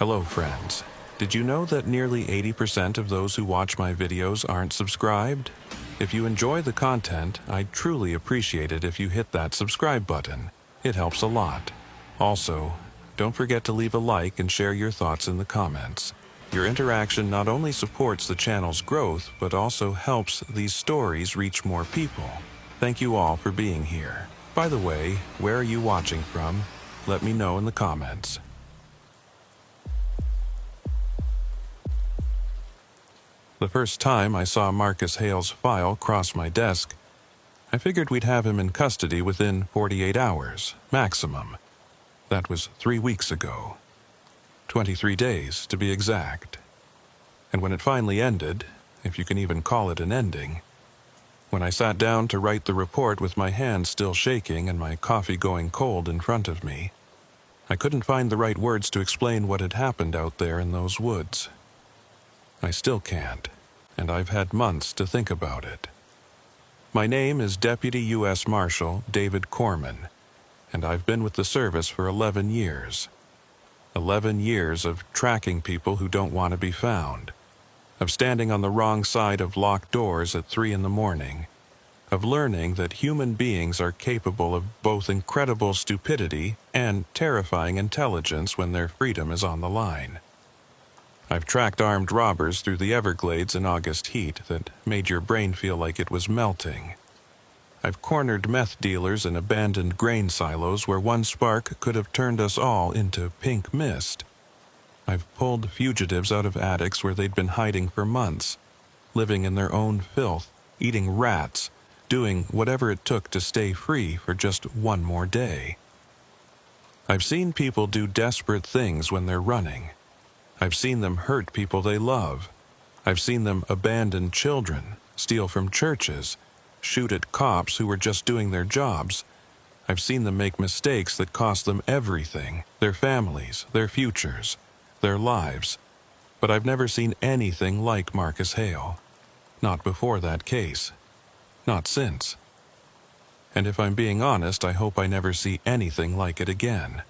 Hello friends. Did you know that nearly 80% of those who watch my videos aren't subscribed? If you enjoy the content, I'd truly appreciate it if you hit that subscribe button. It helps a lot. Also, don't forget to leave a like and share your thoughts in the comments. Your interaction not only supports the channel's growth, but also helps these stories reach more people. Thank you all for being here. By the way, where are you watching from? Let me know in the comments. The first time I saw Marcus Hale's file cross my desk, I figured we'd have him in custody within 48 hours, maximum. That was 3 weeks ago. 23 days, to be exact. And when it finally ended, if you can even call it an ending, when I sat down to write the report with my hands still shaking and my coffee going cold in front of me, I couldn't find the right words to explain what had happened out there in those woods. I still can't, and I've had months to think about it. My name is Deputy US Marshal David Corman, and I've been with the service for 11 years. 11 years of tracking people who don't want to be found, of standing on the wrong side of locked doors at 3 in the morning, of learning that human beings are capable of both incredible stupidity and terrifying intelligence when their freedom is on the line. I've tracked armed robbers through the Everglades in August heat that made your brain feel like it was melting. I've cornered meth dealers in abandoned grain silos where one spark could have turned us all into pink mist. I've pulled fugitives out of attics where they'd been hiding for months, living in their own filth, eating rats, doing whatever it took to stay free for just one more day. I've seen people do desperate things when they're running. I've seen them hurt people they love. I've seen them abandon children, steal from churches, shoot at cops who were just doing their jobs. I've seen them make mistakes that cost them everything, their families, their futures, their lives. But I've never seen anything like Marcus Hale. Not before that case. Not since. And if I'm being honest, I hope I never see anything like it again.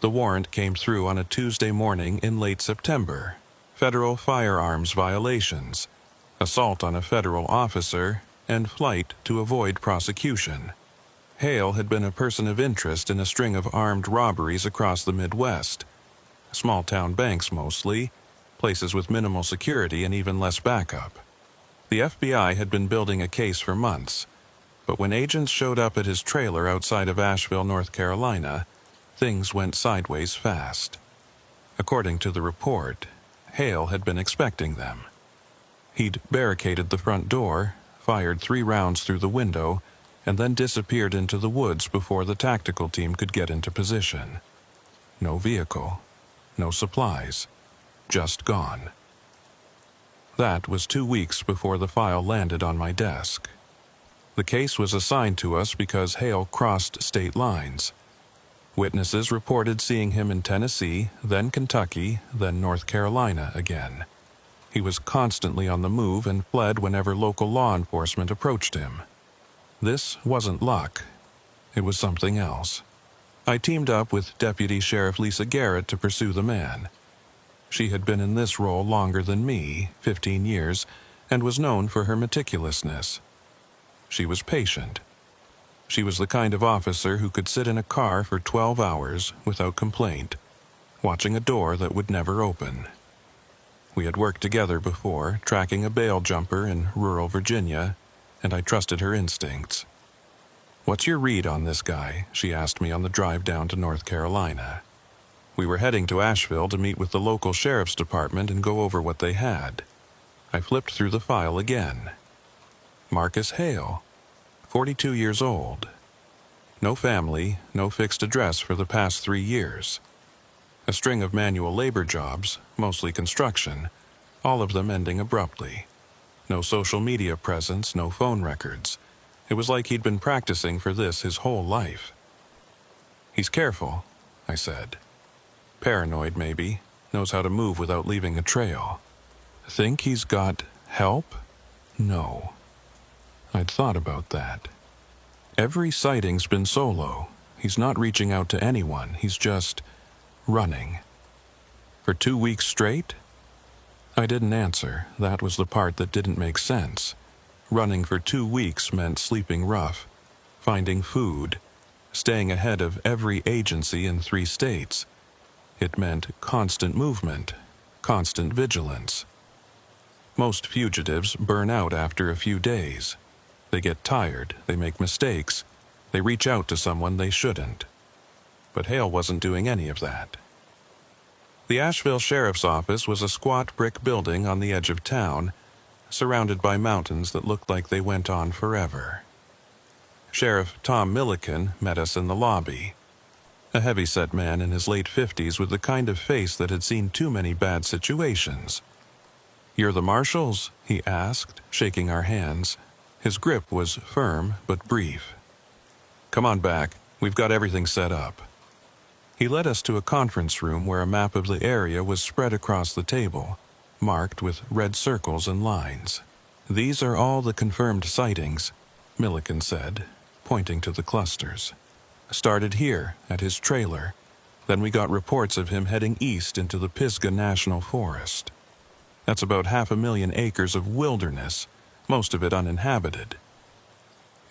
The warrant came through on a Tuesday morning in late September. Federal firearms violations, assault on a federal officer, and flight to avoid prosecution. Hale had been a person of interest in a string of armed robberies across the Midwest. Small-town banks mostly, places with minimal security and even less backup. The FBI had been building a case for months, but when agents showed up at his trailer outside of Asheville, North Carolina, things went sideways fast. According to the report, Hale had been expecting them. He'd barricaded the front door, fired 3 rounds through the window, and then disappeared into the woods before the tactical team could get into position. No vehicle, no supplies, just gone. That was 2 weeks before the file landed on my desk. The case was assigned to us because Hale crossed state lines. Witnesses reported seeing him in Tennessee, then Kentucky, then North Carolina again. He was constantly on the move and fled whenever local law enforcement approached him. This wasn't luck. It was something else. I teamed up with Deputy Sheriff Lisa Garrett to pursue the man. She had been in this role longer than me, 15 years, and was known for her meticulousness. She was patient. She was the kind of officer who could sit in a car for 12 hours without complaint, watching a door that would never open. We had worked together before, tracking a bail jumper in rural Virginia, and I trusted her instincts. "What's your read on this guy?" she asked me on the drive down to North Carolina. We were heading to Asheville to meet with the local sheriff's department and go over what they had. I flipped through the file again. Marcus Hale, 42 years old. No family, no fixed address for the past 3 years. A string of manual labor jobs, mostly construction, all of them ending abruptly. No social media presence, no phone records. It was like he'd been practicing for this his whole life. "He's careful," I said. "Paranoid, maybe. Knows how to move without leaving a trail." "Think he's got help?" No. I'd thought about that. Every sighting's been solo. He's not reaching out to anyone. He's just running. For 2 weeks straight? I didn't answer. That was the part that didn't make sense. Running for 2 weeks meant sleeping rough, finding food, staying ahead of every agency in 3 states. It meant constant movement, constant vigilance. Most fugitives burn out after a few days. They get tired, they make mistakes, they reach out to someone they shouldn't. But Hale wasn't doing any of that. The Asheville Sheriff's Office was a squat brick building on the edge of town, surrounded by mountains that looked like they went on forever. Sheriff Tom Milliken met us in the lobby. A heavy-set man in his late 50s with the kind of face that had seen too many bad situations. "You're the Marshals?" he asked, shaking our hands. His grip was firm but brief. "Come on back. We've got everything set up." He led us to a conference room where a map of the area was spread across the table, marked with red circles and lines. "These are all the confirmed sightings," Milliken said, pointing to the clusters. "Started here, at his trailer. Then we got reports of him heading east into the Pisgah National Forest. That's about 500,000 acres of wilderness, most of it uninhabited."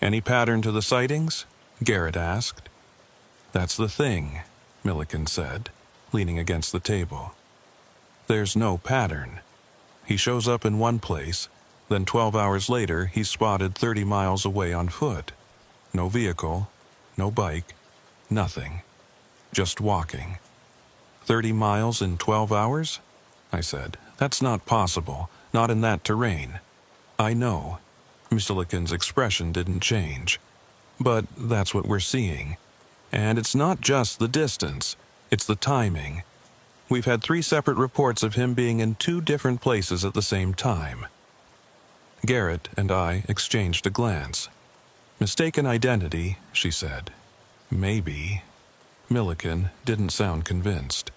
"Any pattern to the sightings?" Garrett asked. "That's the thing," Milliken said, leaning against the table. "There's no pattern. He shows up in one place, then 12 hours later he's spotted 30 miles away on foot. No vehicle, no bike, nothing. Just walking. 30 miles in 12 hours? I said. "That's not possible, not in that terrain." "I know." Milliken's expression didn't change. "But that's what we're seeing. And it's not just the distance, it's the timing. We've had 3 separate reports of him being in 2 different places at the same time." Garrett and I exchanged a glance. "Mistaken identity," she said. "Maybe." Milliken didn't sound convinced.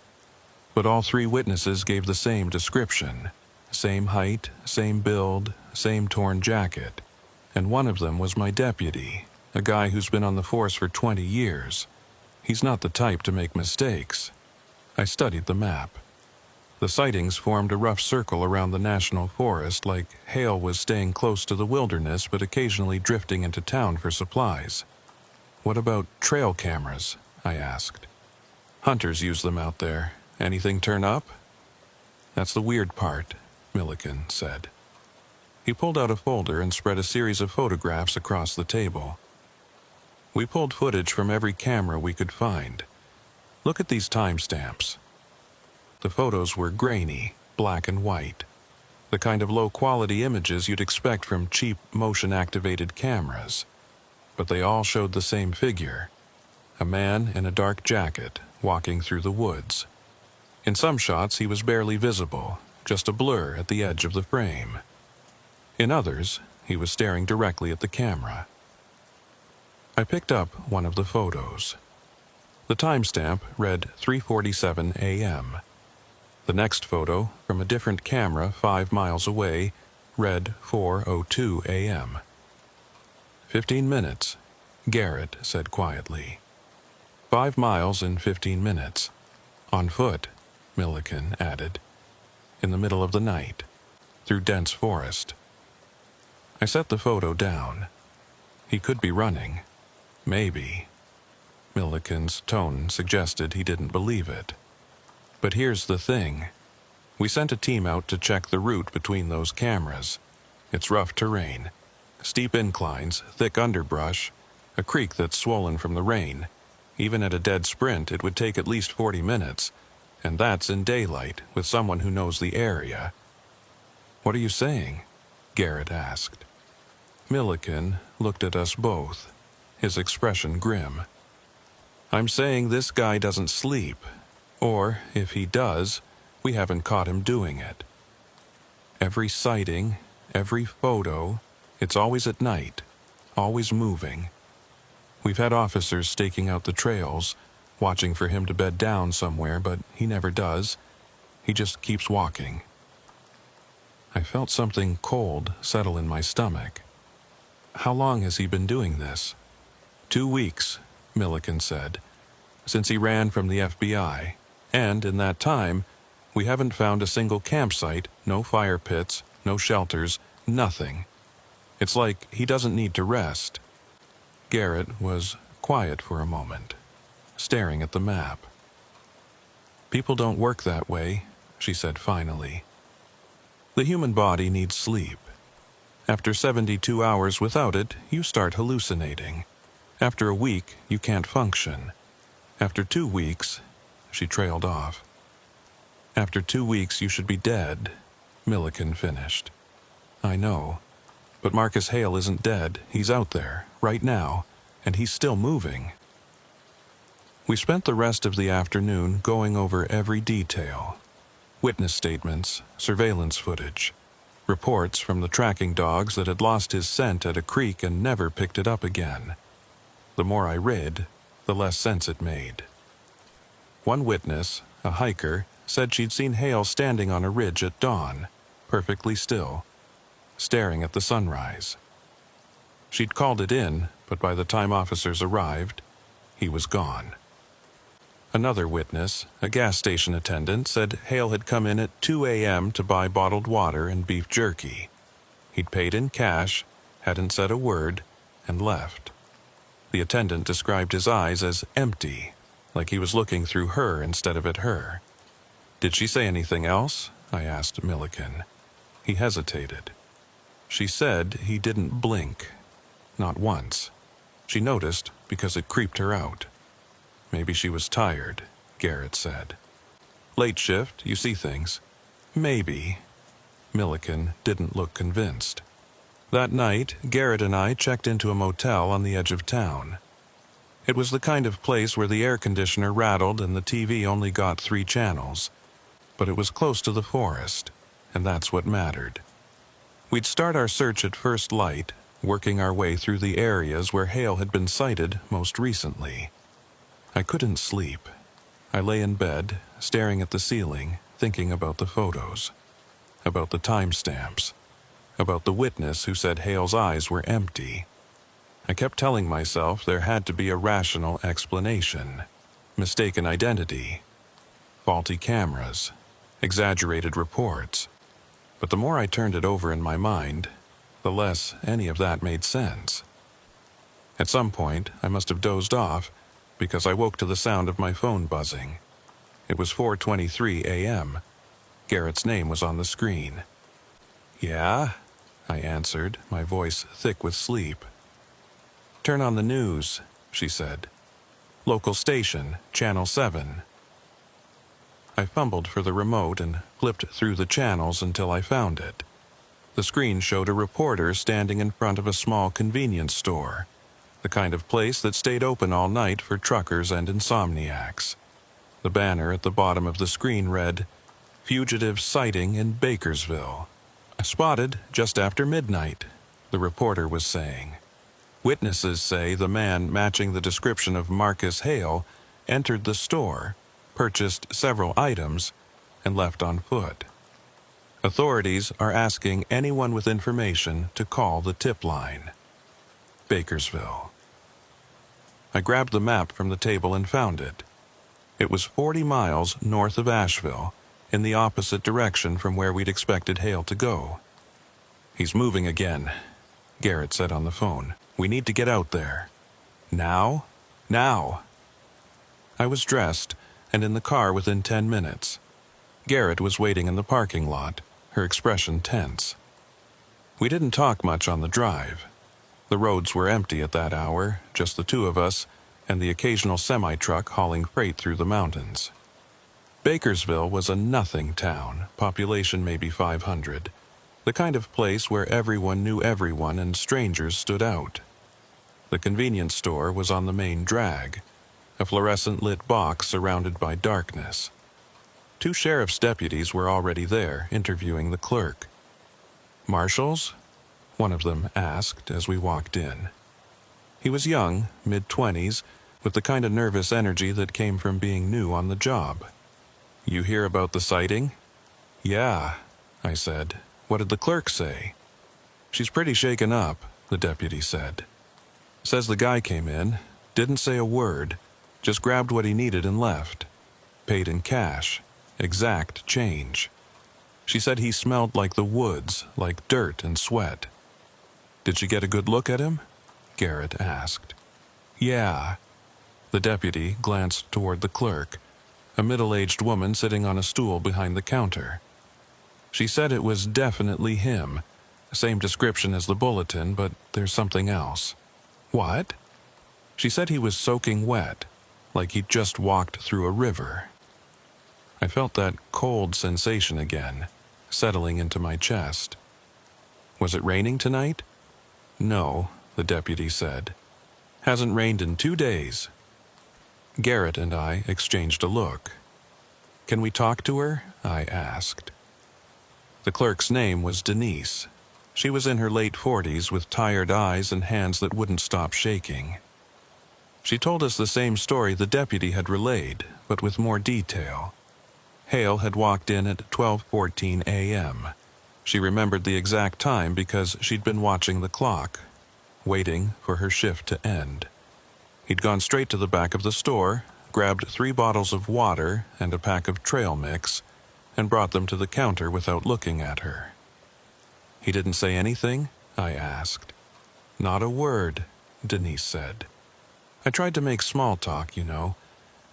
But all 3 witnesses gave the same description. Same height, same build, same torn jacket. And one of them was my deputy, a guy who's been on the force for 20 years. He's not the type to make mistakes. I studied the map. The sightings formed a rough circle around the national forest, like Hale was staying close to the wilderness but occasionally drifting into town for supplies. "What about trail cameras?" I asked. "Hunters use them out there. Anything turn up?" "That's the weird part," Milliken said. He pulled out a folder and spread a series of photographs across the table. "We pulled footage from every camera we could find. Look at these timestamps." The photos were grainy, black and white, the kind of low-quality images you'd expect from cheap motion-activated cameras. But they all showed the same figure, a man in a dark jacket walking through the woods. In some shots he was barely visible, just a blur at the edge of the frame. In others, he was staring directly at the camera. I picked up one of the photos. The timestamp read 3:47 a.m. The next photo, from a different camera 5 miles away, read 4:02 a.m. 15 minutes, Garrett said quietly. 5 miles in 15 minutes. On foot, Milliken added. In the middle of the night, through dense forest. I set the photo down. He could be running. Maybe. Milliken's tone suggested he didn't believe it. But here's the thing. We sent a team out to check the route between those cameras. It's rough terrain. Steep inclines, thick underbrush, a creek that's swollen from the rain. Even at a dead sprint, it would take at least 40 minutes. And that's in daylight, with someone who knows the area. "What are you saying?" Garrett asked. Milliken looked at us both, his expression grim. "I'm saying this guy doesn't sleep. Or, if he does, we haven't caught him doing it. Every sighting, every photo, it's always at night, always moving. We've had officers staking out the trails, watching for him to bed down somewhere, but he never does. He just keeps walking." I felt something cold settle in my stomach. "How long has he been doing this?" 2 weeks, Milliken said, "since he ran from the FBI. And in that time, We haven't found a single campsite, no fire pits, no shelters, nothing. It's like he doesn't need to rest." Garrett was quiet for a moment, staring at the map. "People don't work that way," she said finally. "The human body needs sleep. After 72 hours without it, you start hallucinating. After a week, you can't function. After 2 weeks," she trailed off. "After 2 weeks, you should be dead," Milliken finished. "I know. But Marcus Hale isn't dead. He's out there, right now, and he's still moving." We spent the rest of the afternoon going over every detail. Witness statements, surveillance footage, reports from the tracking dogs that had lost his scent at a creek and never picked it up again. The more I read, the less sense it made. One witness, a hiker, said she'd seen Hale standing on a ridge at dawn, perfectly still, staring at the sunrise. She'd called it in, but by the time officers arrived, he was gone. Another witness, a gas station attendant, said Hale had come in at 2 a.m. to buy bottled water and beef jerky. He'd paid in cash, hadn't said a word, and left. The attendant described his eyes as empty, like he was looking through her instead of at her. "Did she say anything else?" I asked Milliken. He hesitated. "She said he didn't blink. Not once. She noticed because it creeped her out." "Maybe she was tired," Garrett said. "Late shift, you see things." "Maybe." Milliken didn't look convinced. That night, Garrett and I checked into a motel on the edge of town. It was the kind of place where the air conditioner rattled and the TV only got 3 channels. But it was close to the forest, and that's what mattered. We'd start our search at first light, working our way through the areas where Hale had been sighted most recently. I couldn't sleep. I lay in bed, staring at the ceiling, thinking about the photos, about the timestamps, about the witness who said Hale's eyes were empty. I kept telling myself there had to be a rational explanation. Mistaken identity, faulty cameras, exaggerated reports. But the more I turned it over in my mind, the less any of that made sense. At some point, I must have dozed off because I woke to the sound of my phone buzzing. It was 4:23 a.m. Garrett's name was on the screen. "Yeah?" I answered, my voice thick with sleep. "Turn on the news," she said. "Local station, Channel 7. I fumbled for the remote and flipped through the channels until I found it. The screen showed a reporter standing in front of a small convenience store, the kind of place that stayed open all night for truckers and insomniacs. The banner at the bottom of the screen read, "Fugitive sighting in Bakersville. Spotted just after midnight," the reporter was saying. "Witnesses say the man matching the description of Marcus Hale entered the store, purchased several items, and left on foot. Authorities are asking anyone with information to call the tip line." Bakersville. I grabbed the map from the table and found it. It was 40 miles north of Asheville, in the opposite direction from where we'd expected Hale to go. "He's moving again," Garrett said on the phone. "We need to get out there." "Now? Now!" I was dressed and in the car within 10 minutes. Garrett was waiting in the parking lot, her expression tense. We didn't talk much on the drive. The roads were empty at that hour, just the 2 of us, and the occasional semi-truck hauling freight through the mountains. Bakersville was a nothing town, population maybe 500, the kind of place where everyone knew everyone and strangers stood out. The convenience store was on the main drag, a fluorescent-lit box surrounded by darkness. 2 sheriff's deputies were already there, interviewing the clerk. "Marshals?" one of them asked as we walked in. He was young, mid-20s, with the kind of nervous energy that came from being new on the job. "You hear about the sighting?" "Yeah," I said. "What did the clerk say?" "She's pretty shaken up," the deputy said. "Says the guy came in, didn't say a word, just grabbed what he needed and left. Paid in cash, exact change. She said he smelled like the woods, like dirt and sweat. "Did she get a good look at him?" Garrett asked. "Yeah." The deputy glanced toward the clerk, a middle-aged woman sitting on a stool behind the counter. "She said it was definitely him. Same description as the bulletin, but there's something else." "What?" "She said he was soaking wet, like he'd just walked through a river." I felt that cold sensation again, settling into my chest. "Was it raining tonight?" "No," the deputy said. "Hasn't rained in 2 days." Garrett and I exchanged a look. "Can we talk to her?" I asked. The clerk's name was Denise. She was in her late 40s with tired eyes and hands that wouldn't stop shaking. She told us the same story the deputy had relayed, but with more detail. Hale had walked in at 12:14 a.m. She remembered the exact time because she'd been watching the clock, waiting for her shift to end. He'd gone straight to the back of the store, grabbed 3 bottles of water and a pack of trail mix, and brought them to the counter without looking at her. "He didn't say anything?" I asked. "Not a word," Denise said. "I tried to make small talk,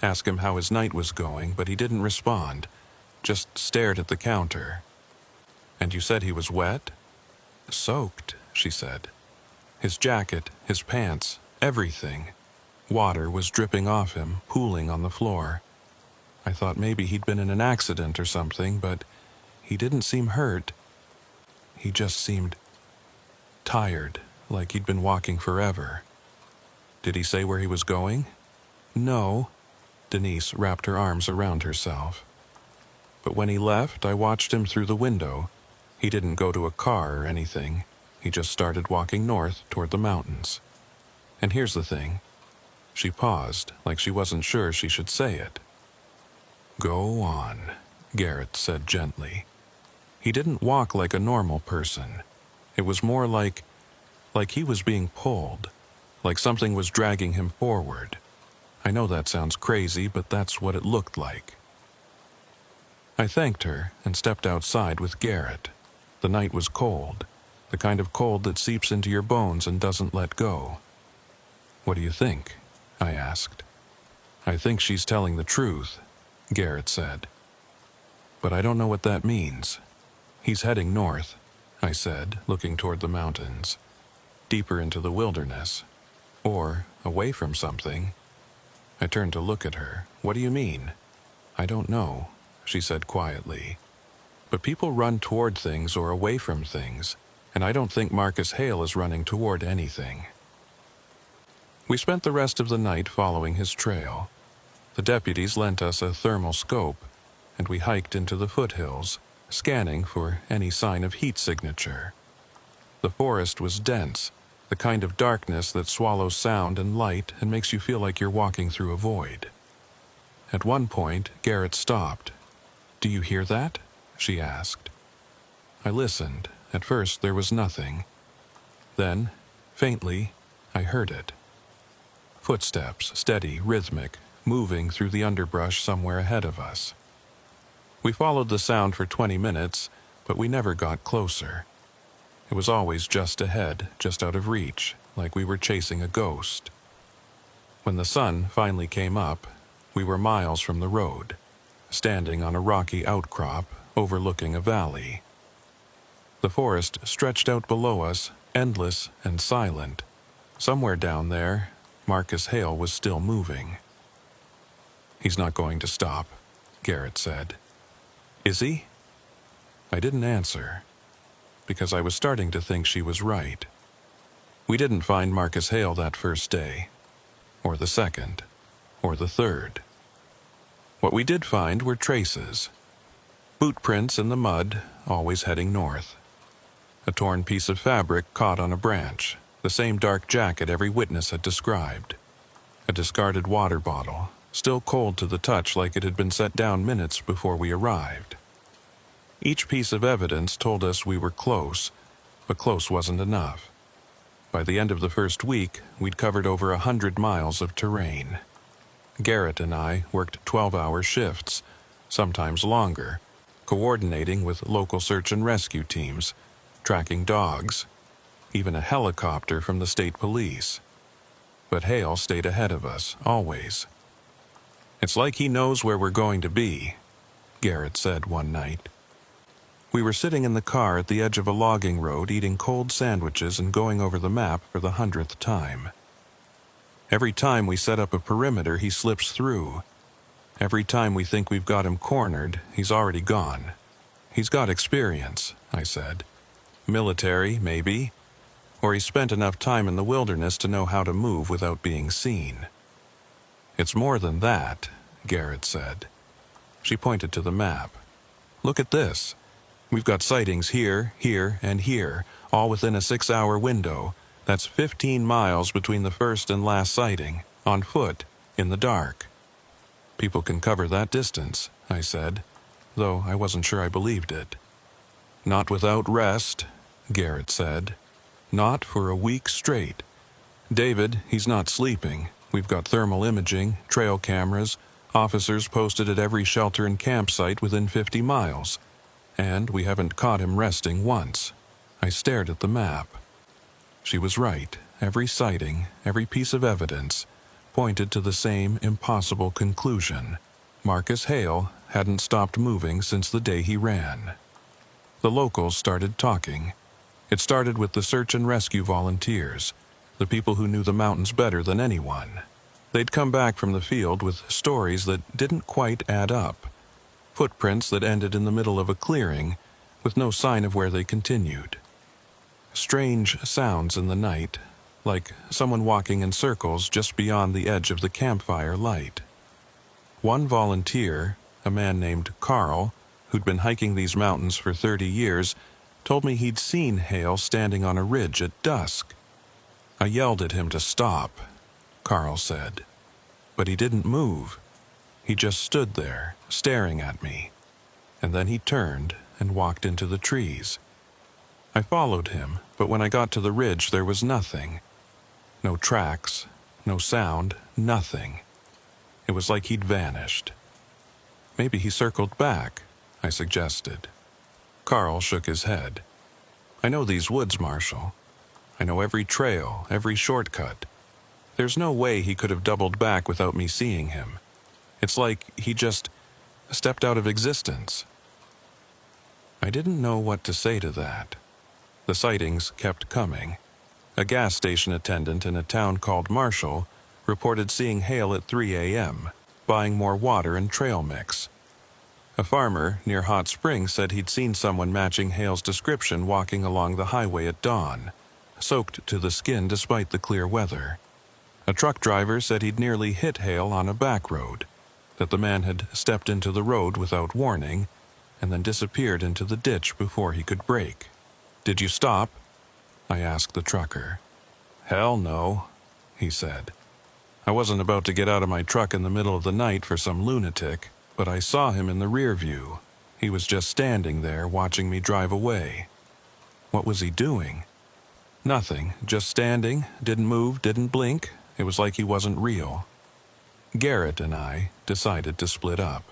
ask him how his night was going, but he didn't respond, just stared at the counter." "And you said he was wet?" "Soaked," she said. "His jacket, his pants, everything. Water was dripping off him, pooling on the floor. I thought maybe he'd been in an accident or something, but he didn't seem hurt. He just seemed tired, like he'd been walking forever." "Did he say where he was going?" "No." Denise wrapped her arms around herself. "But when he left, I watched him through the window. He didn't go to a car or anything. He just started walking north toward the mountains. And here's the thing." She paused, like she wasn't sure she should say it. "Go on," Garrett said gently. "He didn't walk like a normal person. It was more like he was being pulled, like something was dragging him forward. I know that sounds crazy, but that's what it looked like." I thanked her and stepped outside with Garrett. The night was cold, the kind of cold that seeps into your bones and doesn't let go. "What do you think?" I asked. "I think she's telling the truth," Garrett said. "But I don't know what that means." "He's heading north," I said, looking toward the mountains, deeper into the wilderness, or away from something. I turned to look at her. "What do you mean?" "I don't know," she said quietly. "But people run toward things or away from things, and I don't think Marcus Hale is running toward anything." We spent the rest of the night following his trail. The deputies lent us a thermal scope, and we hiked into the foothills, scanning for any sign of heat signature. The forest was dense, the kind of darkness that swallows sound and light and makes you feel like you're walking through a void. At one point, Garrett stopped. "Do you hear that?" she asked. I listened. At first, there was nothing. Then, faintly, I heard it. Footsteps, steady, rhythmic, moving through the underbrush somewhere ahead of us. We followed the sound for 20 minutes, but we never got closer. It was always just ahead, just out of reach, like we were chasing a ghost. When the sun finally came up, we were miles from the road, standing on a rocky outcrop overlooking a valley. The forest stretched out below us, endless and silent. Somewhere down there, Marcus Hale was still moving. "He's not going to stop," Garrett said. "Is he?" I didn't answer, because I was starting to think she was right. We didn't find Marcus Hale that first day, or the second, or the third. What we did find were traces. Boot prints in the mud, always heading north. A torn piece of fabric caught on a branch, the same dark jacket every witness had described. A discarded water bottle, still cold to the touch like it had been set down minutes before we arrived. Each piece of evidence told us we were close, but close wasn't enough. By the end of the first week, we'd covered over 100 miles of terrain. Garrett and I worked 12-hour shifts, sometimes longer, coordinating with local search and rescue teams, tracking dogs, even a helicopter from the state police. But Hale stayed ahead of us, always. "It's like he knows where we're going to be," Garrett said one night. We were sitting in the car at the edge of a logging road eating cold sandwiches and going over the map for the 100th time. Every time we set up a perimeter, he slips through. Every time we think we've got him cornered, he's already gone. "He's got experience," I said. "Military, maybe. Or he's spent enough time in the wilderness to know how to move without being seen." "It's more than that," Garrett said. She pointed to the map. "Look at this. We've got sightings here, here, and here, all within a 6-hour window. That's 15 miles between the first and last sighting, on foot, in the dark." "People can cover that distance," I said, though I wasn't sure I believed it. "Not without rest," Garrett said. "Not for a week straight. David, he's not sleeping. We've got thermal imaging, trail cameras, officers posted at every shelter and campsite within 50 miles. And we haven't caught him resting once." I stared at the map. She was right. Every sighting, every piece of evidence, pointed to the same impossible conclusion. Marcus Hale hadn't stopped moving since the day he ran. The locals started talking. It started with the search and rescue volunteers, the people who knew the mountains better than anyone. They'd come back from the field with stories that didn't quite add up. Footprints that ended in the middle of a clearing, with no sign of where they continued. Strange sounds in the night, like someone walking in circles just beyond the edge of the campfire light. One volunteer, a man named Carl, who'd been hiking these mountains for 30 years, told me he'd seen Hale standing on a ridge at dusk. "I yelled at him to stop," Carl said. "But he didn't move. He just stood there, staring at me. And then he turned and walked into the trees. I followed him, but when I got to the ridge, there was nothing. No tracks, no sound, nothing. It was like he'd vanished." "Maybe he circled back," I suggested. Carl shook his head. "I know these woods, Marshal. I know every trail, every shortcut. There's no way he could have doubled back without me seeing him. It's like he just stepped out of existence." I didn't know what to say to that. The sightings kept coming. A gas station attendant in a town called Marshall reported seeing Hale at 3 a.m., buying more water and trail mix. A farmer near Hot Springs said he'd seen someone matching Hale's description walking along the highway at dawn, soaked to the skin despite the clear weather. A truck driver said he'd nearly hit Hale on a back road, that the man had stepped into the road without warning and then disappeared into the ditch before he could brake. "Did you stop?" I asked the trucker. "Hell no," he said. "I wasn't about to get out of my truck in the middle of the night for some lunatic, but I saw him in the rear view. He was just standing there watching me drive away." "What was he doing?" "Nothing, just standing, didn't move, didn't blink. It was like he wasn't real." Garrett and I decided to split up.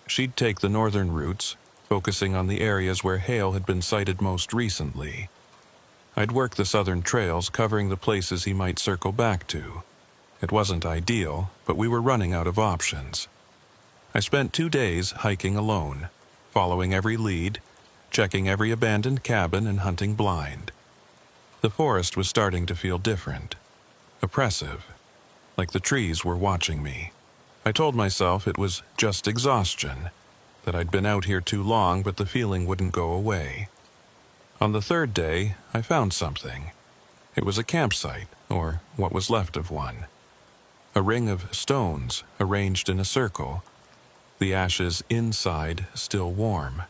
She'd take the northern routes, focusing on the areas where Hale had been sighted most recently. I'd work the southern trails, covering the places he might circle back to. It wasn't ideal, but we were running out of options. I spent 2 days hiking alone, following every lead, checking every abandoned cabin and hunting blind. The forest was starting to feel different, oppressive, like the trees were watching me. I told myself it was just exhaustion, that I'd been out here too long, but the feeling wouldn't go away. On the 3rd day, I found something. It was a campsite, or what was left of one. A ring of stones arranged in a circle, the ashes inside still warm.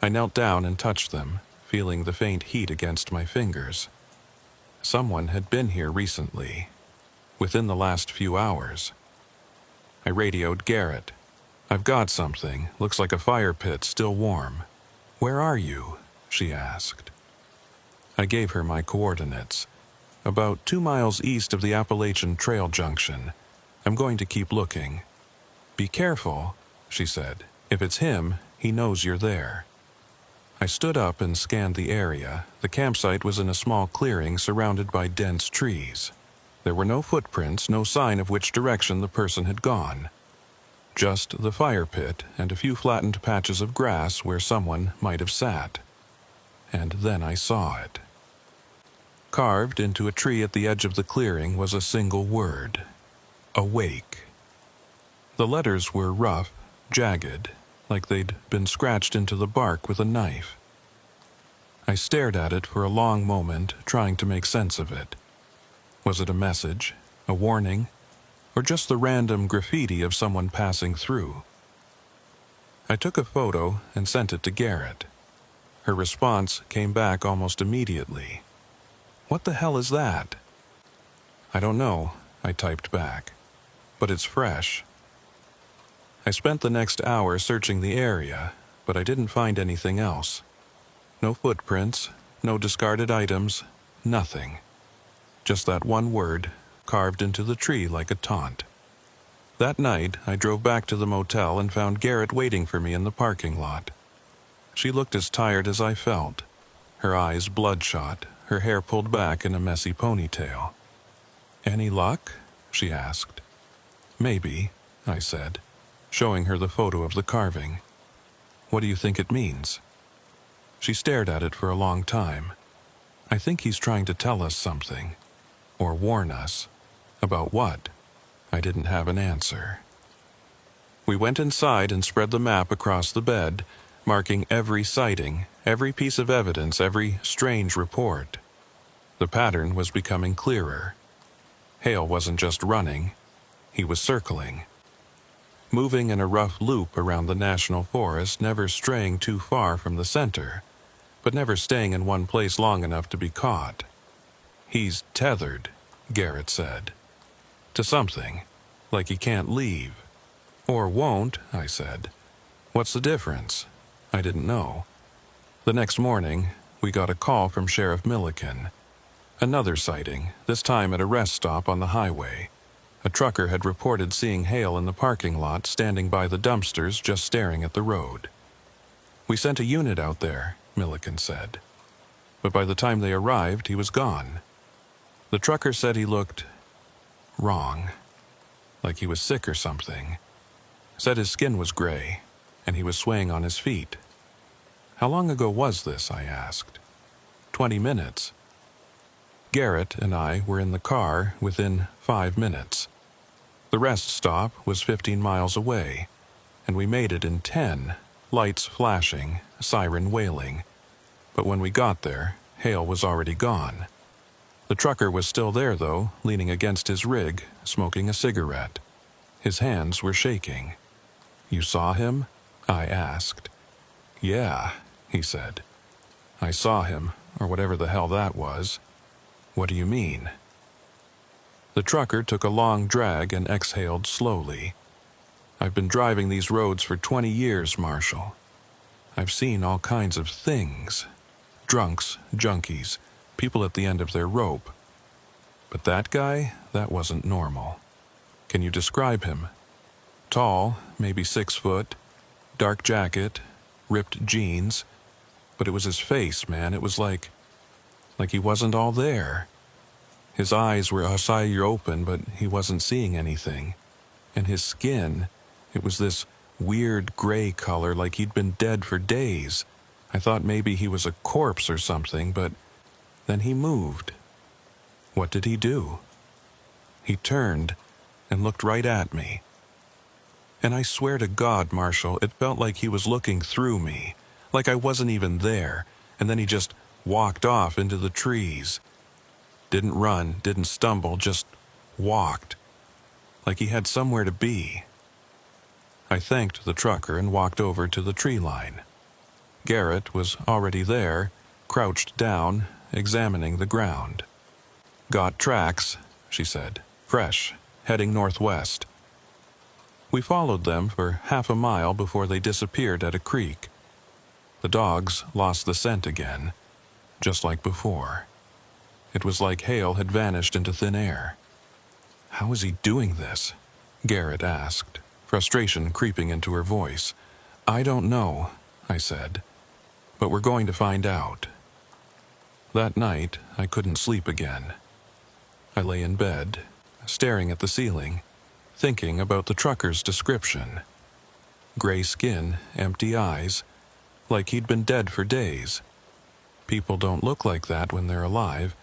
I knelt down and touched them, feeling the faint heat against my fingers. Someone had been here recently, within the last few hours. I radioed Garrett. "I've got something, looks like a fire pit, still warm." "Where are you?" she asked. I gave her my coordinates. "About 2 miles east of the Appalachian Trail junction. I'm going to keep looking." "Be careful," she said. "If it's him, he knows you're there." I stood up and scanned the area. The campsite was in a small clearing surrounded by dense trees. There were no footprints, no sign of which direction the person had gone. Just the fire pit and a few flattened patches of grass where someone might have sat. And then I saw it. Carved into a tree at the edge of the clearing was a single word: awake. The letters were rough, jagged, like they'd been scratched into the bark with a knife. I stared at it for a long moment, trying to make sense of it. Was it a message, a warning, or just the random graffiti of someone passing through? I took a photo and sent it to Garrett. Her response came back almost immediately. "What the hell is that?" "I don't know," I typed back, "but it's fresh." I spent the next hour searching the area, but I didn't find anything else. No footprints, no discarded items, nothing. Just that one word, carved into the tree like a taunt. That night, I drove back to the motel and found Garrett waiting for me in the parking lot. She looked as tired as I felt, her eyes bloodshot, her hair pulled back in a messy ponytail. "Any luck?" she asked. "Maybe," I said, showing her the photo of the carving. "What do you think it means?" She stared at it for a long time. "I think he's trying to tell us something. Or warn us. About what?" I didn't have an answer. We went inside and spread the map across the bed, marking every sighting, every piece of evidence, every strange report. The pattern was becoming clearer. Hale wasn't just running, he was circling. Moving in a rough loop around the national forest, never straying too far from the center, but never staying in one place long enough to be caught. "He's tethered," Garrett said. "To something, like he can't leave." "Or won't," I said. "What's the difference?" I didn't know. The next morning, we got a call from Sheriff Milliken. Another sighting, this time at a rest stop on the highway. A trucker had reported seeing Hale in the parking lot, standing by the dumpsters, just staring at the road. "We sent a unit out there," Milliken said. But by the time they arrived, he was gone. The trucker said he looked wrong, like he was sick or something. Said his skin was gray, and he was swaying on his feet. "How long ago was this?" I asked. 20 minutes. Garrett and I were in the car within 5 minutes. The rest stop was 15 miles away, and we made it in 10, lights flashing, siren wailing. But when we got there, Hale was already gone. The trucker was still there, though, leaning against his rig, smoking a cigarette. His hands were shaking. "You saw him?" I asked. "Yeah," he said. "I saw him, or whatever the hell that was." "What do you mean?" The trucker took a long drag and exhaled slowly. "I've been driving these roads for 20 years, Marshal. I've seen all kinds of things. Drunks, junkies, people at the end of their rope. But that guy, that wasn't normal. Can you describe him? Tall, maybe 6 foot, dark jacket, ripped jeans. But it was his face, man. It was like he wasn't all there. His eyes were open, but he wasn't seeing anything. And his skin, it was this weird gray color, like he'd been dead for days. I thought maybe he was a corpse or something, but then he moved." "What did he do?" "He turned and looked right at me. And I swear to God, Marshal, it felt like he was looking through me, like I wasn't even there, and then he just walked off into the trees. Didn't run, didn't stumble, just walked. Like he had somewhere to be." I thanked the trucker and walked over to the tree line. Garrett was already there, crouched down, examining the ground. "Got tracks," she said. "Fresh, heading northwest." We followed them for half a mile before they disappeared at a creek. The dogs lost the scent again, just like before. It was like Hale had vanished into thin air. "How is he doing this?" Garrett asked. frustration creeping into her voice. "I don't know," I said, "but we're going to find out." That night, I couldn't sleep again. I lay in bed, staring at the ceiling, thinking about the trucker's description. Gray skin, empty eyes, like he'd been dead for days. People don't look like that when they're alive,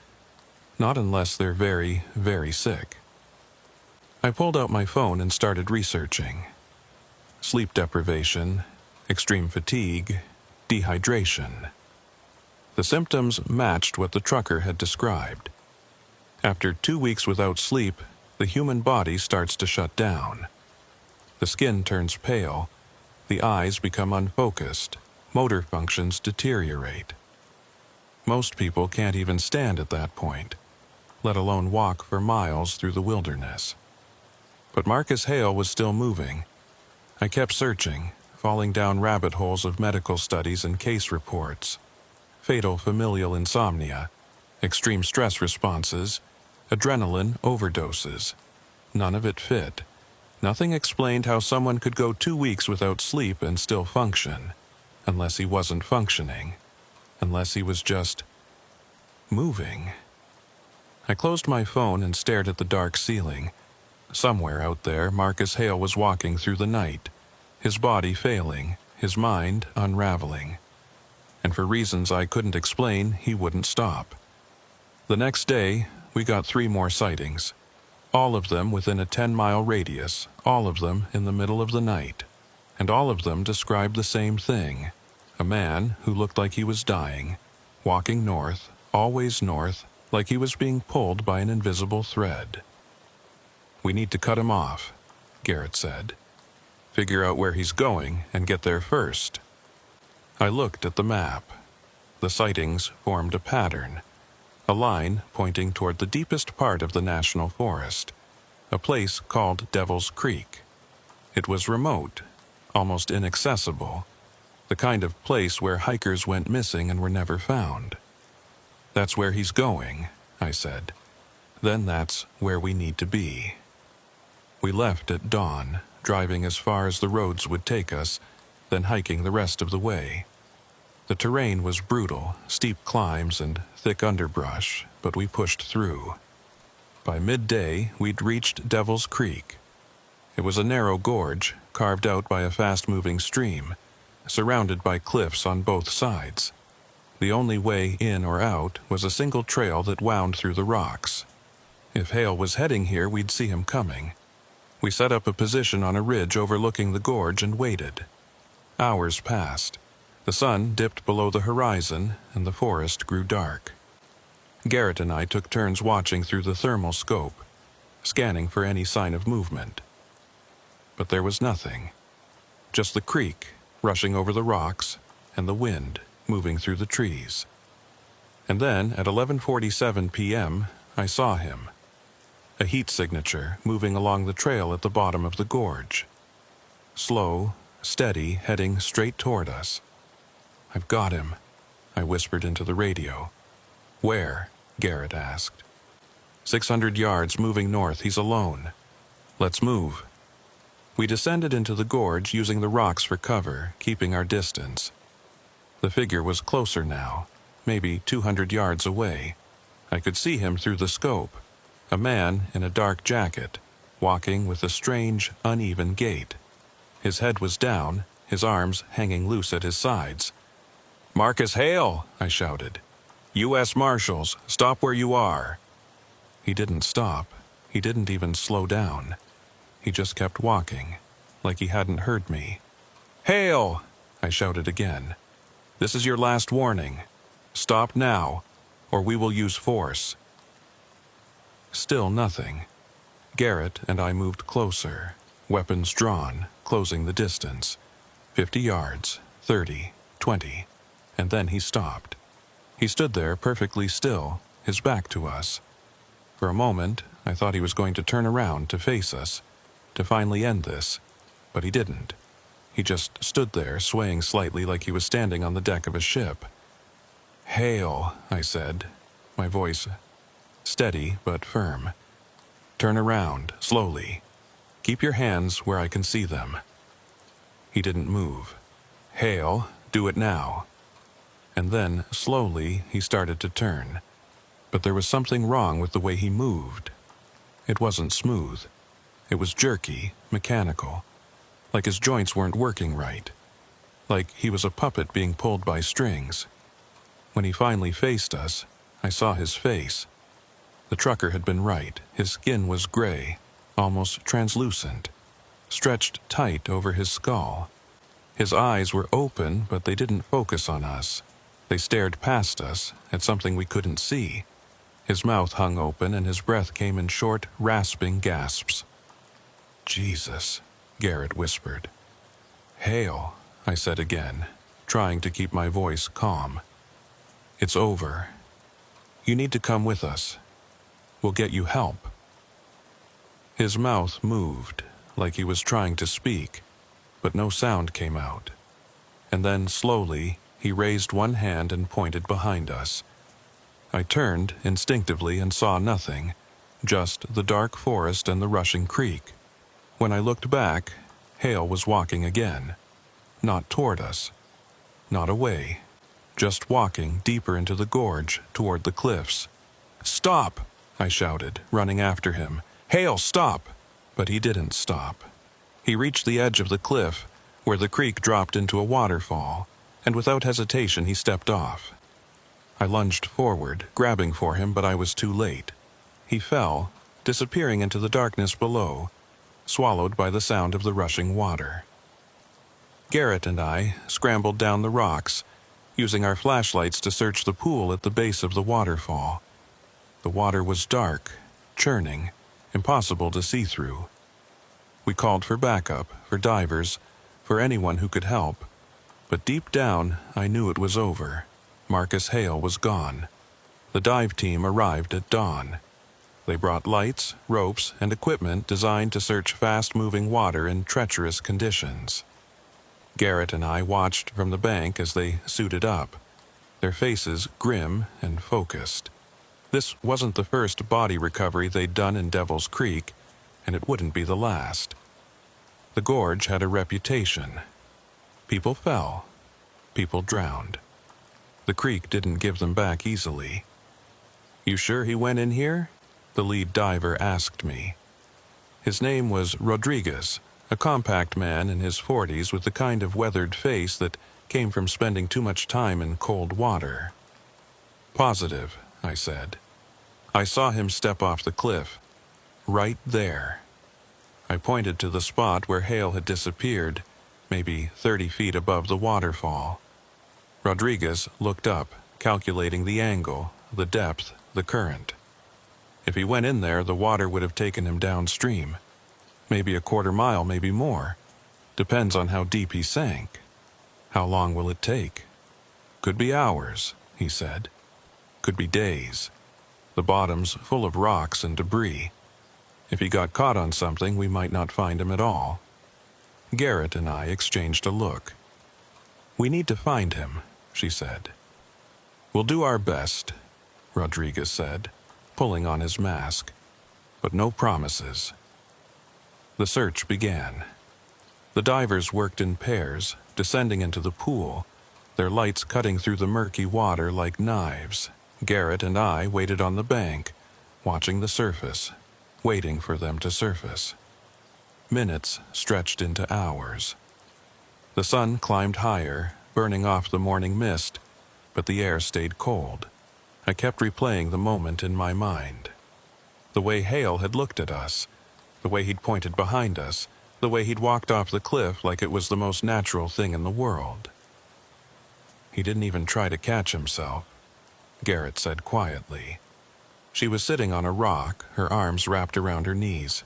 not unless they're very, very sick. I pulled out my phone and started researching. Sleep deprivation, extreme fatigue, dehydration. The symptoms matched what the trucker had described. After 2 weeks without sleep, the human body starts to shut down. The skin turns pale, the eyes become unfocused, motor functions deteriorate. Most people can't even stand at that point, let alone walk for miles through the wilderness. But Marcus Hale was still moving. I kept searching, falling down rabbit holes of medical studies and case reports. Fatal familial insomnia, extreme stress responses, adrenaline overdoses. None of it fit. Nothing explained how someone could go 2 weeks without sleep and still function, unless he wasn't functioning, unless he was just moving. I closed my phone and stared at the dark ceiling. Somewhere out there, Marcus Hale was walking through the night, his body failing, his mind unraveling. And for reasons I couldn't explain, he wouldn't stop. The next day, we got 3 more sightings. All of them within a 10-mile radius, all of them in the middle of the night. And all of them described the same thing. A man who looked like he was dying, walking north, always north, like he was being pulled by an invisible thread. "We need to cut him off," Garrett said. "Figure out where he's going and get there first." I looked at the map. The sightings formed a pattern, a line pointing toward the deepest part of the national forest, a place called Devil's Creek. It was remote, almost inaccessible, the kind of place where hikers went missing and were never found. "That's where he's going," I said. "Then that's where we need to be." We left at dawn, driving as far as the roads would take us, then hiking the rest of the way. The terrain was brutal, steep climbs and thick underbrush, but we pushed through. By midday, we'd reached Devil's Creek. It was a narrow gorge, carved out by a fast-moving stream, surrounded by cliffs on both sides. The only way in or out was a single trail that wound through the rocks. If Hale was heading here, we'd see him coming. We set up a position on a ridge overlooking the gorge and waited. Hours passed. The sun dipped below the horizon, and the forest grew dark. Garrett and I took turns watching through the thermal scope, scanning for any sign of movement. But there was nothing. Just the creek, rushing over the rocks, and the wind moving through the trees. And then, at 11:47 p.m., I saw him. A heat signature moving along the trail at the bottom of the gorge. Slow, steady, heading straight toward us. "I've got him," I whispered into the radio. "Where?" Garrett asked. 600 yards moving north, he's alone. Let's move." We descended into the gorge using the rocks for cover, keeping our distance. The figure was closer now, maybe 200 yards away. I could see him through the scope. A man in a dark jacket, walking with a strange, uneven gait. His head was down, his arms hanging loose at his sides. "Marcus Hale!" I shouted. "US Marshals, stop where you are!" He didn't stop. He didn't even slow down. He just kept walking, like he hadn't heard me. "Hale!" I shouted again. "This is your last warning. Stop now, or we will use force." Still nothing. Garrett and I moved closer, weapons drawn, closing the distance. 50 yards, 30, 20, and then he stopped. He stood there perfectly still, his back to us. For a moment, I thought he was going to turn around to face us, to finally end this, but he didn't. He just stood there, swaying slightly like he was standing on the deck of a ship. "Hale," I said, my voice steady but firm. "Turn around, slowly." Keep your hands where I can see them." He didn't move. "Hale, do it now." And then, slowly, he started to turn. But there was something wrong with the way he moved. It wasn't smooth. It was jerky, mechanical, like his joints weren't working right, like he was a puppet being pulled by strings. When he finally faced us, I saw his face. The trucker had been right. His skin was gray, almost translucent, stretched tight over his skull. His eyes were open, but they didn't focus on us. They stared past us, at something we couldn't see. His mouth hung open, and his breath came in short, rasping gasps. "Jesus," Garrett whispered. "Hale," I said again, trying to keep my voice calm. "It's over. You need to come with us. We'll get you help." His mouth moved, like he was trying to speak, but no sound came out. And then, slowly, he raised one hand and pointed behind us. I turned instinctively and saw nothing, just the dark forest and the rushing creek. When I looked back, Hale was walking again. Not toward us. Not away. Just walking deeper into the gorge toward the cliffs. "Stop!" I shouted, running after him. "Hale, stop!" But he didn't stop. He reached the edge of the cliff, where the creek dropped into a waterfall, and without hesitation he stepped off. I lunged forward, grabbing for him, but I was too late. He fell, disappearing into the darkness below, swallowed by the sound of the rushing water. Garrett and I scrambled down the rocks, using our flashlights to search the pool at the base of the waterfall. The water was dark, churning, impossible to see through. We called for backup, for divers, for anyone who could help. But deep down, I knew it was over. Marcus Hale was gone. The dive team arrived at dawn. They brought lights, ropes, and equipment designed to search fast-moving water in treacherous conditions. Garrett and I watched from the bank as they suited up, their faces grim and focused. This wasn't the first body recovery they'd done in Devil's Creek, and it wouldn't be the last. The gorge had a reputation. People fell. People drowned. The creek didn't give them back easily. "You sure he went in here?" the lead diver asked me. His name was Rodriguez, a compact man in his 40s with the kind of weathered face that came from spending too much time in cold water. "Positive," I said. "I saw him step off the cliff. Right there." I pointed to the spot where Hale had disappeared, maybe 30 feet above the waterfall. Rodriguez looked up, calculating the angle, the depth, the current. If he went in there, the water would have taken him downstream. Maybe a quarter mile, maybe more. Depends on how deep he sank. How long will it take? "Could be hours," he said. "Could be days. The bottom's full of rocks and debris. If he got caught on something, we might not find him at all." Garrett and I exchanged a look. "We need to find him," she said. "We'll do our best," Rodriguez said, pulling on his mask. "But no promises." The search began. The divers worked in pairs, descending into the pool, their lights cutting through the murky water like knives. Garrett and I waited on the bank, watching the surface, waiting for them to surface. Minutes stretched into hours. The sun climbed higher, burning off the morning mist, but the air stayed cold. I kept replaying the moment in my mind. The way Hale had looked at us, the way he'd pointed behind us, the way he'd walked off the cliff like it was the most natural thing in the world. "He didn't even try to catch himself," Garrett said quietly. She was sitting on a rock, her arms wrapped around her knees.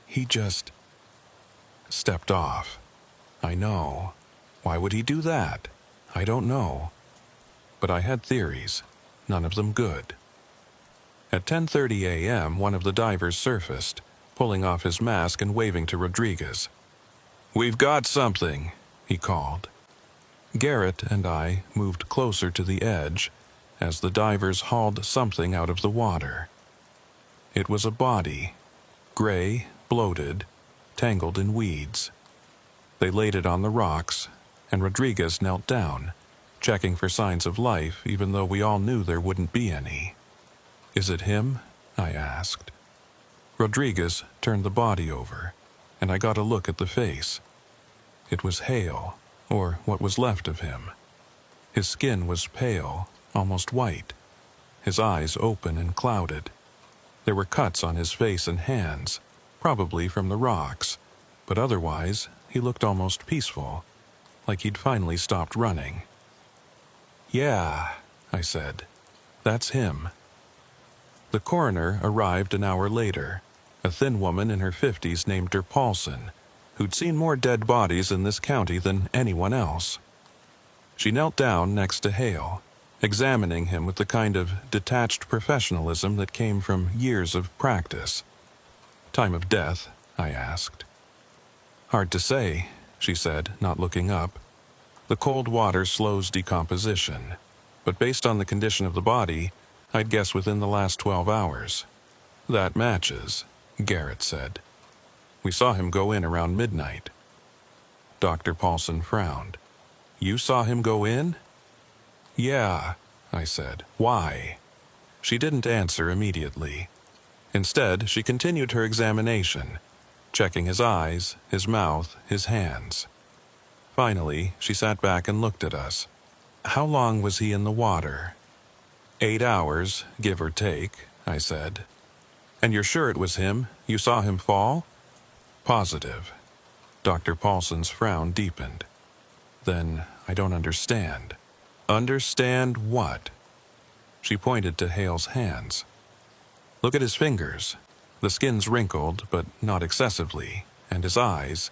"He just stepped off." "I know. Why would he do that? I don't know. But I had theories, none of them good." At 10:30 a.m., one of the divers surfaced, pulling off his mask and waving to Rodriguez. "We've got something," he called. Garrett and I moved closer to the edge as the divers hauled something out of the water. It was a body, gray, bloated, tangled in weeds. They laid it on the rocks, and Rodriguez knelt down, checking for signs of life even though we all knew there wouldn't be any. "Is it him?" I asked. Rodriguez turned the body over, and I got a look at the face. It was Hale, or what was left of him. His skin was pale, almost white, his eyes open and clouded. There were cuts on his face and hands, probably from the rocks, but otherwise he looked almost peaceful, like he'd finally stopped running. "Yeah," I said, "that's him." The coroner arrived an hour later, a thin woman in her 50s named her Paulson, who'd seen more dead bodies in this county than anyone else. She knelt down next to Hale, examining him with the kind of detached professionalism that came from years of practice. "Time of death?" I asked. "Hard to say," she said, not looking up. "The cold water slows decomposition, but based on the condition of the body, I'd guess within the last 12 hours. "That matches," Garrett said. "We saw him go in around midnight." Dr. Paulson frowned. "You saw him go in?" "Yeah," I said. "Why?" She didn't answer immediately. Instead, she continued her examination, checking his eyes, his mouth, his hands. Finally, she sat back and looked at us. "How long was he in the water?" 8 hours, give or take," I said. "And you're sure it was him? You saw him fall?" "Positive." Dr. Paulson's frown deepened. "Then I don't understand." "Understand what?" She pointed to Hale's hands. "Look at his fingers. The skin's wrinkled, but not excessively, and his eyes.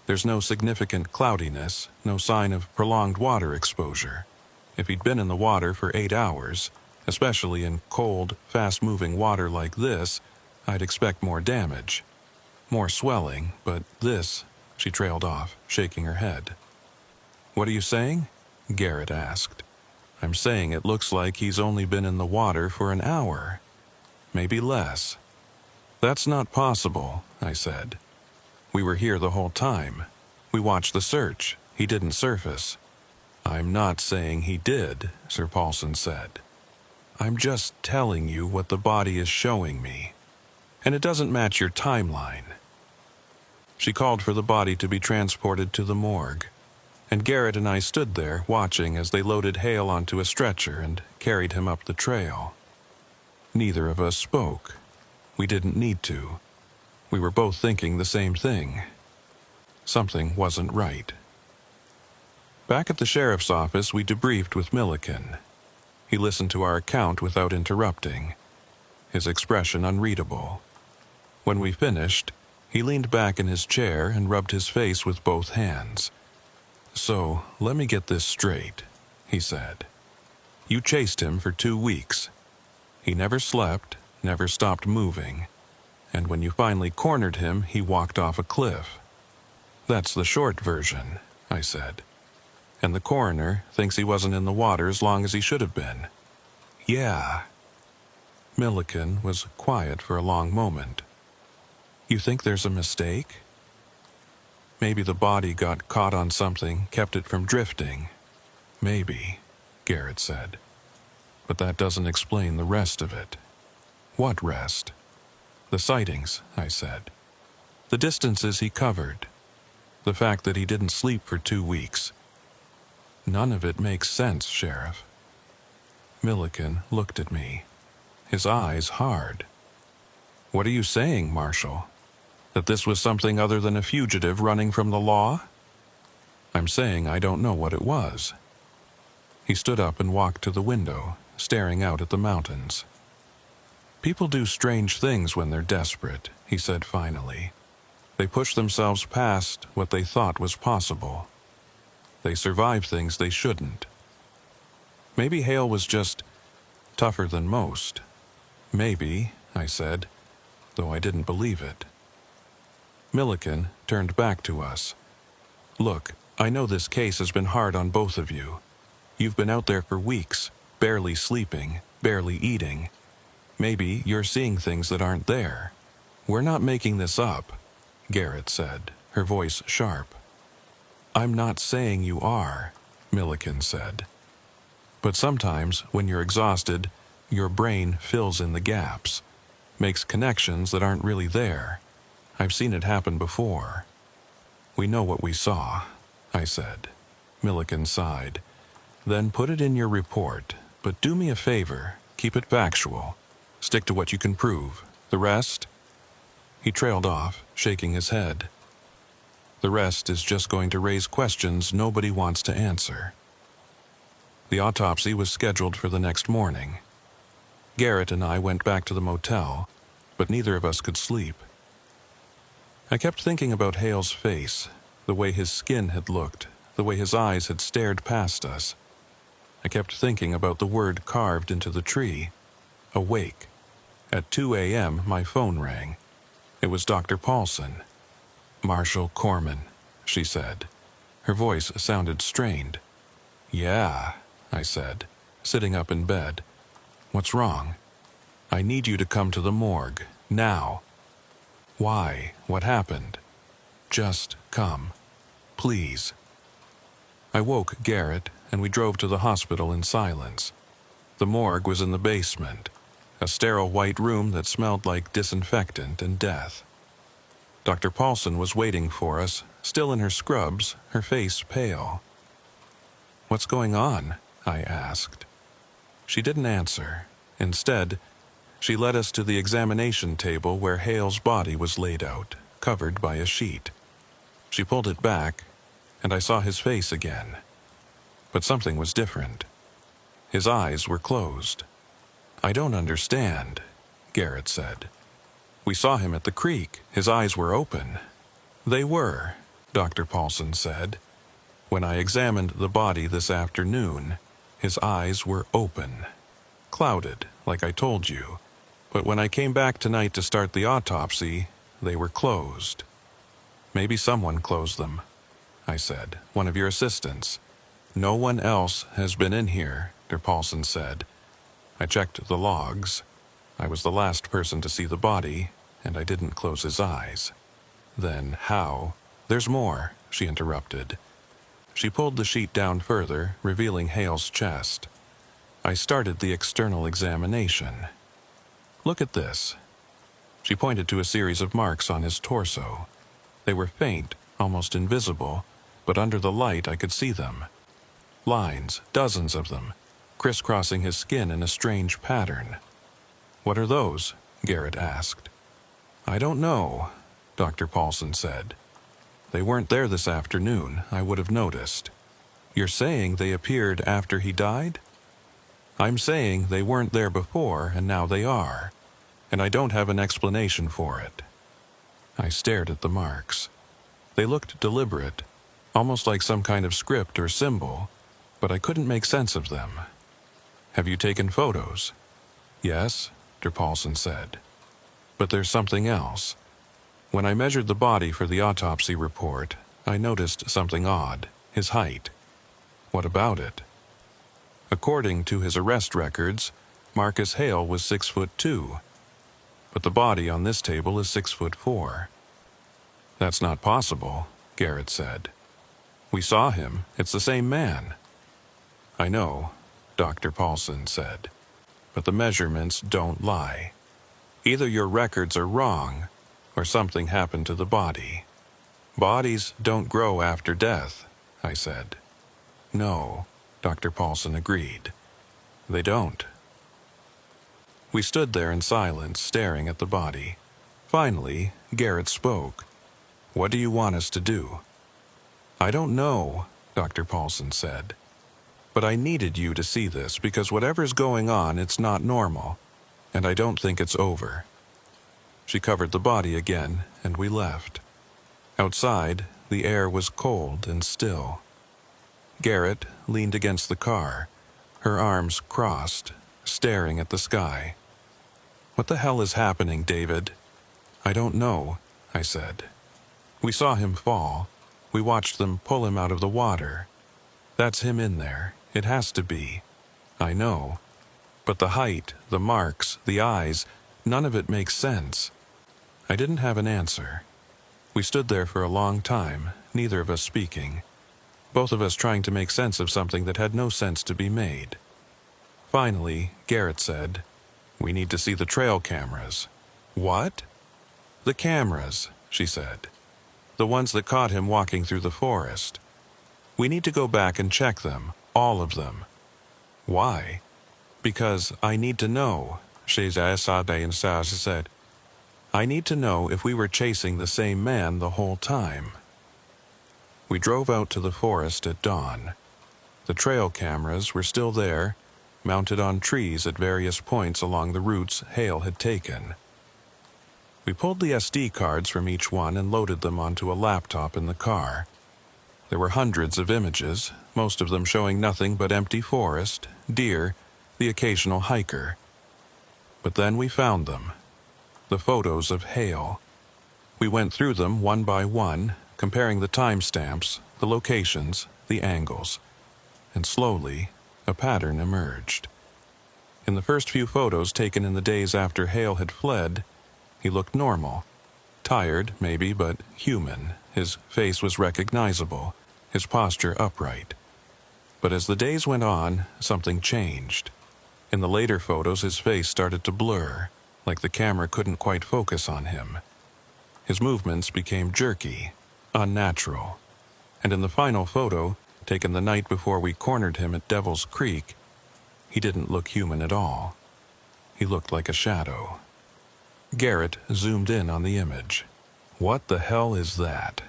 There's no significant cloudiness, no sign of prolonged water exposure. If he'd been in the water for 8 hours, especially in cold, fast-moving water like this, I'd expect more damage. More swelling, but this," she trailed off, shaking her head. "What are you saying?" Garrett asked. "I'm saying it looks like he's only been in the water for an hour. Maybe less." "That's not possible," I said. "We were here the whole time. We watched the search. He didn't surface." "I'm not saying he did," Sir Paulson said. "I'm just telling you what the body is showing me. And it doesn't match your timeline." She called for the body to be transported to the morgue, and Garrett and I stood there watching as they loaded Hale onto a stretcher and carried him up the trail. Neither of us spoke. We didn't need to. We were both thinking the same thing. Something wasn't right. Back at the sheriff's office, we debriefed with Milliken. He listened to our account without interrupting, his expression unreadable. When we finished, he leaned back in his chair and rubbed his face with both hands. "So, let me get this straight," he said. "You chased him for 2 weeks. He never slept, never stopped moving, and when you finally cornered him, he walked off a cliff." "That's the short version," I said. "And the coroner thinks he wasn't in the water as long as he should have been." "Yeah." Milliken was quiet for a long moment. "You think there's a mistake?" "Maybe the body got caught on something, kept it from drifting." "Maybe," Garrett said. "But that doesn't explain the rest of it." "What rest?" "The sightings," I said. "The distances he covered. The fact that he didn't sleep for 2 weeks. None of it makes sense, Sheriff." Milliken looked at me, his eyes hard. "What are you saying, Marshal? That this was something other than a fugitive running from the law?" "I'm saying I don't know what it was." He stood up and walked to the window, staring out at the mountains. "People do strange things when they're desperate," he said finally. "They push themselves past what they thought was possible. They survive things they shouldn't. Maybe Hale was just tougher than most. Maybe," I said, though I didn't believe it. Milliken turned back to us. "Look, I know this case has been hard on both of you. You've been out there for weeks, barely sleeping, barely eating. Maybe you're seeing things that aren't there. We're not making this up. Garrett said, her voice sharp. I'm not saying you are, Milliken said. But sometimes, when you're exhausted, your brain fills in the gaps, makes connections that aren't really there. I've seen it happen before. We know what we saw, I said. Milliken sighed. Then put it in your report, but do me a favor, keep it factual. Stick to what you can prove. The rest? He trailed off, shaking his head. The rest is just going to raise questions nobody wants to answer. The autopsy was scheduled for the next morning. Garrett and I went back to the motel, but neither of us could sleep. I kept thinking about Hale's face, the way his skin had looked, the way his eyes had stared past us. I kept thinking about the word carved into the tree, awake. At 2 a.m., my phone rang. It was Dr. Paulson. Marshal Corman, she said. Her voice sounded strained. Yeah, I said, sitting up in bed. What's wrong? I need you to come to the morgue, now. Why? What happened? Just come. Please. I woke Garrett, and we drove to the hospital in silence. The morgue was in the basement, a sterile white room that smelled like disinfectant and death. Dr. Paulson was waiting for us, still in her scrubs, her face pale. What's going on? I asked. She didn't answer. Instead, she led us to the examination table where Hale's body was laid out, covered by a sheet. She pulled it back, and I saw his face again. But something was different. His eyes were closed. I don't understand, Garrett said. We saw him at the creek. His eyes were open. They were, Dr. Paulson said. When I examined the body this afternoon, his eyes were open. Clouded, like I told you. But when I came back tonight to start the autopsy, they were closed. Maybe someone closed them, I said. One of your assistants. No one else has been in here, Dr. Paulson said. I checked the logs. I was the last person to see the body, and I didn't close his eyes. Then how? There's more, she interrupted. She pulled the sheet down further, revealing Hale's chest. I started the external examination. Look at this. She pointed to a series of marks on his torso. They were faint, almost invisible, but under the light I could see them. Lines, dozens of them, crisscrossing his skin in a strange pattern. What are those? Garrett asked. I don't know, Dr. Paulson said. They weren't there this afternoon. I would have noticed. You're saying they appeared after he died? I'm saying they weren't there before, and now they are, and I don't have an explanation for it. I stared at the marks. They looked deliberate, almost like some kind of script or symbol, but I couldn't make sense of them. Have you taken photos? Yes, Dr. Paulson said. But there's something else. When I measured the body for the autopsy report, I noticed something odd, his height. What about it? According to his arrest records, Marcus Hale was 6'2", but the body on this table is 6'4". That's not possible, Garrett said. We saw him. It's the same man. I know, Dr. Paulson said, but the measurements don't lie. Either your records are wrong, or something happened to the body. Bodies don't grow after death, I said. No, Dr. Paulson agreed. They don't. We stood there in silence, staring at the body. Finally, Garrett spoke. What do you want us to do? I don't know, Dr. Paulson said. But I needed you to see this because whatever's going on, it's not normal, and I don't think it's over. She covered the body again, and we left. Outside, the air was cold and still. Garrett leaned against the car, her arms crossed, staring at the sky. What the hell is happening, David? I don't know, I said. We saw him fall. We watched them pull him out of the water. That's him in there. It has to be. I know. But the height, the marks, the eyes, none of it makes sense. I didn't have an answer. We stood there for a long time, neither of us speaking, both of us trying to make sense of something that had no sense to be made. Finally, Garrett said, "We need to see the trail cameras." "What?" "The cameras," she said. "The ones that caught him walking through the forest. We need to go back and check them, all of them." "Why?" "Because I need to know," she said. "I need to know if we were chasing the same man the whole time." We drove out to the forest at dawn. The trail cameras were still there, mounted on trees at various points along the routes Hale had taken. We pulled the SD cards from each one and loaded them onto a laptop in the car. There were hundreds of images, most of them showing nothing but empty forest, deer, the occasional hiker. But then we found them. The photos of Hale. We went through them one by one, comparing the timestamps, the locations, the angles. And slowly, a pattern emerged. In the first few photos taken in the days after Hale had fled, he looked normal. Tired, maybe, but human. His face was recognizable, his posture upright. But as the days went on, something changed. In the later photos, his face started to blur, like the camera couldn't quite focus on him. His movements became jerky, unnatural. And in the final photo, taken the night before we cornered him at Devil's Creek, he didn't look human at all. He looked like a shadow. Garrett zoomed in on the image. "What the hell is that?"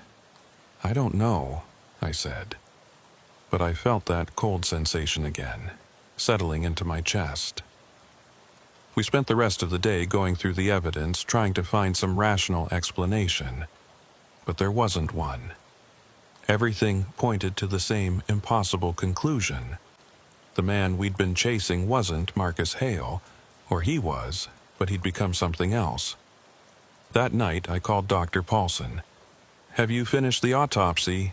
"I don't know," I said. But I felt that cold sensation again, settling into my chest. We spent the rest of the day going through the evidence, trying to find some rational explanation. But there wasn't one. Everything pointed to the same impossible conclusion. The man we'd been chasing wasn't Marcus Hale, or he was, but he'd become something else. That night, I called Dr. Paulson. "Have you finished the autopsy?"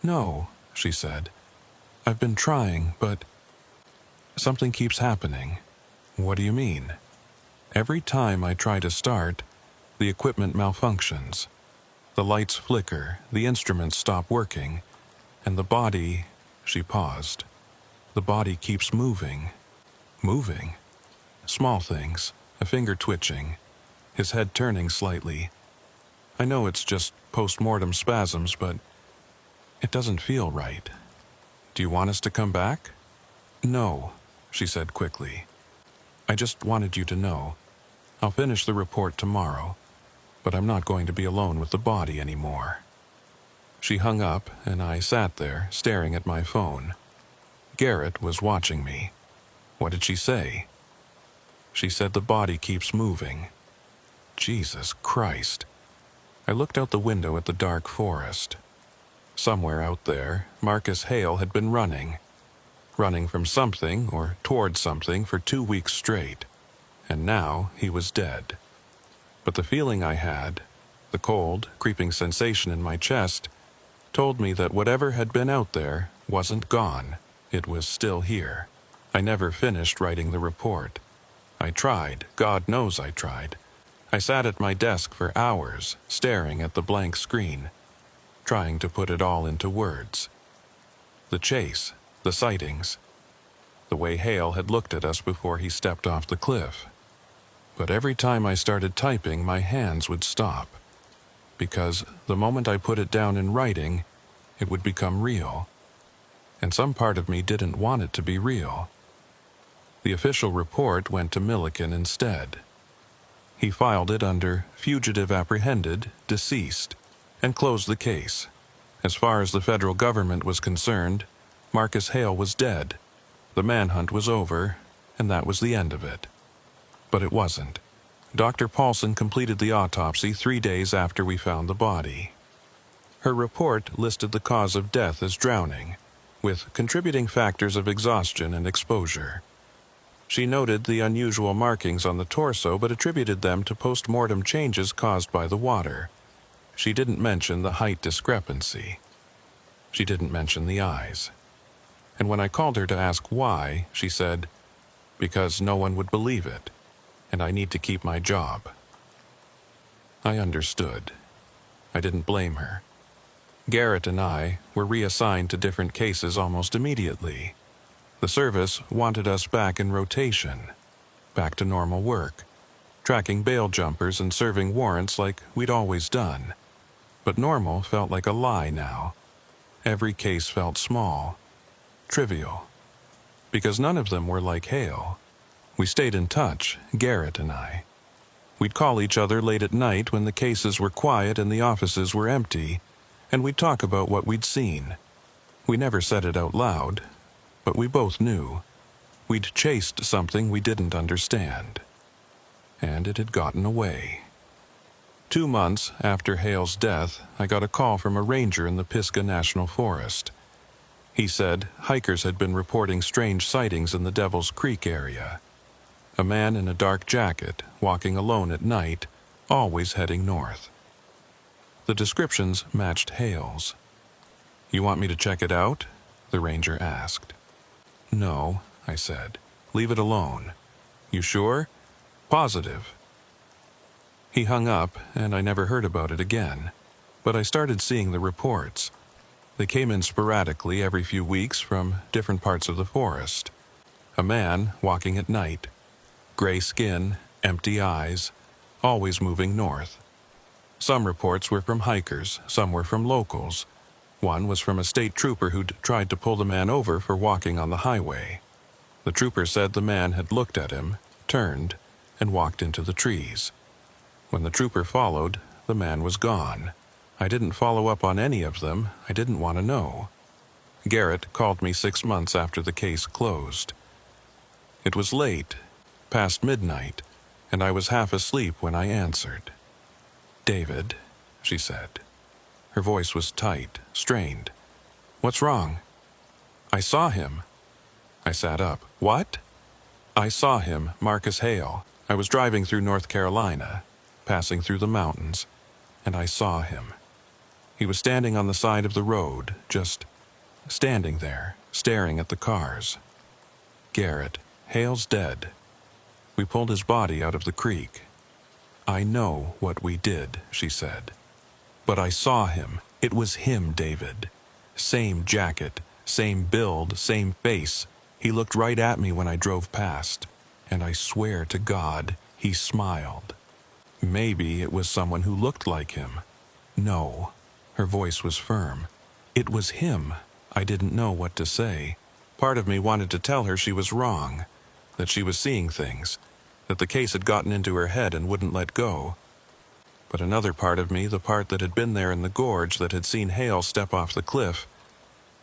"No," she said. "I've been trying, but something keeps happening." "What do you mean?" "Every time I try to start, the equipment malfunctions. The lights flicker, the instruments stop working, and the body..." She paused. "The body keeps moving." "Moving?" "Small things, a finger twitching, his head turning slightly. I know it's just post-mortem spasms, but it doesn't feel right. Do you want us to come back?" "No," she said quickly. "I just wanted you to know. I'll finish the report tomorrow, but I'm not going to be alone with the body anymore." She hung up, and I sat there, staring at my phone. Garrett was watching me. What did she say? She said the body keeps moving. Jesus Christ. I looked out the window at the dark forest. Somewhere out there, Marcus Hale had been running from something or toward something for 2 weeks straight, and now he was dead. But the feeling I had, the cold, creeping sensation in my chest, told me that whatever had been out there wasn't gone. It was still here. I never finished writing the report. I tried, God knows I tried. I sat at my desk for hours, staring at the blank screen, trying to put it all into words. The chase, the sightings, the way Hale had looked at us before he stepped off the cliff. But every time I started typing, my hands would stop, because the moment I put it down in writing, it would become real. And some part of me didn't want it to be real. The official report went to Milliken instead. He filed it under fugitive apprehended, deceased, and closed the case. As far as the federal government was concerned, Marcus Hale was dead. The manhunt was over, and that was the end of it. But it wasn't. Dr. Paulson completed the autopsy 3 days after we found the body. Her report listed the cause of death as drowning, with contributing factors of exhaustion and exposure. She noted the unusual markings on the torso but attributed them to post-mortem changes caused by the water. She didn't mention the height discrepancy. She didn't mention the eyes. And when I called her to ask why, she said, "Because no one would believe it, and I need to keep my job." I understood. I didn't blame her. Garrett and I were reassigned to different cases almost immediately. The service wanted us back in rotation, back to normal work, tracking bail jumpers and serving warrants like we'd always done. But normal felt like a lie now. Every case felt small, trivial, because none of them were like Hale. We stayed in touch, Garrett and I. We'd call each other late at night when the cases were quiet and the offices were empty, and we'd talk about what we'd seen. We never said it out loud, but we both knew. We'd chased something we didn't understand. And it had gotten away. 2 months after Hale's death, I got a call from a ranger in the Pisgah National Forest. He said hikers had been reporting strange sightings in the Devil's Creek area. A man in a dark jacket, walking alone at night, always heading north. The descriptions matched Hale's. "You want me to check it out?" the ranger asked. "No," I said. "Leave it alone." "You sure?" "Positive." He hung up, and I never heard about it again. But I started seeing the reports. They came in sporadically every few weeks from different parts of the forest. A man walking at night. Gray skin, empty eyes, always moving north. Some reports were from hikers, some were from locals. One was from a state trooper who'd tried to pull the man over for walking on the highway. The trooper said the man had looked at him, turned, and walked into the trees. When the trooper followed, the man was gone. I didn't follow up on any of them. I didn't want to know. Garrett called me 6 months after the case closed. It was late, past midnight, and I was half asleep when I answered. "David," she said. Her voice was tight, strained. "What's wrong?" "I saw him." I sat up. "What?" "I saw him, Marcus Hale. I was driving through North Carolina, passing through the mountains, and I saw him. He was standing on the side of the road, just standing there, staring at the cars. Garrett, Hale's dead. We pulled his body out of the creek." "I know what we did," she said. "But I saw him. It was him, David. Same jacket, same build, same face. He looked right at me when I drove past. And I swear to God, he smiled. Maybe it was someone who looked like him. No." Her voice was firm. "It was him." I didn't know what to say. Part of me wanted to tell her she was wrong, that she was seeing things, that the case had gotten into her head and wouldn't let go. But another part of me, the part that had been there in the gorge that had seen Hale step off the cliff,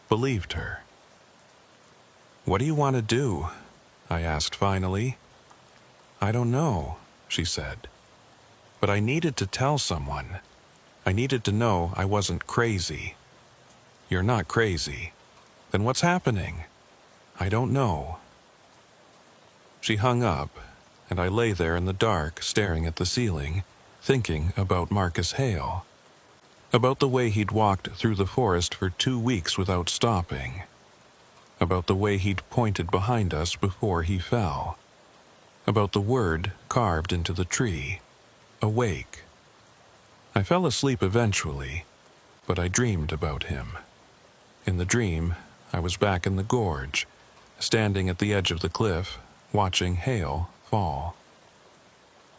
believed her. "What do you want to do?" I asked finally. "I don't know," she said. "But I needed to tell someone. I needed to know I wasn't crazy." "You're not crazy. Then what's happening?" "I don't know." She hung up, and I lay there in the dark, staring at the ceiling, thinking about Marcus Hale. About the way he'd walked through the forest for 2 weeks without stopping. About the way he'd pointed behind us before he fell. About the word carved into the tree, awake. I fell asleep eventually, but I dreamed about him. In the dream, I was back in the gorge, standing at the edge of the cliff, watching Hale fall.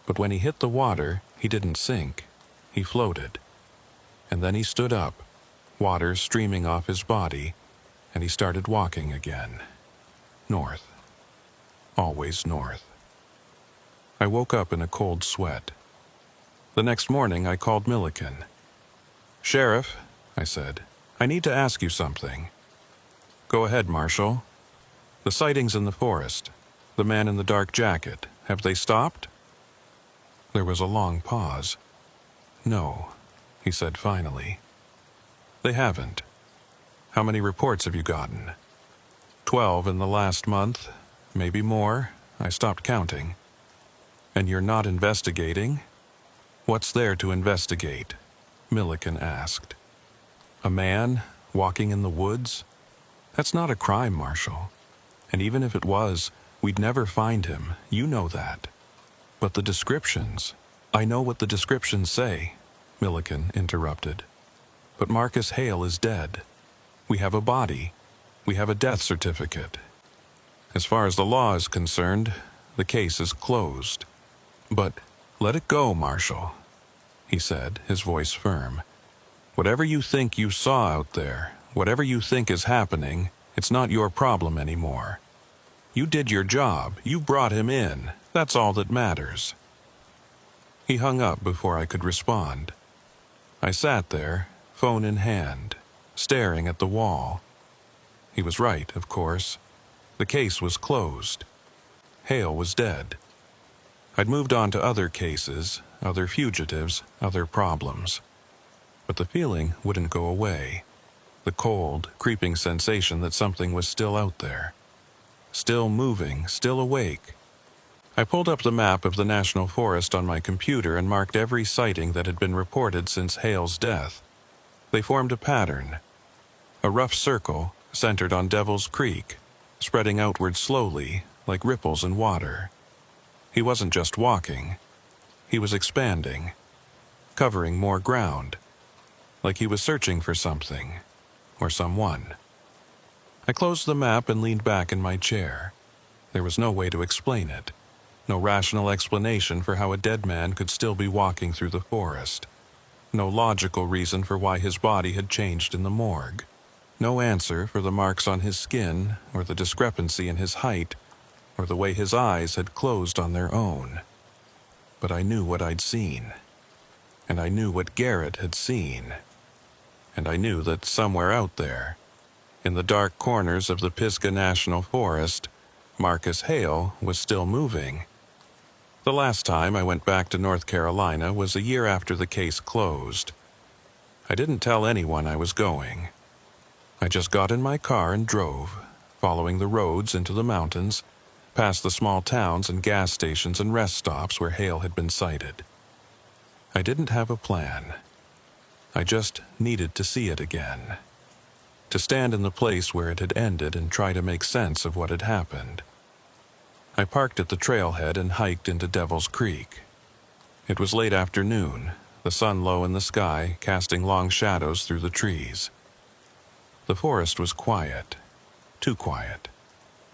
But when he hit the water, he didn't sink. He floated. And then he stood up, water streaming off his body, and he started walking again. North. Always north. I woke up in a cold sweat. The next morning, I called Milliken. "Sheriff," I said, "I need to ask you something." "Go ahead, Marshal." "The sightings in the forest, the man in the dark jacket, have they stopped?" There was a long pause. "No," he said finally. "They haven't. How many reports have you gotten?" 12 in the last month, maybe more. I stopped counting." "And you're not investigating?" "What's there to investigate?" Milliken asked. "A man walking in the woods? That's not a crime, Marshal. And even if it was, we'd never find him. You know that. But the descriptions, I know what the descriptions say," Milliken interrupted. "But Marcus Hale is dead. We have a body. We have a death certificate. As far as the law is concerned, the case is closed. But let it go, Marshal," he said, his voice firm. "Whatever you think you saw out there, whatever you think is happening, it's not your problem anymore. You did your job. You brought him in. That's all that matters." He hung up before I could respond. I sat there, phone in hand, staring at the wall. He was right, of course. The case was closed. Hale was dead. I'd moved on to other cases, other fugitives, other problems. But the feeling wouldn't go away. The cold, creeping sensation that something was still out there. Still moving, still awake. I pulled up the map of the National Forest on my computer and marked every sighting that had been reported since Hale's death. They formed a pattern. A rough circle centered on Devil's Creek, spreading outward slowly, like ripples in water. He wasn't just walking. He was expanding, covering more ground, like he was searching for something, or someone. I closed the map and leaned back in my chair. There was no way to explain it. No rational explanation for how a dead man could still be walking through the forest. No logical reason for why his body had changed in the morgue. No answer for the marks on his skin, or the discrepancy in his height, or the way his eyes had closed on their own. But I knew what I'd seen. And I knew what Garrett had seen. And I knew that somewhere out there, in the dark corners of the Pisgah National Forest, Marcus Hale was still moving. The last time I went back to North Carolina was a year after the case closed. I didn't tell anyone I was going. I just got in my car and drove, following the roads into the mountains, past the small towns and gas stations and rest stops where Hale had been sighted. I didn't have a plan. I just needed to see it again. To stand in the place where it had ended and try to make sense of what had happened. I parked at the trailhead and hiked into Devil's Creek. It was late afternoon, the sun low in the sky, casting long shadows through the trees. The forest was quiet, too quiet.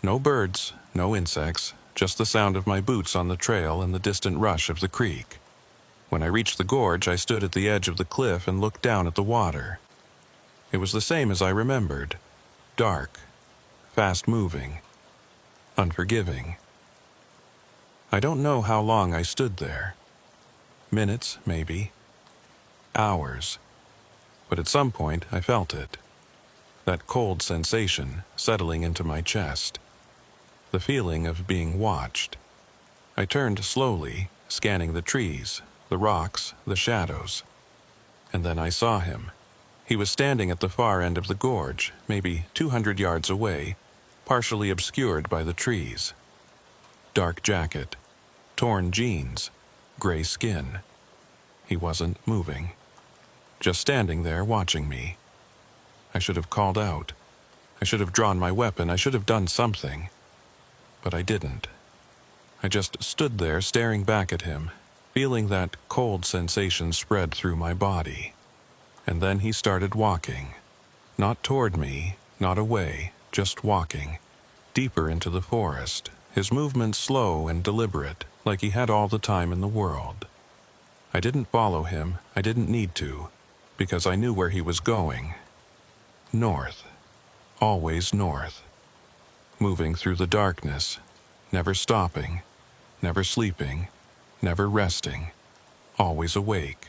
No birds, no insects, just the sound of my boots on the trail and the distant rush of the creek. When I reached the gorge, I stood at the edge of the cliff and looked down at the water. It was the same as I remembered. Dark, fast-moving, unforgiving. I don't know how long I stood there. Minutes, maybe. Hours. But at some point, I felt it. That cold sensation settling into my chest. The feeling of being watched. I turned slowly, scanning the trees, the rocks, the shadows. And then I saw him. He was standing at the far end of the gorge, maybe 200 yards away, partially obscured by the trees. Dark jacket, torn jeans, gray skin. He wasn't moving. Just standing there watching me. I should have called out. I should have drawn my weapon. I should have done something. But I didn't. I just stood there staring back at him, feeling that cold sensation spread through my body. And then he started walking. Not toward me, not away, just walking. Deeper into the forest, his movements slow and deliberate, like he had all the time in the world. I didn't follow him. I didn't need to, because I knew where he was going. North. Always north. Moving through the darkness, never stopping, never sleeping, never resting, always awake.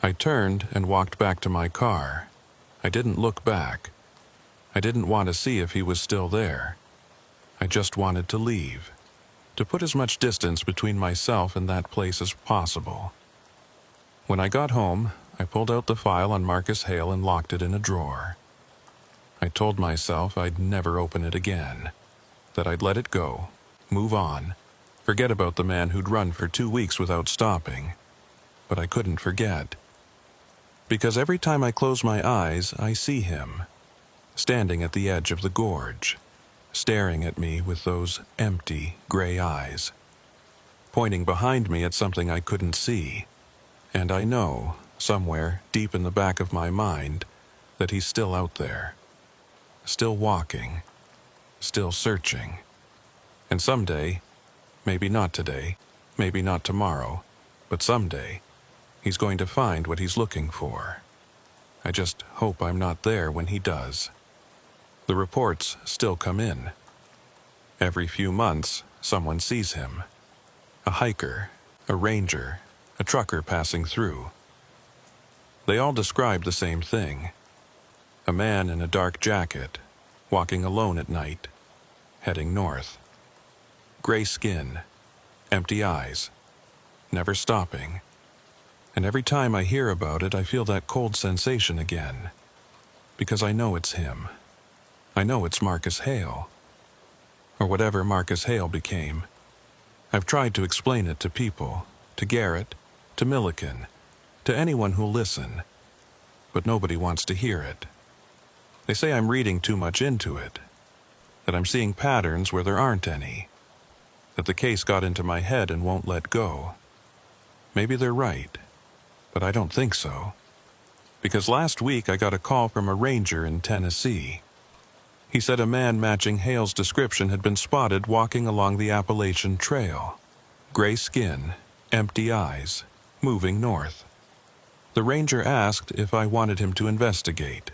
I turned and walked back to my car. I didn't look back. I didn't want to see if he was still there. I just wanted to leave, to put as much distance between myself and that place as possible. When I got home, I pulled out the file on Marcus Hale and locked it in a drawer. I told myself I'd never open it again, that I'd let it go, move on, forget about the man who'd run for 2 weeks without stopping. But I couldn't forget. Because every time I close my eyes, I see him, standing at the edge of the gorge, staring at me with those empty, gray eyes, pointing behind me at something I couldn't see, And I know, somewhere deep in the back of my mind, that he's still out there. Still walking. Still searching. And someday, maybe not today, maybe not tomorrow, but someday, he's going to find what he's looking for. I just hope I'm not there when he does. The reports still come in. Every few months, someone sees him. A hiker, a ranger, a trucker passing through. They all describe the same thing. A man in a dark jacket, walking alone at night, heading north. Gray skin, empty eyes, never stopping. And every time I hear about it, I feel that cold sensation again. Because I know it's him. I know it's Marcus Hale. Or whatever Marcus Hale became. I've tried to explain it to people, to Garrett, to Milliken, to anyone who'll listen. But nobody wants to hear it. They say I'm reading too much into it. That I'm seeing patterns where there aren't any. That the case got into my head and won't let go. Maybe they're right. But I don't think so. Because last week I got a call from a ranger in Tennessee. He said a man matching Hale's description had been spotted walking along the Appalachian Trail. Gray skin, empty eyes, moving north. The ranger asked if I wanted him to investigate.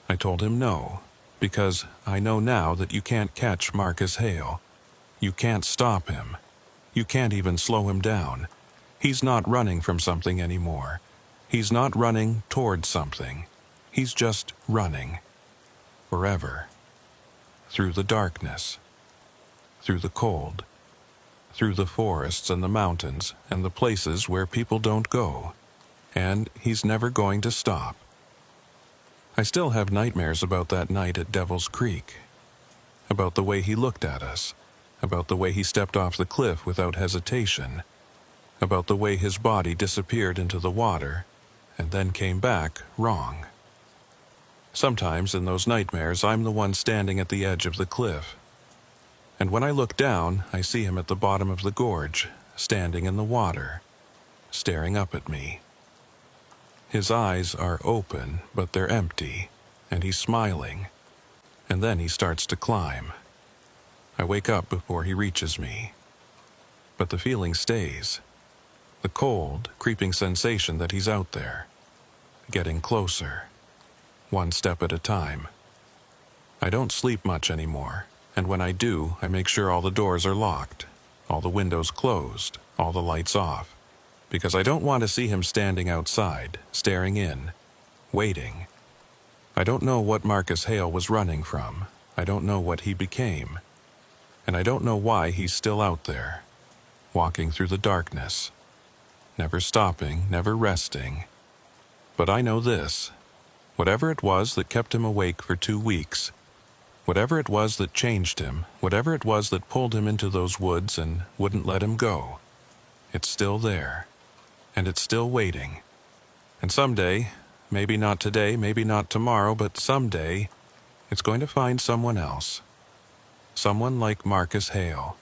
I told him no, because I know now that you can't catch Marcus Hale. You can't stop him. You can't even slow him down. He's not running from something anymore. He's not running towards something. He's just running. Forever. Through the darkness. Through the cold. Through the forests and the mountains and the places where people don't go. And he's never going to stop. I still have nightmares about that night at Devil's Creek. About the way he looked at us. About the way he stepped off the cliff without hesitation. About the way his body disappeared into the water and then came back wrong. Sometimes in those nightmares, I'm the one standing at the edge of the cliff. And when I look down, I see him at the bottom of the gorge, standing in the water, staring up at me. His eyes are open, but they're empty, and he's smiling. And then he starts to climb. I wake up before he reaches me. But the feeling stays. The cold, creeping sensation that he's out there. Getting closer. One step at a time. I don't sleep much anymore, and when I do, I make sure all the doors are locked, all the windows closed, all the lights off, because I don't want to see him standing outside, staring in, waiting. I don't know what Marcus Hale was running from. I don't know what he became. And I don't know why he's still out there, walking through the darkness, never stopping, never resting. But I know this. Whatever it was that kept him awake for 2 weeks, whatever it was that changed him, whatever it was that pulled him into those woods and wouldn't let him go, it's still there, and it's still waiting. And someday, maybe not today, maybe not tomorrow, but someday, it's going to find someone else. Someone like Marcus Hale.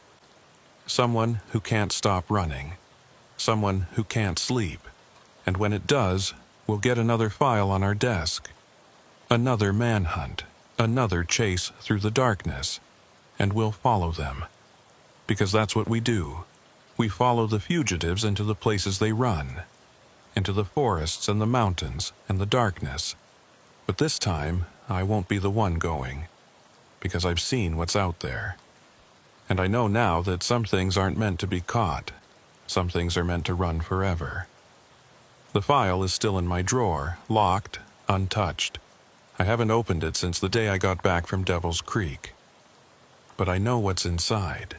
Someone who can't stop running. Someone who can't sleep. And when it does, we'll get another file on our desk. Another manhunt. Another chase through the darkness. And we'll follow them. Because that's what we do. We follow the fugitives into the places they run. Into the forests and the mountains and the darkness. But this time, I won't be the one going. Because I've seen what's out there. And I know now that some things aren't meant to be caught. Some things are meant to run forever. The file is still in my drawer, locked, untouched. I haven't opened it since the day I got back from Devil's Creek. But I know what's inside.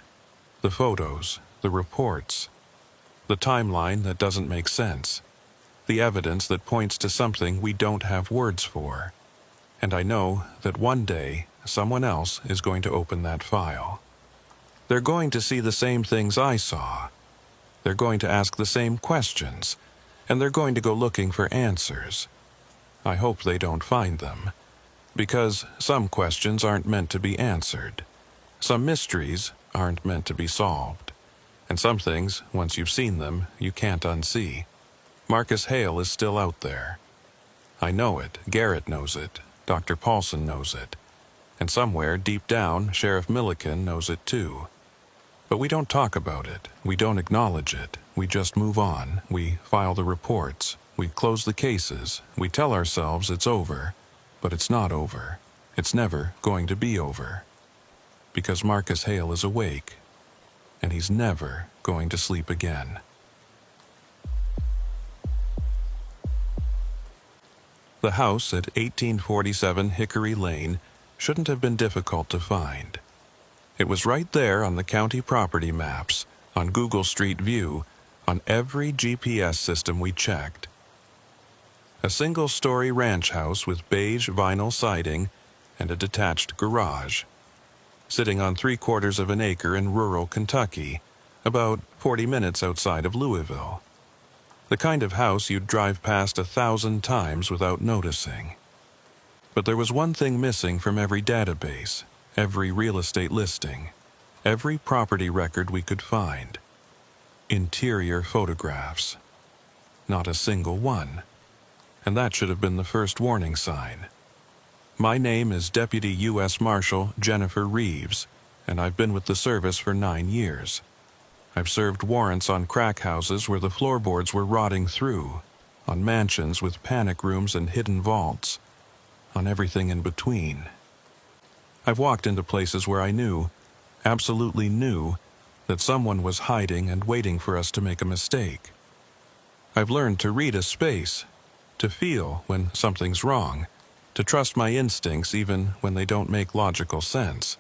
The photos, the reports, the timeline that doesn't make sense, the evidence that points to something we don't have words for. And I know that one day, someone else is going to open that file. They're going to see the same things I saw. They're going to ask the same questions. And they're going to go looking for answers. I hope they don't find them. Because some questions aren't meant to be answered. Some mysteries aren't meant to be solved. And some things, once you've seen them, you can't unsee. Marcus Hale is still out there. I know it, Garrett knows it, Dr. Paulson knows it, and somewhere deep down, Sheriff Milliken knows it too. But we don't talk about it, we don't acknowledge it, we just move on, we file the reports, we close the cases, we tell ourselves it's over, but it's not over. It's never going to be over. Because Marcus Hale is awake, and he's never going to sleep again. The house at 1847 Hickory Lane shouldn't have been difficult to find. It was right there on the county property maps, on Google Street View, on every GPS system we checked. A single-story ranch house with beige vinyl siding and a detached garage, sitting on 3/4 of an acre in rural Kentucky, about 40 minutes outside of Louisville. The kind of house you'd drive past 1,000 times without noticing. But there was one thing missing from every database, every real estate listing, every property record we could find. Interior photographs. Not a single one. And that should have been the first warning sign. My name is Deputy US Marshal Jennifer Reeves, and I've been with the service for 9 years. I've served warrants on crack houses where the floorboards were rotting through, on mansions with panic rooms and hidden vaults, on everything in between. I've walked into places where I knew, absolutely knew, that someone was hiding and waiting for us to make a mistake. I've learned to read a space, to feel when something's wrong, to trust my instincts even when they don't make logical sense.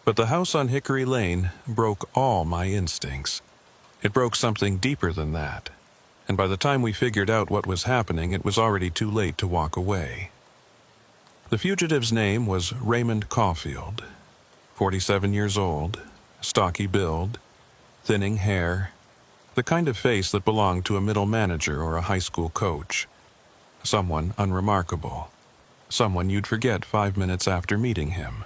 But the house on Hickory Lane broke all my instincts. It broke something deeper than that, and by the time we figured out what was happening, it was already too late to walk away. The fugitive's name was Raymond Caulfield, 47 years old, stocky build, thinning hair, the kind of face that belonged to a middle manager or a high school coach. Someone unremarkable, someone you'd forget 5 minutes after meeting him.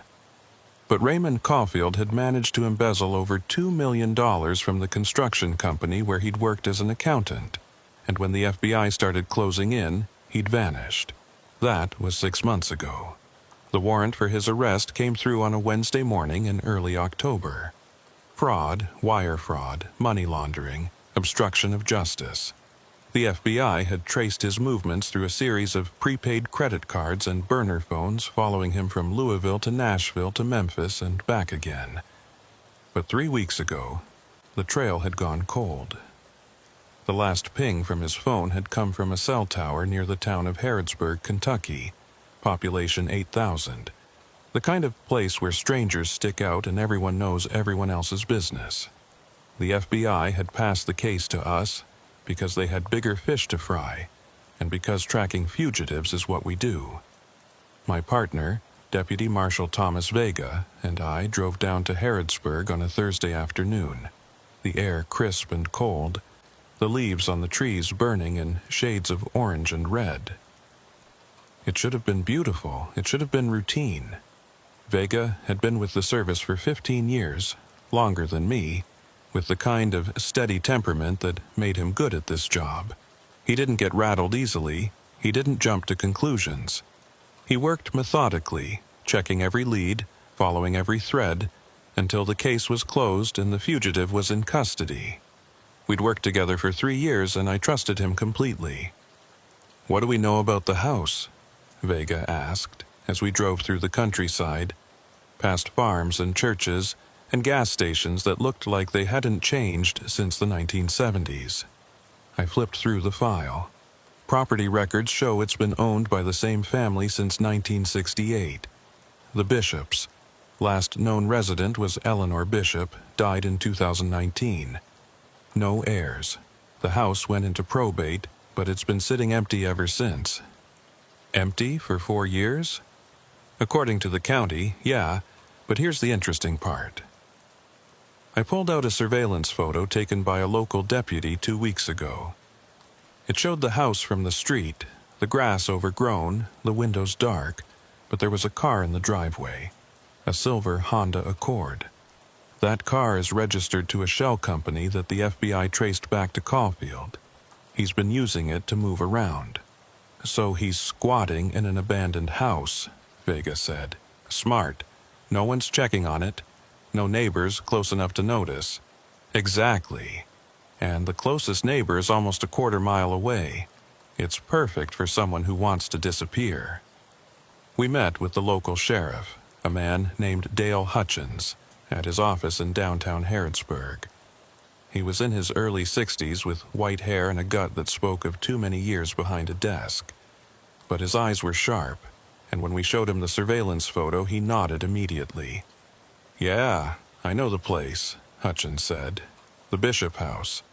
But Raymond Caulfield had managed to embezzle over $2 million from the construction company where he'd worked as an accountant, and when the FBI started closing in, he'd vanished. That was 6 months ago. The warrant for his arrest came through on a Wednesday morning in early October. Fraud, wire fraud, money laundering, obstruction of justice. The FBI had traced his movements through a series of prepaid credit cards and burner phones following him from Louisville to Nashville to Memphis and back again. But 3 weeks ago, the trail had gone cold. The last ping from his phone had come from a cell tower near the town of Harrodsburg, Kentucky, population 8,000, the kind of place where strangers stick out and everyone knows everyone else's business. The FBI had passed the case to us because they had bigger fish to fry, and because tracking fugitives is what we do. My partner, Deputy Marshal Thomas Vega, and I drove down to Harrodsburg on a Thursday afternoon, the air crisp and cold, the leaves on the trees burning in shades of orange and red. It should have been beautiful. It should have been routine. Vega had been with the service for 15 years, longer than me, with the kind of steady temperament that made him good at this job. He didn't get rattled easily. He didn't jump to conclusions. He worked methodically, checking every lead, following every thread, until the case was closed and the fugitive was in custody. We'd worked together for 3 years, and I trusted him completely. "What do we know about the house?" Vega asked, as we drove through the countryside, past farms and churches and gas stations that looked like they hadn't changed since the 1970s. I flipped through the file. Property records show it's been owned by the same family since 1968. The Bishops. Last known resident was Eleanor Bishop, died in 2019. No heirs. The house went into probate, but it's been sitting empty ever since. Empty for 4 years? According to the county, yeah, but here's the interesting part. I pulled out a surveillance photo taken by a local deputy 2 weeks ago. It showed the house from the street, the grass overgrown, the windows dark, but there was a car in the driveway, a silver Honda Accord. That car is registered to a shell company that the FBI traced back to Caulfield. He's been using it to move around. So he's squatting in an abandoned house, Vega said. Smart. No one's checking on it. No neighbors close enough to notice. Exactly. And the closest neighbor is almost a quarter-mile away. It's perfect for someone who wants to disappear. We met with the local sheriff, a man named Dale Hutchins, at his office in downtown Harrodsburg. He was in his early 60s with white hair and a gut that spoke of too many years behind a desk. But his eyes were sharp, and when we showed him the surveillance photo, he nodded immediately. "Yeah, I know the place," Hutchins said. "The Bishop House.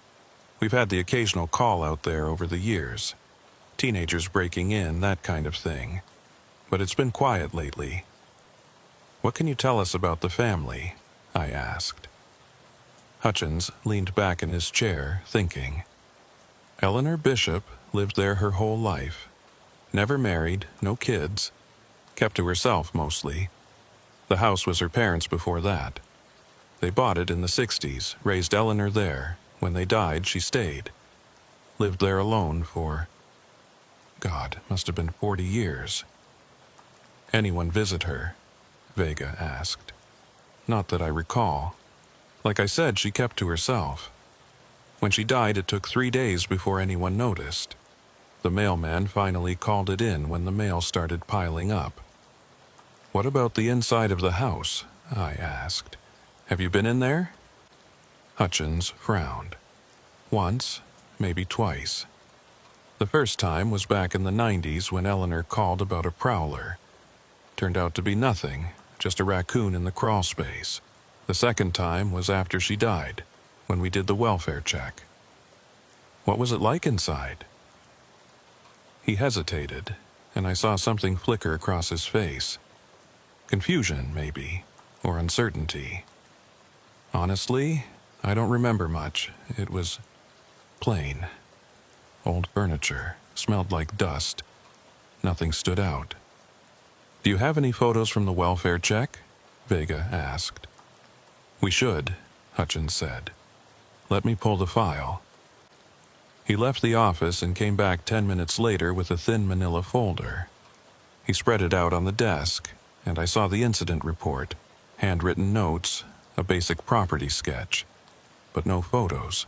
We've had the occasional call out there over the years. Teenagers breaking in, that kind of thing. But it's been quiet lately." "What can you tell us about the family?" I asked. Hutchins leaned back in his chair, thinking. Eleanor Bishop lived there her whole life. Never married, no kids. Kept to herself mostly. The house was her parents' before that. They bought it in the 60s, raised Eleanor there. When they died, she stayed. Lived there alone for, God, must have been 40 years. "Anyone visit her?" Vega asked. "Not that I recall. Like I said, she kept to herself. When she died, it took 3 days before anyone noticed. The mailman finally called it in when the mail started piling up." "What about the inside of the house?" I asked. "Have you been in there?" Hutchins frowned. "Once, maybe twice. The first time was back in the 90s when Eleanor called about a prowler. Turned out to be nothing, just a raccoon in the crawl space. The second time was after she died, when we did the welfare check." "What was it like inside?" He hesitated, and I saw something flicker across his face. Confusion, maybe, or uncertainty. "Honestly, I don't remember much. It was plain. Old furniture, smelled like dust. Nothing stood out." "Do you have any photos from the welfare check?" Vega asked. "We should," Hutchins said. "Let me pull the file." He left the office and came back 10 minutes later with a thin manila folder. He spread it out on the desk, and I saw the incident report, handwritten notes, a basic property sketch, but no photos.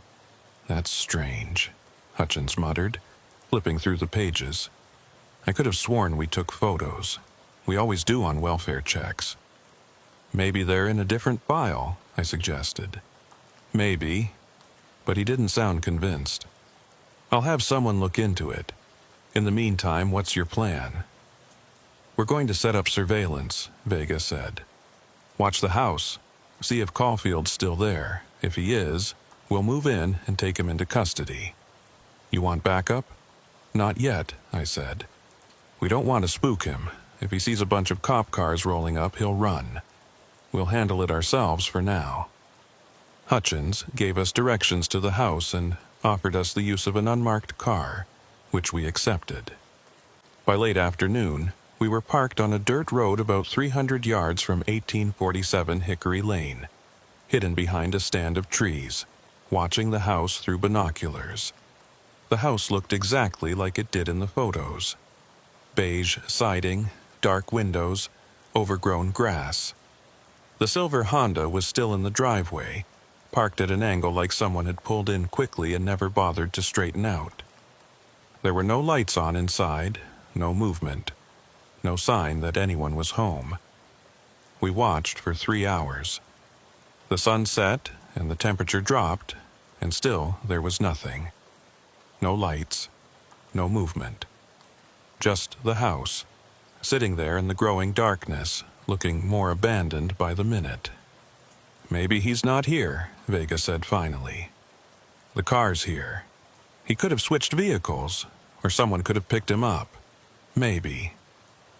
"That's strange," Hutchins muttered, flipping through the pages. "I could have sworn we took photos. We always do on welfare checks." "Maybe they're in a different file," I suggested. "Maybe," but he didn't sound convinced. "I'll have someone look into it. In the meantime, what's your plan?" "We're going to set up surveillance," Vega said. "Watch the house. See if Caulfield's still there. If he is, we'll move in and take him into custody." "You want backup?" "Not yet," I said. "We don't want to spook him. If he sees a bunch of cop cars rolling up, he'll run. We'll handle it ourselves for now." Hutchins gave us directions to the house and offered us the use of an unmarked car, which we accepted. By late afternoon, we were parked on a dirt road about 300 yards from 1847 Hickory Lane, hidden behind a stand of trees, watching the house through binoculars. The house looked exactly like it did in the photos. Beige siding, dark windows, overgrown grass. The silver Honda was still in the driveway, parked at an angle like someone had pulled in quickly and never bothered to straighten out. There were no lights on inside, no movement, no sign that anyone was home. We watched for 3 hours. The sun set and the temperature dropped, and still there was nothing. No lights, no movement. Just the house, sitting there in the growing darkness, looking more abandoned by the minute. "Maybe he's not here," Vega said finally. "The car's here. He could have switched vehicles, or someone could have picked him up. Maybe.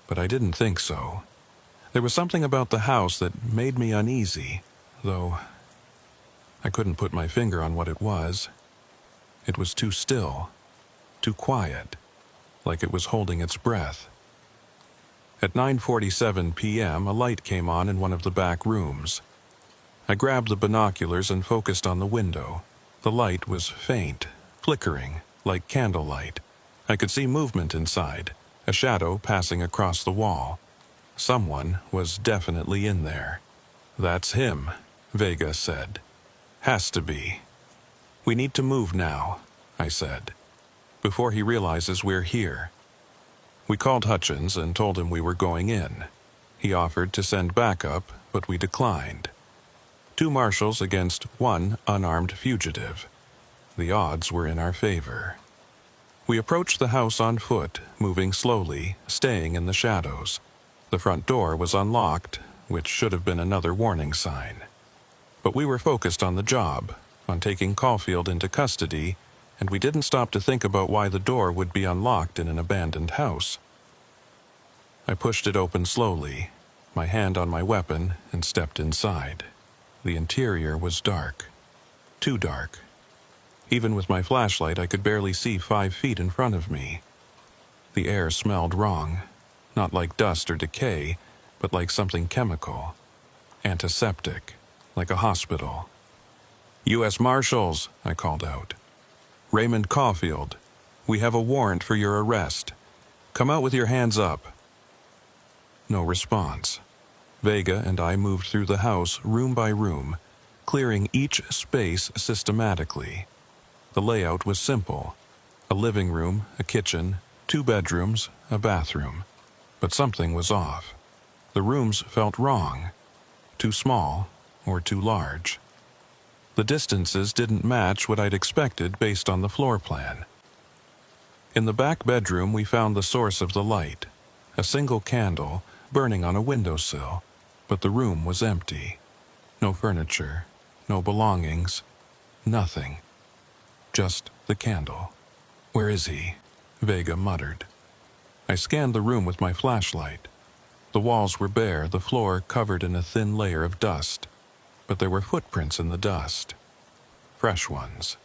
But I didn't think so. There was something about the house that made me uneasy, though I couldn't put my finger on what it was. It was too still, too quiet, like it was holding its breath." At 9:47 p.m., a light came on in one of the back rooms. I grabbed the binoculars and focused on the window. The light was faint, flickering, like candlelight. I could see movement inside, a shadow passing across the wall. Someone was definitely in there. "That's him," Vega said. "Has to be." "We need to move now," I said, "before he realizes we're here." We called Hutchins and told him we were going in. He offered to send backup, but we declined. 2 marshals against 1 unarmed fugitive. The odds were in our favor. We approached the house on foot, moving slowly, staying in the shadows. The front door was unlocked, which should have been another warning sign. But we were focused on the job, on taking Caulfield into custody, and we didn't stop to think about why the door would be unlocked in an abandoned house. I pushed it open slowly, my hand on my weapon, and stepped inside. The interior was dark. Too dark. Even with my flashlight, I could barely see 5 feet in front of me. The air smelled wrong, not like dust or decay, but like something chemical. Antiseptic, like a hospital. "US Marshals," I called out. "Raymond Caulfield, we have a warrant for your arrest. Come out with your hands up." No response. Vega and I moved through the house room by room, clearing each space systematically. The layout was simple. A living room, a kitchen, 2 bedrooms, a bathroom. But something was off. The rooms felt wrong. Too small or too large. The distances didn't match what I'd expected based on the floor plan. In the back bedroom, we found the source of the light. A single candle burning on a windowsill, but the room was empty. No furniture, no belongings, nothing. Just the candle. "Where is he?" Vega muttered. I scanned the room with my flashlight. The walls were bare, the floor covered in a thin layer of dust. But there were footprints in the dust. Fresh ones.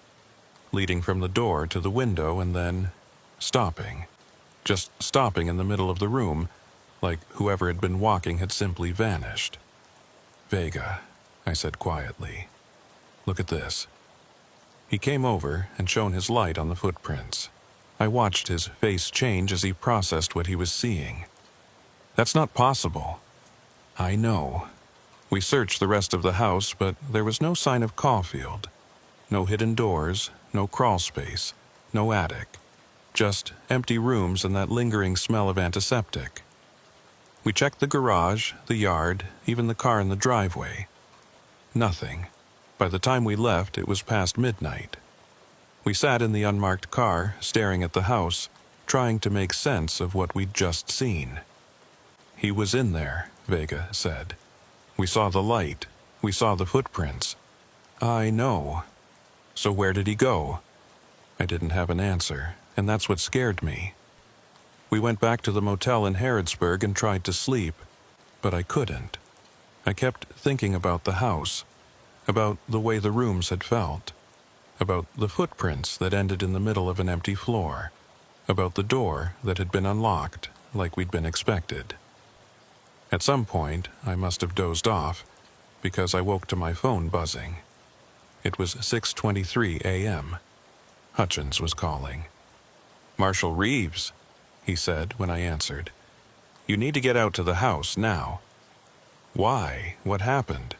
Leading from the door to the window and then stopping. Just stopping in the middle of the room, like whoever had been walking had simply vanished. "Vega," I said quietly. "Look at this." He came over and shone his light on the footprints. I watched his face change as he processed what he was seeing. "That's not possible." "I know." We searched the rest of the house, but there was no sign of Caulfield. No hidden doors, no crawl space, no attic. Just empty rooms and that lingering smell of antiseptic. We checked the garage, the yard, even the car in the driveway. Nothing. By the time we left, it was past midnight. We sat in the unmarked car, staring at the house, trying to make sense of what we'd just seen. "He was in there," Vega said. "We saw the light. We saw the footprints." "I know." "So where did he go?" I didn't have an answer, and that's what scared me. We went back to the motel in Harrodsburg and tried to sleep, but I couldn't. I kept thinking about the house, about the way the rooms had felt, about the footprints that ended in the middle of an empty floor, about the door that had been unlocked like we'd been expected. At some point, I must have dozed off, because I woke to my phone buzzing. It was 6:23 a.m. Hutchins was calling. "Marshal Reeves," he said when I answered. "You need to get out to the house now." "Why? What happened?"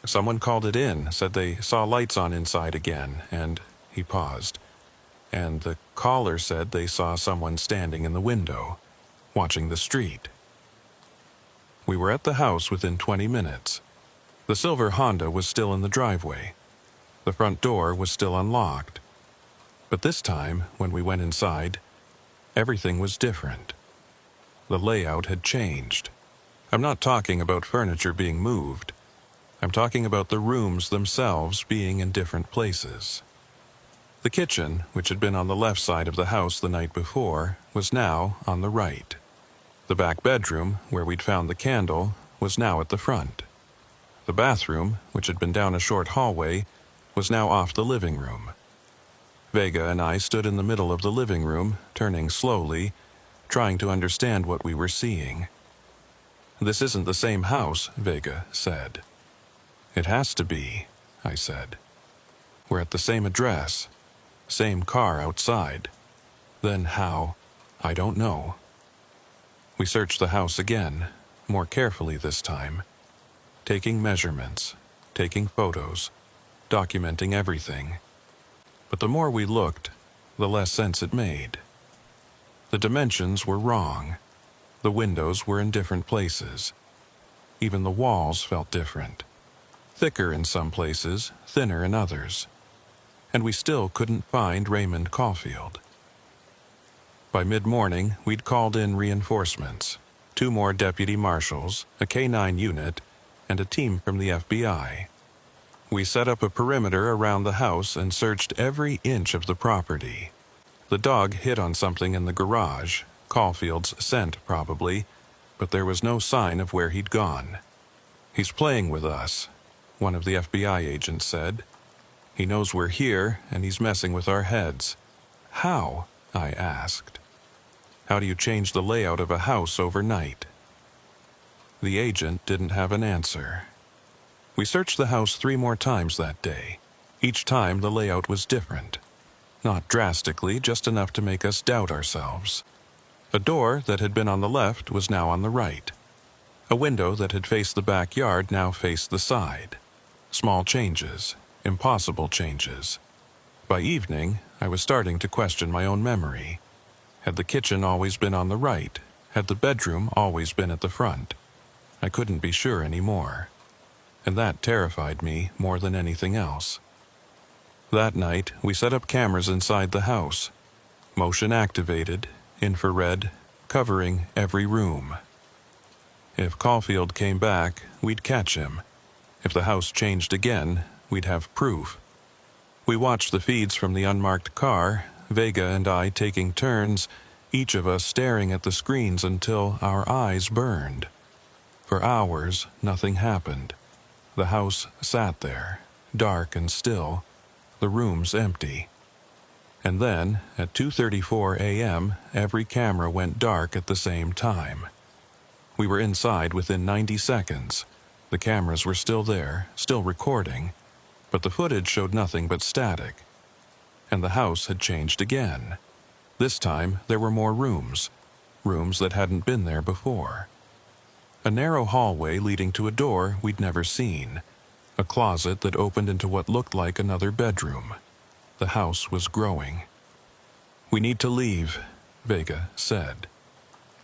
"Someone called it in, said they saw lights on inside again, and..." He paused. "And the caller said they saw someone standing in the window, watching the street." We were at the house within 20 minutes. The silver Honda was still in the driveway. The front door was still unlocked. But this time, when we went inside, everything was different. The layout had changed. I'm not talking about furniture being moved. I'm talking about the rooms themselves being in different places. The kitchen, which had been on the left side of the house the night before, was now on the right. The back bedroom, where we'd found the candle, was now at the front. The bathroom, which had been down a short hallway, was now off the living room. Vega and I stood in the middle of the living room, turning slowly, trying to understand what we were seeing. "This isn't the same house," Vega said. "It has to be," I said. "We're at the same address." Same car outside. Then how? I don't know. We searched the house again, more carefully this time, taking measurements, taking photos, documenting everything. But the more we looked, the less sense it made. The dimensions were wrong. The windows were in different places. Even the walls felt different. Thicker in some places, thinner in others. And we still couldn't find Raymond Caulfield. By mid-morning, we'd called in reinforcements, 2 more deputy marshals, a K-9 unit, and a team from the FBI. We set up a perimeter around the house and searched every inch of the property. The dog hit on something in the garage, Caulfield's scent probably, but there was no sign of where he'd gone. "He's playing with us," one of the FBI agents said. "He knows we're here, and he's messing with our heads." "How?" I asked. "How do you change the layout of a house overnight?" The agent didn't have an answer. We searched the house 3 more times that day. Each time the layout was different. Not drastically, just enough to make us doubt ourselves. A door that had been on the left was now on the right. A window that had faced the backyard now faced the side. Small changes, impossible changes. By evening, I was starting to question my own memory. Had the kitchen always been on the right? Had the bedroom always been at the front? I couldn't be sure anymore. And that terrified me more than anything else. That night, we set up cameras inside the house. Motion activated, infrared, covering every room. If Caulfield came back, we'd catch him. If the house changed again, we'd have proof. We watched the feeds from the unmarked car, Vega and I taking turns, each of us staring at the screens until our eyes burned. For hours, nothing happened. The house sat there, dark and still, the rooms empty. And then, at 2:34 a.m., every camera went dark at the same time. We were inside within 90 seconds. The cameras were still there, still recording, but the footage showed nothing but static. And the house had changed again. This time, there were more rooms that hadn't been there before. A narrow hallway leading to a door we'd never seen. A closet that opened into what looked like another bedroom. The house was growing. "We need to leave," Vega said.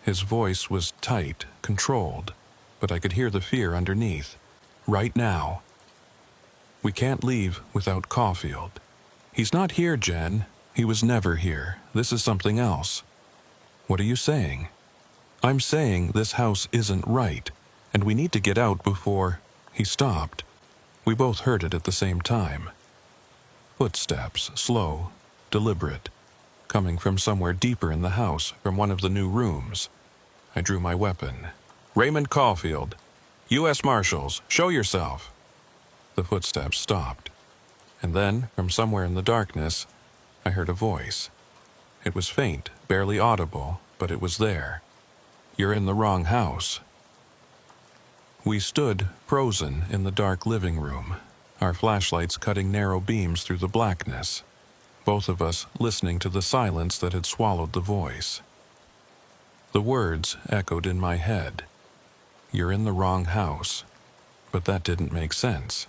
His voice was tight, controlled, but I could hear the fear underneath. "Right now." "We can't leave without Caulfield." "He's not here, Jen. He was never here. This is something else." "What are you saying?" "I'm saying this house isn't right, and we need to get out before—" He stopped. We both heard it at the same time. Footsteps, slow, deliberate, coming from somewhere deeper in the house, from one of the new rooms. I drew my weapon. "Raymond Caulfield, US Marshals, show yourself." The footsteps stopped. And then, from somewhere in the darkness, I heard a voice. It was faint, barely audible, but it was there. "You're in the wrong house." We stood, frozen, in the dark living room, our flashlights cutting narrow beams through the blackness, both of us listening to the silence that had swallowed the voice. The words echoed in my head. "You're in the wrong house." But that didn't make sense.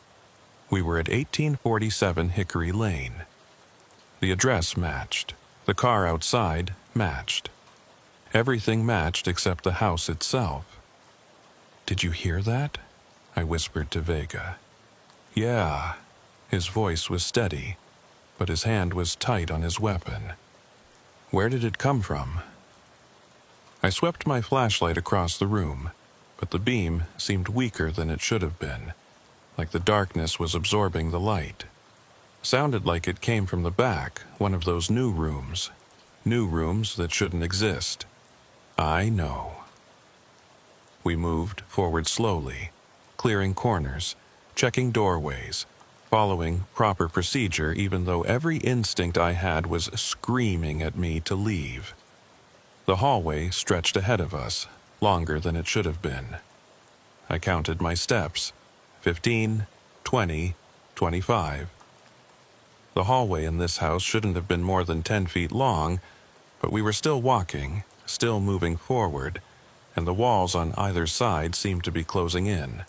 We were at 1847 Hickory Lane. The address matched. The car outside matched. Everything matched except the house itself. "Did you hear that?" I whispered to Vega. "Yeah." His voice was steady, but his hand was tight on his weapon. "Where did it come from?" I swept my flashlight across the room, but the beam seemed weaker than it should have been, like the darkness was absorbing the light. Sounded like it came from the back, one of those new rooms that shouldn't exist. I know. We moved forward slowly, clearing corners, checking doorways, following proper procedure even though every instinct I had was screaming at me to leave. The hallway stretched ahead of us, longer than it should have been. I counted my steps. 15, 20, 25. The hallway in this house shouldn't have been more than 10 feet long, but we were still walking, still moving forward, and the walls on either side seemed to be closing in.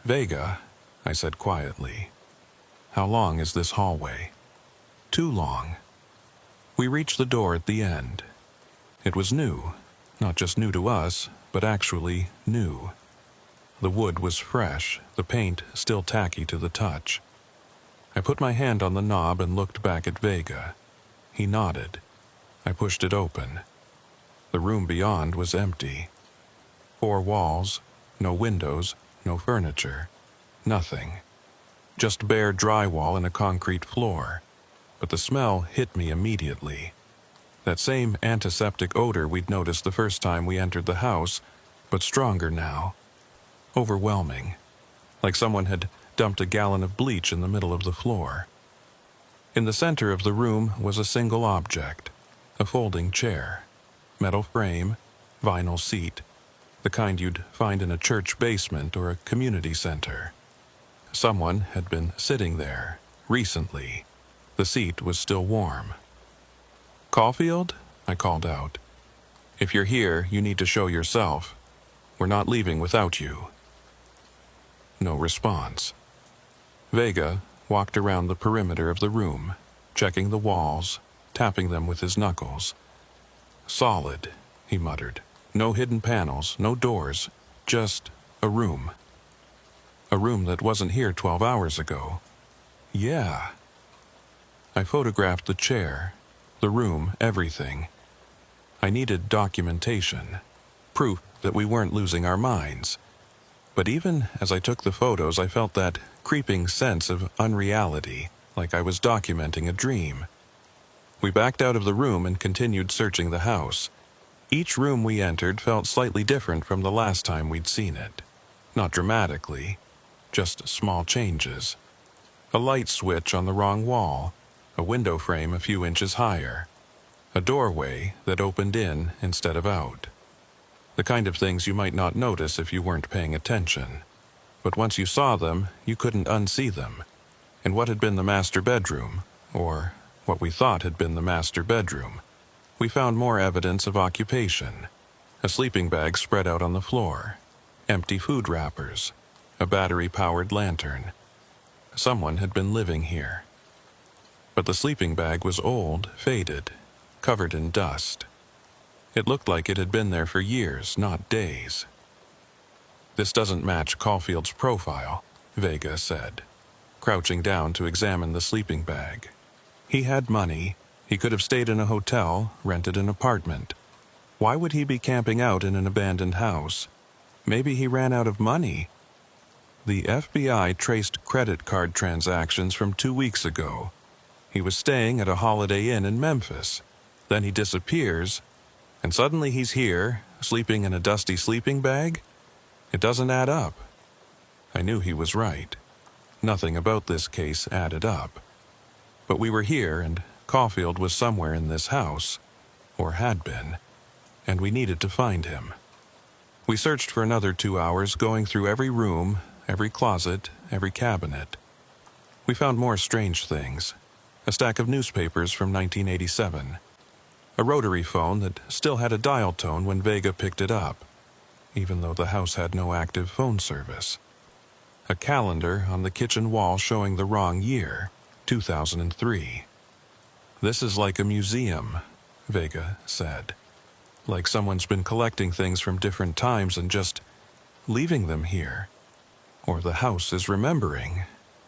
"Vega," I said quietly, "how long is this hallway?" "Too long." We reached the door at the end. It was new, not just new to us, but actually new. The wood was fresh, the paint still tacky to the touch. I put my hand on the knob and looked back at Vega. He nodded. I pushed it open. The room beyond was empty. 4 walls, no windows, no furniture, nothing. Just bare drywall and a concrete floor. But the smell hit me immediately. That same antiseptic odor we'd noticed the first time we entered the house, but stronger now. Overwhelming. Like someone had dumped a gallon of bleach in the middle of the floor. In the center of the room was a single object, a folding chair, metal frame, vinyl seat, the kind you'd find in a church basement or a community center. Someone had been sitting there, recently. The seat was still warm. "Caulfield?" I called out. "If you're here, you need to show yourself. We're not leaving without you." No response. Vega walked around the perimeter of the room, checking the walls, tapping them with his knuckles. "Solid," he muttered. "No hidden panels, no doors, just a room. A room that wasn't here 12 hours ago. Yeah." I photographed the chair, the room, everything. I needed documentation, proof that we weren't losing our minds. But even as I took the photos, I felt that creeping sense of unreality, like I was documenting a dream. We backed out of the room and continued searching the house. Each room we entered felt slightly different from the last time we'd seen it. Not dramatically, just small changes. A light switch on the wrong wall, a window frame a few inches higher, a doorway that opened in instead of out. The kind of things you might not notice if you weren't paying attention. But once you saw them, you couldn't unsee them. In what had been the master bedroom, or what we thought had been the master bedroom, we found more evidence of occupation. A sleeping bag spread out on the floor, empty food wrappers, a battery-powered lantern. Someone had been living here. But the sleeping bag was old, faded, covered in dust. It looked like it had been there for years, not days. "This doesn't match Caulfield's profile," Vega said, crouching down to examine the sleeping bag. "He had money. He could have stayed in a hotel, rented an apartment. Why would he be camping out in an abandoned house? Maybe he ran out of money." The FBI traced credit card transactions from 2 weeks ago. He was staying at a Holiday Inn in Memphis. Then he disappears, and suddenly he's here, sleeping in a dusty sleeping bag? It doesn't add up. I knew he was right. Nothing about this case added up. But we were here, and Caulfield was somewhere in this house, or had been, and we needed to find him. We searched for another 2 hours, going through every room, every closet, every cabinet. We found more strange things. A stack of newspapers from 1987. A rotary phone that still had a dial tone when Vega picked it up, even though the house had no active phone service. A calendar on the kitchen wall showing the wrong year, 2003. "This is like a museum," Vega said. "Like someone's been collecting things from different times and just leaving them here. Or the house is remembering,"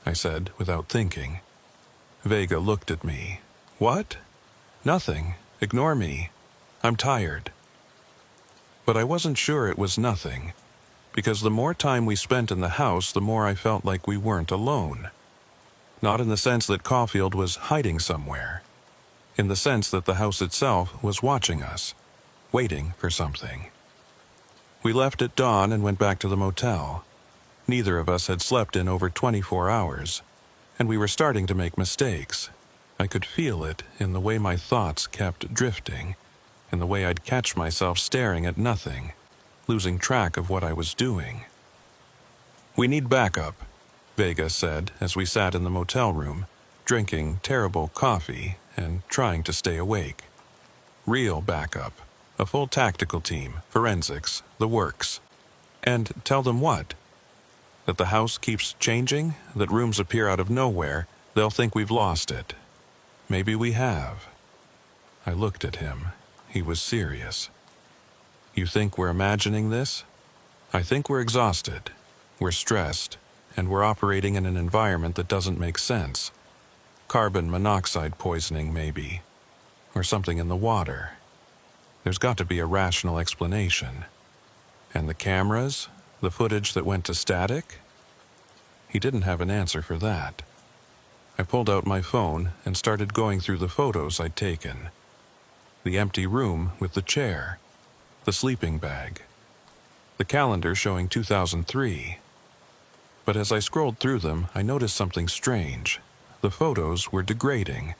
I said without thinking. Vega looked at me. "What?" "Nothing. Ignore me. I'm tired." But I wasn't sure it was nothing, because the more time we spent in the house, the more I felt like we weren't alone. Not in the sense that Caulfield was hiding somewhere. In the sense that the house itself was watching us, waiting for something. We left at dawn and went back to the motel. Neither of us had slept in over 24 hours, and we were starting to make mistakes. I could feel it in the way my thoughts kept drifting, in the way I'd catch myself staring at nothing, losing track of what I was doing. "We need backup," Vega said as we sat in the motel room, drinking terrible coffee and trying to stay awake. Real backup, a full tactical team, forensics, the works. And tell them what? That the house keeps changing, that rooms appear out of nowhere, they'll think we've lost it. Maybe we have. I looked at him. He was serious. You think we're imagining this? I think we're exhausted, we're stressed, and we're operating in an environment that doesn't make sense. Carbon monoxide poisoning, maybe. Or something in the water. There's got to be a rational explanation. And the cameras? The footage that went to static? He didn't have an answer for that. I pulled out my phone and started going through the photos I'd taken. The empty room with the chair. The sleeping bag. The calendar showing 2003. But as I scrolled through them, I noticed something strange. The photos were degrading.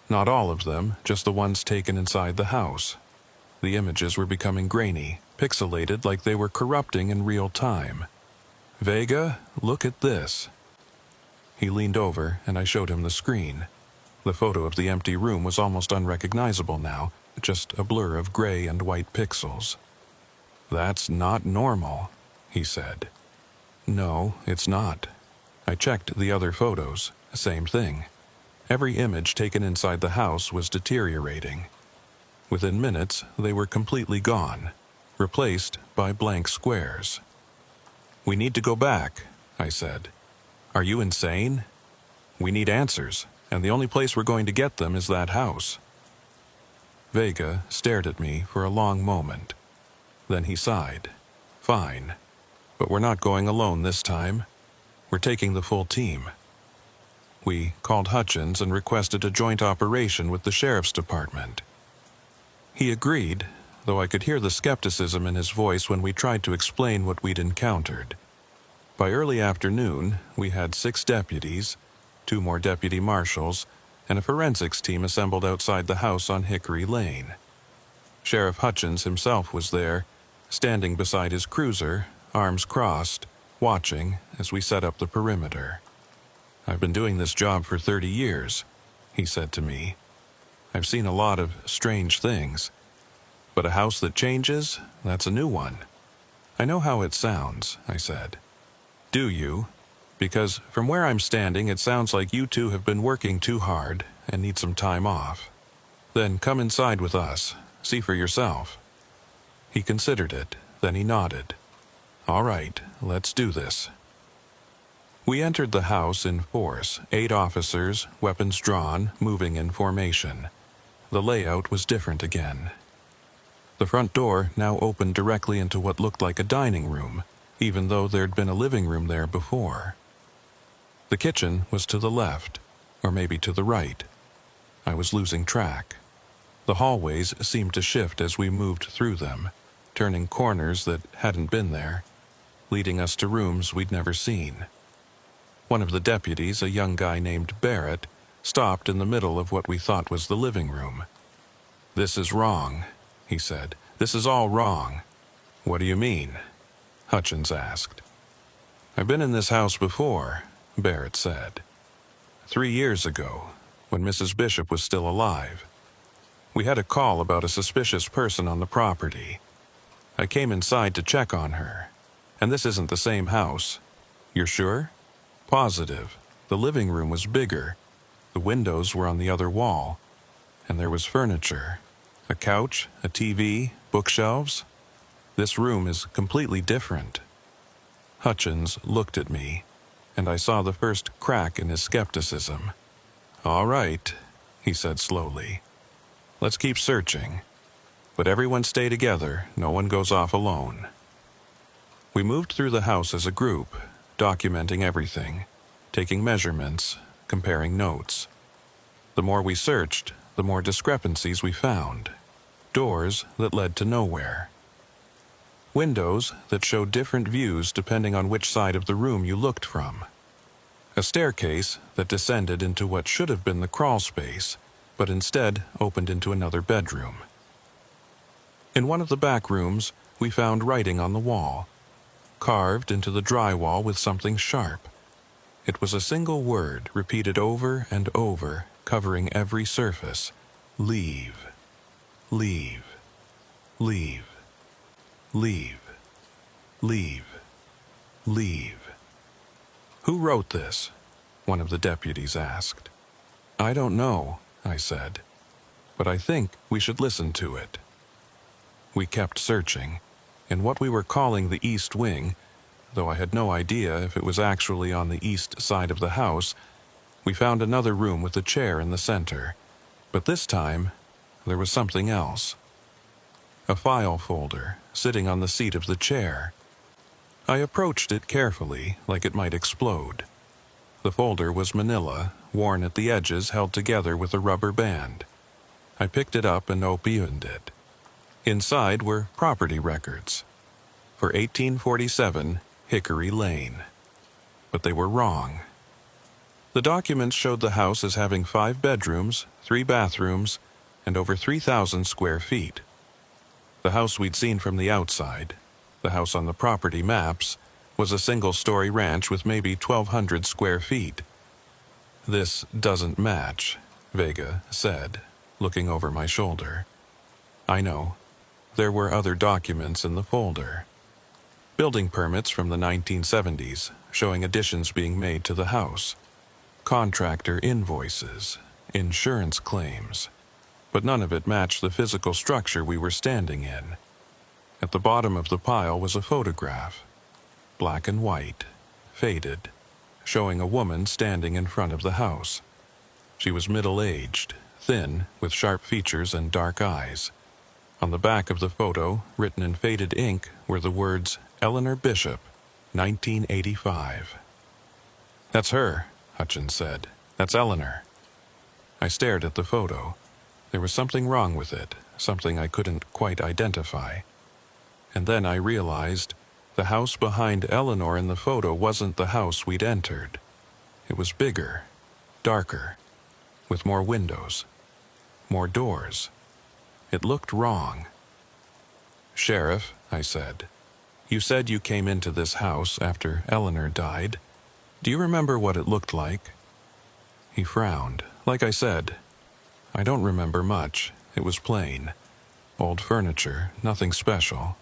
Not all of them, just the ones taken inside the house. The images were becoming grainy, pixelated like they were corrupting in real time. Vega, look at this. He leaned over and I showed him the screen. The photo of the empty room was almost unrecognizable now, just a blur of gray and white pixels. That's not normal, he said. No, it's not. I checked the other photos, same thing. Every image taken inside the house was deteriorating. Within minutes, they were completely gone, replaced by blank squares. We need to go back, I said. Are you insane? We need answers, and the only place we're going to get them is that house. Vega stared at me for a long moment. Then he sighed. Fine, but we're not going alone this time. We're taking the full team. We called Hutchins and requested a joint operation with the sheriff's department. He agreed, though I could hear the skepticism in his voice when we tried to explain what we'd encountered. By early afternoon, we had 6 deputies, 2 more deputy marshals, and a forensics team assembled outside the house on Hickory Lane. Sheriff Hutchins himself was there, standing beside his cruiser, arms crossed, watching as we set up the perimeter. I've been doing this job for 30 years, he said to me. I've seen a lot of strange things, but a house that changes, that's a new one. I know how it sounds, I said. Do you? Because from where I'm standing, it sounds like you two have been working too hard and need some time off. Then come inside with us, see for yourself. He considered it, then he nodded. All right, let's do this. We entered the house in force, 8 officers, weapons drawn, moving in formation. The layout was different again. The front door now opened directly into what looked like a dining room, even though there'd been a living room there before. The kitchen was to the left, or maybe to the right. I was losing track. The hallways seemed to shift as we moved through them, turning corners that hadn't been there, leading us to rooms we'd never seen. One of the deputies, a young guy named Barrett, stopped in the middle of what we thought was the living room. This is wrong, he said. This is all wrong. What do you mean? Hutchins asked. I've been in this house before, Barrett said. 3 years ago, when Mrs. Bishop was still alive. We had a call about a suspicious person on the property. I came inside to check on her. And this isn't the same house. You're sure? Positive. The living room was bigger. The windows were on the other wall. And there was furniture. A couch, a TV, bookshelves. This room is completely different. Hutchins looked at me, and I saw the first crack in his skepticism. All right, he said slowly. Let's keep searching. But everyone stay together, no one goes off alone. We moved through the house as a group, documenting everything, taking measurements, comparing notes. The more we searched, the more discrepancies we found. Doors that led to nowhere. Windows that showed different views depending on which side of the room you looked from. A staircase that descended into what should have been the crawl space, but instead opened into another bedroom. In one of the back rooms, we found writing on the wall, carved into the drywall with something sharp. It was a single word repeated over and over, covering every surface. Leave. Leave. Leave. Leave. Leave. Leave. Who wrote this? One of the deputies asked. I don't know, I said, but I think we should listen to it. We kept searching. In what we were calling the East Wing, though I had no idea if it was actually on the east side of the house, we found another room with a chair in the center. But this time, there was something else. A file folder sitting on the seat of the chair. I approached it carefully, like it might explode. The folder was manila, worn at the edges, held together with a rubber band. I picked it up and opened it. Inside were property records for 1847 Hickory Lane. But they were wrong. The documents showed the house as having 5 bedrooms, 3 bathrooms, and over 3,000 square feet. The house we'd seen from the outside, the house on the property maps, was a single-story ranch with maybe 1,200 square feet. This doesn't match, Vega said, looking over my shoulder. I know. There were other documents in the folder. Building permits from the 1970s, showing additions being made to the house. Contractor invoices, insurance claims. But none of it matched the physical structure we were standing in. At the bottom of the pile was a photograph. Black and white, faded, showing a woman standing in front of the house. She was middle-aged, thin, with sharp features and dark eyes. On the back of the photo, written in faded ink, were the words, Eleanor Bishop, 1985. That's her, Hutchins said. That's Eleanor. I stared at the photo. There was something wrong with it, something I couldn't quite identify. And then I realized the house behind Eleanor in the photo wasn't the house we'd entered. It was bigger, darker, with more windows, more doors. It looked wrong. Sheriff, I said, you said you came into this house after Eleanor died. Do you remember what it looked like? He frowned. Like I said, I don't remember much. It was plain. Old furniture, nothing special.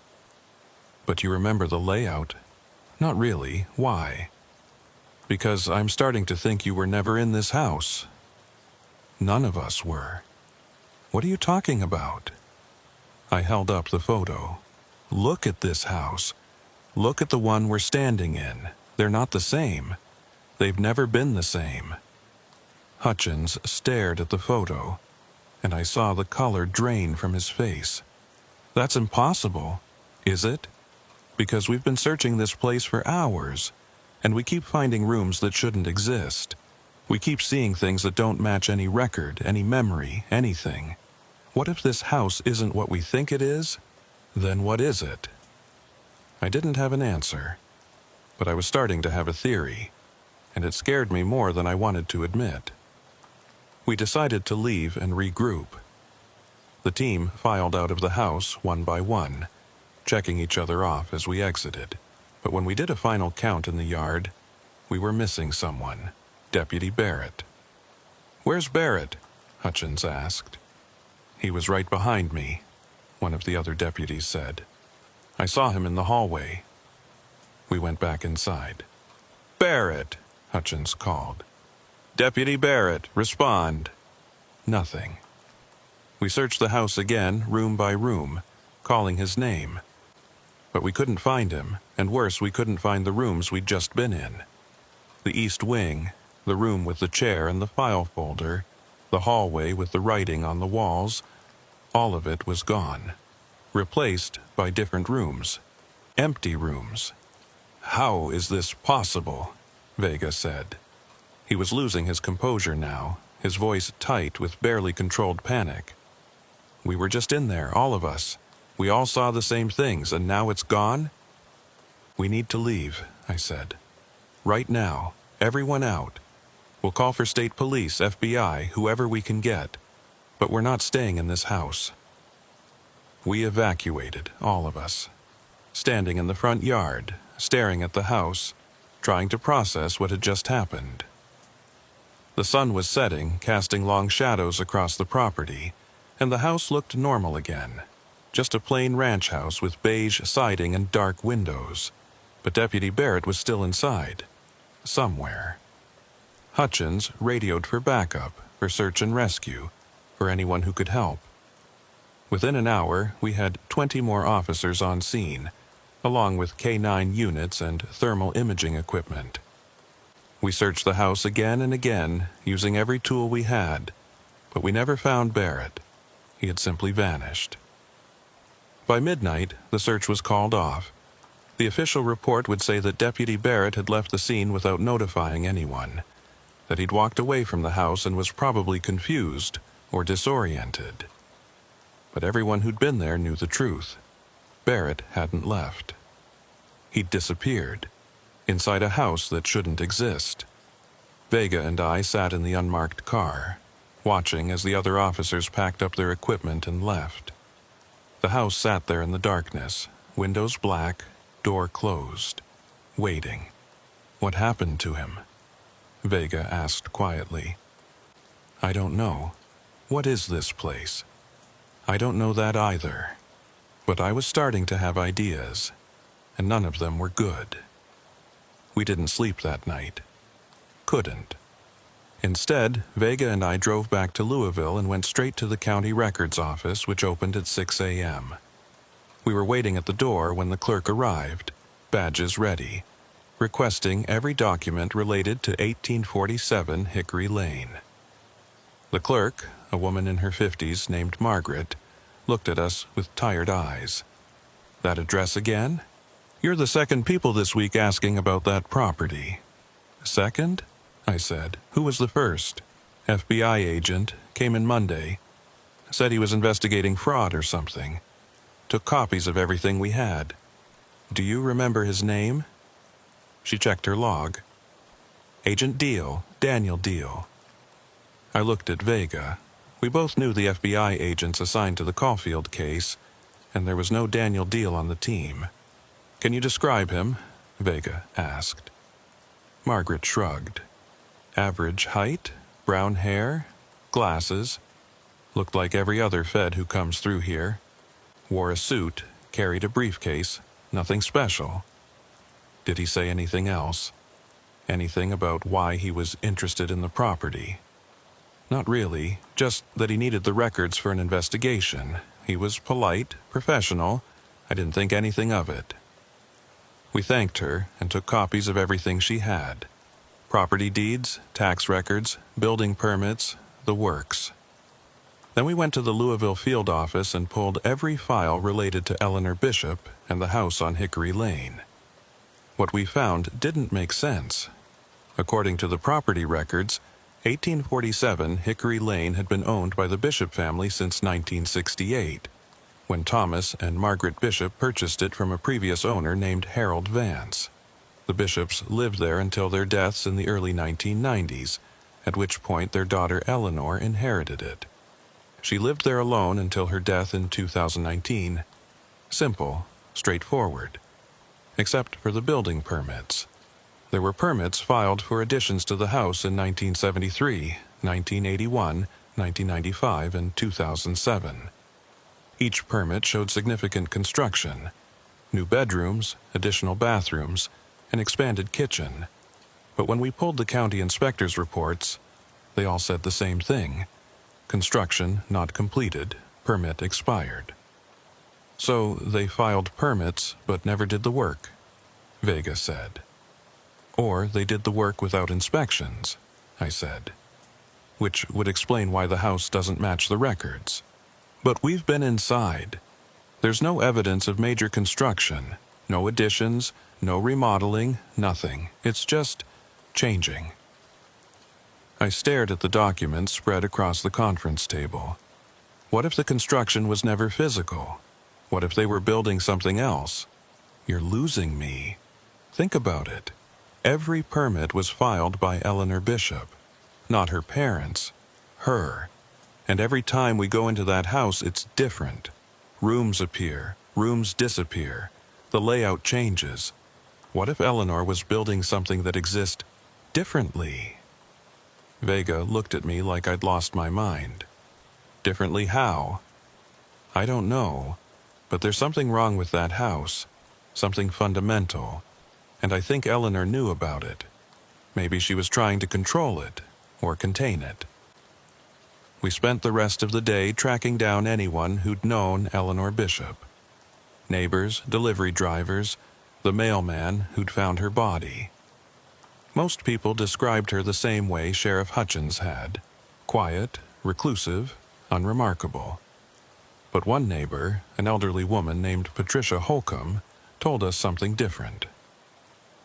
But you remember the layout? Not really. Why? Because I'm starting to think you were never in this house. None of us were. What are you talking about? I held up the photo. Look at this house. Look at the one we're standing in. They're not the same. They've never been the same. Hutchins stared at the photo, and I saw the color drain from his face. That's impossible, is it? Because we've been searching this place for hours, and we keep finding rooms that shouldn't exist. We keep seeing things that don't match any record, any memory, anything. What if this house isn't what we think it is? Then what is it? I didn't have an answer, but I was starting to have a theory, and it scared me more than I wanted to admit. We decided to leave and regroup. The team filed out of the house one by one, checking each other off as we exited. But when we did a final count in the yard, we were missing someone. Deputy Barrett. Where's Barrett? Hutchins asked. He was right behind me, one of the other deputies said. I saw him in the hallway. We went back inside. Barrett, Hutchins called. Deputy Barrett, respond. Nothing. We searched the house again, room by room, calling his name. But we couldn't find him, and worse, we couldn't find the rooms we'd just been in. The East Wing, the room with the chair and the file folder, the hallway with the writing on the walls, all of it was gone, replaced by different rooms, empty rooms. How is this possible? Vega said. He was losing his composure now, his voice tight with barely controlled panic. We were just in there, all of us. We all saw the same things, and now it's gone? We need to leave, I said. Right now, everyone out. We'll call for state police, FBI, whoever we can get. But we're not staying in this house. We evacuated, all of us. Standing in the front yard, staring at the house, trying to process what had just happened. The sun was setting, casting long shadows across the property, and the house looked normal again. Just a plain ranch house with beige siding and dark windows. But Deputy Barrett was still inside. Somewhere. Hutchins radioed for backup, for search and rescue, for anyone who could help. Within an hour, we had 20 more officers on scene, along with K-9 units and thermal imaging equipment. We searched the house again and again, using every tool we had, but we never found Barrett. He had simply vanished. By midnight, the search was called off. The official report would say that Deputy Barrett had left the scene without notifying anyone, that he'd walked away from the house and was probably confused or disoriented. But everyone who'd been there knew the truth. Barrett hadn't left. He'd disappeared, inside a house that shouldn't exist. Vega and I sat in the unmarked car, watching as the other officers packed up their equipment and left. The house sat there in the darkness, windows black, door closed, waiting. What happened to him? Vega asked quietly. I don't know. What is this place? I don't know that either. But I was starting to have ideas, and none of them were good. We didn't sleep that night. Couldn't. Instead, Vega and I drove back to Louisville and went straight to the county records office, which opened at 6 a.m. We were waiting at the door when the clerk arrived, badges ready, requesting every document related to 1847 Hickory Lane. The clerk, a woman in her 50s named Margaret, looked at us with tired eyes. That address again? You're the second people this week asking about that property. Second? I said. Who was the first? FBI agent, came in Monday. Said he was investigating fraud or something. Took copies of everything we had. Do you remember his name? She checked her log. Agent Deal, Daniel Deal. I looked at Vega. We both knew the FBI agents assigned to the Caulfield case, and there was no Daniel Deal on the team. Can you describe him? Vega asked. Margaret shrugged. Average height, brown hair, glasses. Looked like every other Fed who comes through here. Wore a suit, carried a briefcase, nothing special. Did he say anything else? Anything about why he was interested in the property? Not really, just that he needed the records for an investigation. He was polite, professional. I didn't think anything of it. We thanked her and took copies of everything she had. Property deeds, tax records, building permits, the works. Then we went to the Louisville field office and pulled every file related to Eleanor Bishop and the house on Hickory Lane. What we found didn't make sense. According to the property records, 1847 Hickory Lane had been owned by the Bishop family since 1968, when Thomas and Margaret Bishop purchased it from a previous owner named Harold Vance. The Bishops lived there until their deaths in the early 1990s, at which point their daughter Eleanor inherited it. She lived there alone until her death in 2019. Simple, straightforward. Except for the building permits. There were permits filed for additions to the house in 1973, 1981, 1995, and 2007. Each permit showed significant construction. New bedrooms, additional bathrooms, an expanded kitchen. But when we pulled the county inspector's reports, they all said the same thing. Construction not completed, permit expired. So they filed permits but never did the work, Vega said. Or they did the work without inspections, I said. Which would explain why the house doesn't match the records. But we've been inside. There's no evidence of major construction, no additions, no remodeling, nothing. It's just changing. I stared at the documents spread across the conference table. What if the construction was never physical? What if they were building something else? You're losing me. Think about it. Every permit was filed by Eleanor Bishop. Not her parents. Her. And every time we go into that house, it's different. Rooms appear. Rooms disappear. The layout changes. What if Eleanor was building something that exists differently? Vega looked at me like I'd lost my mind. Differently how? I don't know, but there's something wrong with that house, something fundamental, and I think Eleanor knew about it. Maybe she was trying to control it, or contain it. We spent the rest of the day tracking down anyone who'd known Eleanor Bishop. Neighbors, delivery drivers, the mailman who'd found her body. Most people described her the same way Sheriff Hutchins had: quiet, reclusive, unremarkable. But one neighbor, an elderly woman named Patricia Holcomb, told us something different.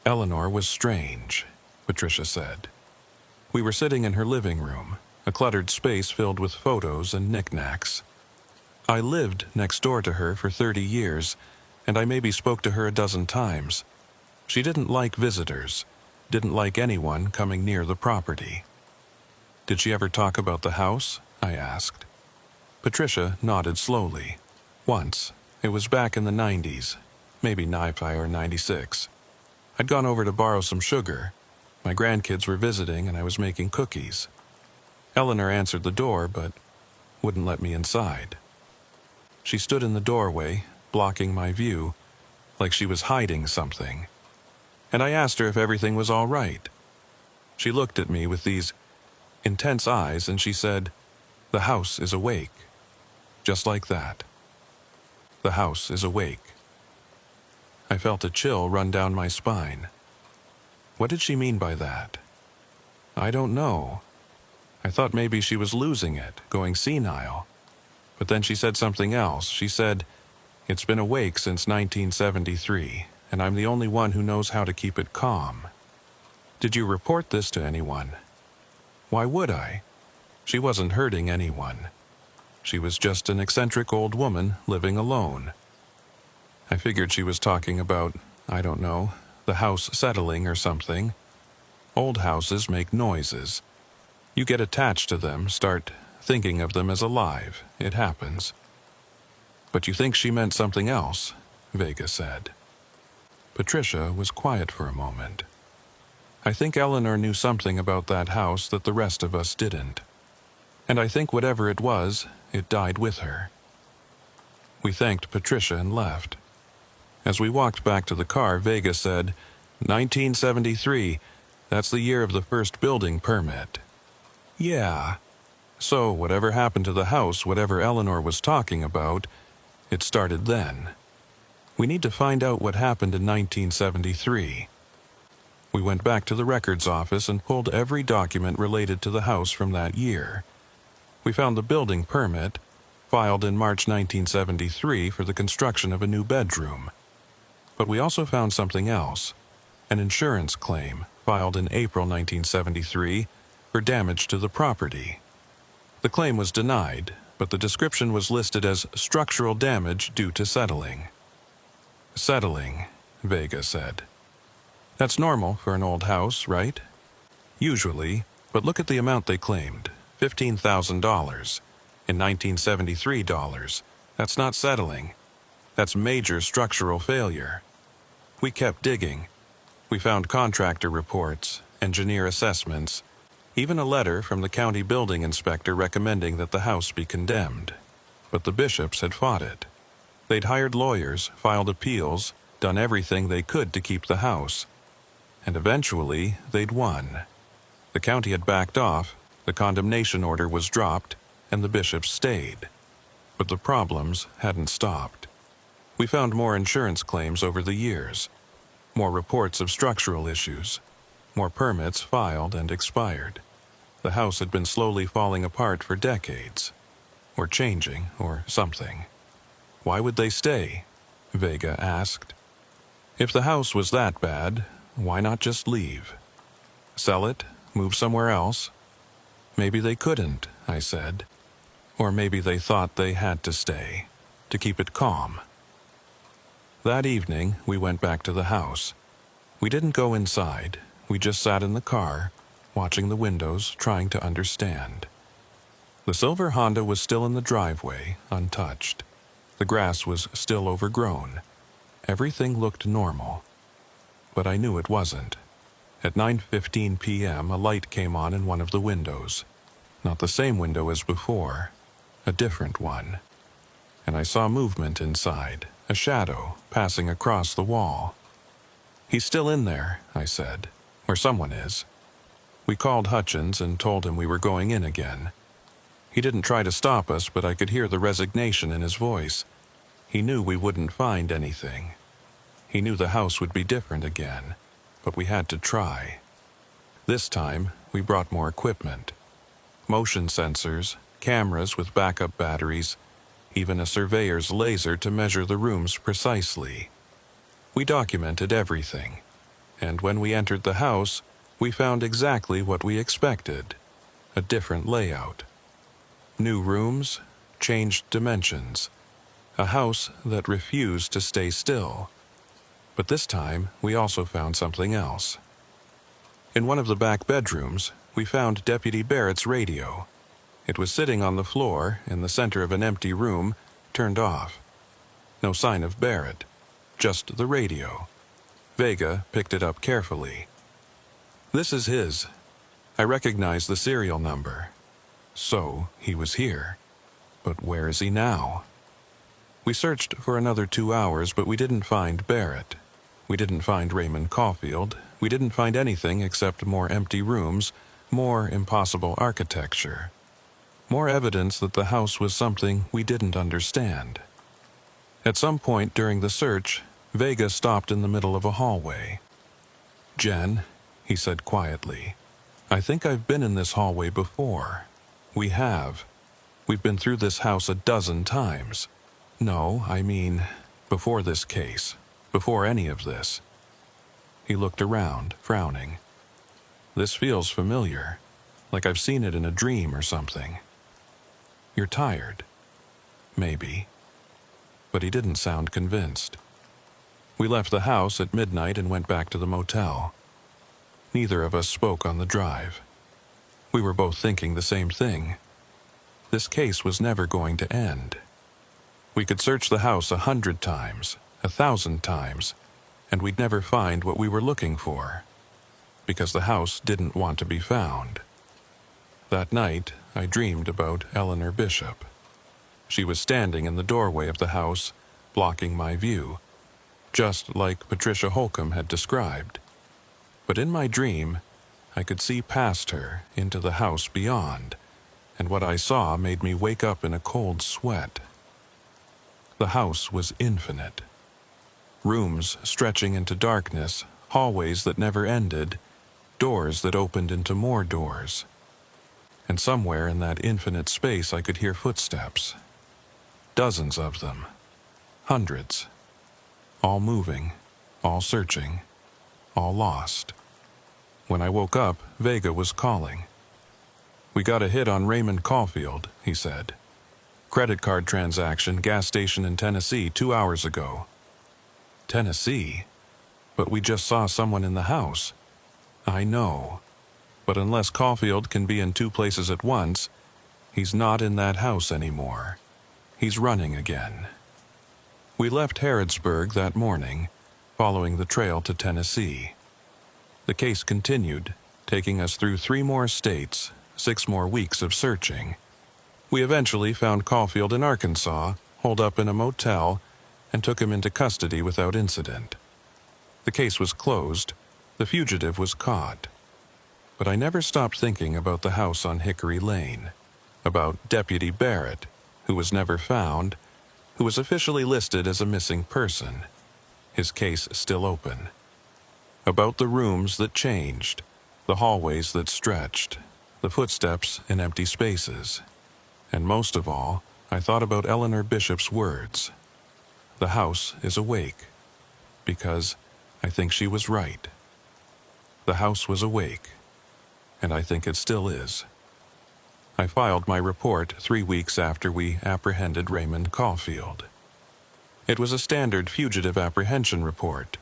Eleanor was strange, Patricia said. We were sitting in her living room, a cluttered space filled with photos and knickknacks. I lived next door to her for 30 years, and I maybe spoke to her a dozen times. She didn't like visitors, didn't like anyone coming near the property. Did she ever talk about the house? I asked. Patricia nodded slowly. Once. It was back in the 90s, maybe 95 or 96. I'd gone over to borrow some sugar. My grandkids were visiting and I was making cookies. Eleanor answered the door, but wouldn't let me inside. She stood in the doorway, blocking my view, like she was hiding something. And I asked her if everything was all right. She looked at me with these intense eyes and she said, "The house is awake." Just like that. The house is awake. I felt a chill run down my spine. What did she mean by that? I don't know. I thought maybe she was losing it, going senile. But then she said something else. She said, "It's been awake since 1973, and I'm the only one who knows how to keep it calm." Did you report this to anyone? Why would I? She wasn't hurting anyone. She was just an eccentric old woman living alone. I figured she was talking about, I don't know, the house settling or something. Old houses make noises. You get attached to them, start thinking of them as alive. It happens. But you think she meant something else, Vega said. Patricia was quiet for a moment. I think Eleanor knew something about that house that the rest of us didn't. And I think whatever it was, it died with her. We thanked Patricia and left. As we walked back to the car, Vega said, 1973, that's the year of the first building permit. Yeah. So whatever happened to the house, whatever Eleanor was talking about, it started then. We need to find out what happened in 1973. We went back to the records office and pulled every document related to the house from that year. We found the building permit, filed in March 1973 for the construction of a new bedroom. But we also found something else, an insurance claim filed in April 1973 for damage to the property. The claim was denied, but the description was listed as structural damage due to settling. Settling, Vega said. That's normal for an old house, right? Usually, but look at the amount they claimed, $15,000. In 1973 dollars. That's not settling. That's major structural failure. We kept digging. We found contractor reports, engineer assessments, even a letter from the county building inspector recommending that the house be condemned. But the Bishops had fought it. They'd hired lawyers, filed appeals, done everything they could to keep the house. And eventually, they'd won. The county had backed off, the condemnation order was dropped, and the Bishops stayed. But the problems hadn't stopped. We found more insurance claims over the years, more reports of structural issues, more permits filed and expired. The house had been slowly falling apart for decades, or changing, or something. Why would they stay? Vega asked. If the house was that bad, why not just leave? Sell it? Move somewhere else? Maybe they couldn't, I said. Or maybe they thought they had to stay, to keep it calm. That evening, we went back to the house. We didn't go inside. We just sat in the car, watching the windows, trying to understand. The silver Honda was still in the driveway, untouched. The grass was still overgrown. Everything looked normal. but I knew it wasn't. At 9:15 p.m., a light came on in one of the windows. Not the same window as before, a different one. And I saw movement inside, a shadow passing across the wall. "He's still in there," I said, "or someone is." We called Hutchins and told him we were going in again. He didn't try to stop us, but I could hear the resignation in his voice. He knew we wouldn't find anything. He knew the house would be different again, but we had to try. This time, we brought more equipment. Motion sensors, cameras with backup batteries, even a surveyor's laser to measure the rooms precisely. We documented everything, and when we entered the house, we found exactly what we expected: a different layout. New rooms, changed dimensions, a house that refused to stay still. But this time, we also found something else. In one of the back bedrooms, we found Deputy Barrett's radio. It was sitting on the floor in the center of an empty room, turned off. No sign of Barrett, just the radio. Vega picked it up carefully. "This is his. I recognize the serial number." So, he was here. But where is he now? We searched for another 2 hours, but we didn't find Barrett. We didn't find Raymond Caulfield. We didn't find anything except more empty rooms, more impossible architecture. More evidence that the house was something we didn't understand. At some point during the search, Vega stopped in the middle of a hallway. "Jen," he said quietly, "I think I've been in this hallway before." "We have. We've been through this house a dozen times. No, I mean, before this case, before any of this." He looked around, frowning. "This feels familiar, like I've seen it in a dream or something." "You're tired." "Maybe." But he didn't sound convinced. We left the house at midnight and went back to the motel. Neither of us spoke on the drive. We were both thinking the same thing. This case was never going to end. We could search the house 100 times, 1,000 times, and we'd never find what we were looking for, because the house didn't want to be found. That night, I dreamed about Eleanor Bishop. She was standing in the doorway of the house, blocking my view, just like Patricia Holcomb had described. But in my dream, I could see past her into the house beyond, and what I saw made me wake up in a cold sweat. The house was infinite. Rooms stretching into darkness, hallways that never ended, doors that opened into more doors. And somewhere in that infinite space I could hear footsteps. Dozens of them. Hundreds. All moving, all searching, all lost. When I woke up, Vega was calling. "We got a hit on Raymond Caulfield," he said. "Credit card transaction, gas station in Tennessee 2 hours ago." "Tennessee? But we just saw someone in the house." "I know. But unless Caulfield can be in 2 places at once, he's not in that house anymore. He's running again." We left Harrodsburg that morning, following the trail to Tennessee. The case continued, taking us through 3 more states, 6 more weeks of searching. We eventually found Caulfield in Arkansas, holed up in a motel, and took him into custody without incident. The case was closed. The fugitive was caught. But I never stopped thinking about the house on Hickory Lane, about Deputy Barrett, who was never found, who was officially listed as a missing person, his case still open. About the rooms that changed, the hallways that stretched, the footsteps in empty spaces. And most of all, I thought about Eleanor Bishop's words. "The house is awake," because I think she was right. The house was awake, and I think it still is. I filed my report 3 weeks after we apprehended Raymond Caulfield. It was a standard fugitive apprehension report,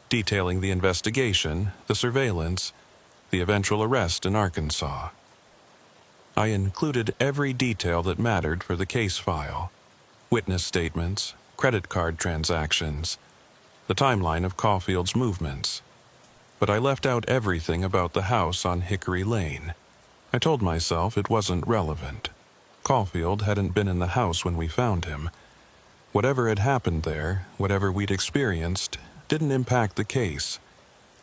detailing the investigation, the surveillance, the eventual arrest in Arkansas. I included every detail that mattered for the case file: witness statements, credit card transactions, the timeline of Caulfield's movements, but I left out everything about the house on Hickory Lane. I told myself it wasn't relevant. Caulfield hadn't been in the house when we found him. Whatever had happened there, whatever we'd experienced, didn't impact the case.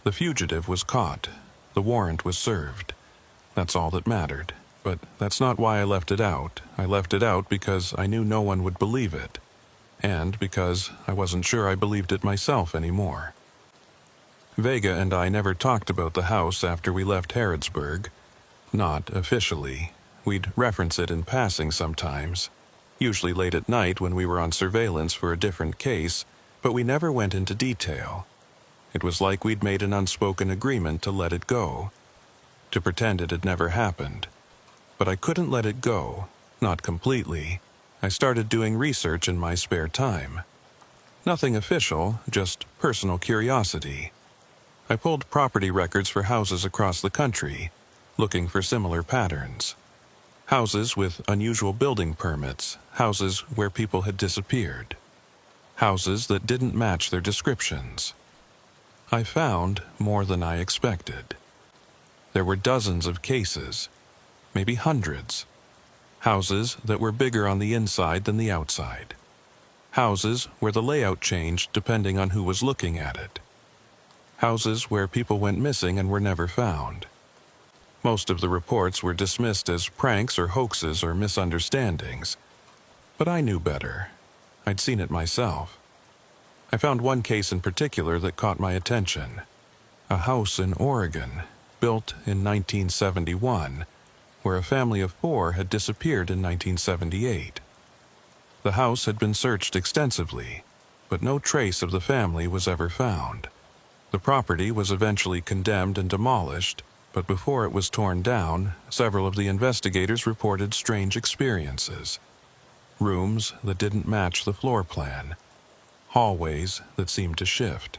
The fugitive was caught. The warrant was served. That's all that mattered. But that's not why I left it out. I left it out because I knew no one would believe it. And because I wasn't sure I believed it myself anymore. Vega and I never talked about the house after we left Harrodsburg. Not officially. We'd reference it in passing sometimes, usually late at night when we were on surveillance for a different case, but we never went into detail. It was like we'd made an unspoken agreement to let it go, to pretend it had never happened. But I couldn't let it go, not completely. I started doing research in my spare time. Nothing official, just personal curiosity. I pulled property records for houses across the country, looking for similar patterns. Houses with unusual building permits, houses where people had disappeared. Houses that didn't match their descriptions. I found more than I expected. There were dozens of cases, maybe hundreds. Houses that were bigger on the inside than the outside. Houses where the layout changed depending on who was looking at it. Houses where people went missing and were never found. Most of the reports were dismissed as pranks or hoaxes or misunderstandings. But I knew better. I'd seen it myself. I found one case in particular that caught my attention. A house in Oregon, built in 1971, where a family of 4 had disappeared in 1978. The house had been searched extensively, but no trace of the family was ever found. The property was eventually condemned and demolished, but before it was torn down, several of the investigators reported strange experiences. Rooms that didn't match the floor plan. Hallways that seemed to shift.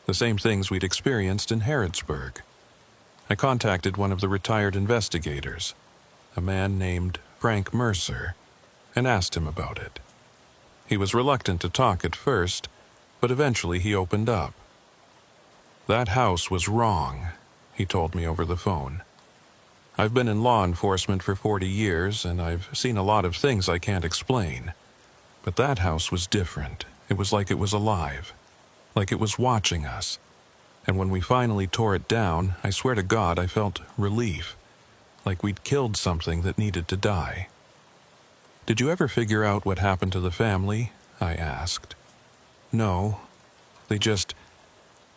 The same things we'd experienced in Harrodsburg. I contacted one of the retired investigators, a man named Frank Mercer, and asked him about it. He was reluctant to talk at first, but eventually he opened up. That house was wrong, he told me over the phone. I've been in law enforcement for 40 years, and I've seen a lot of things I can't explain. But that house was different. It was like it was alive. Like it was watching us. And when we finally tore it down, I swear to God I felt relief. Like we'd killed something that needed to die. Did you ever figure out what happened to the family? I asked. No. They just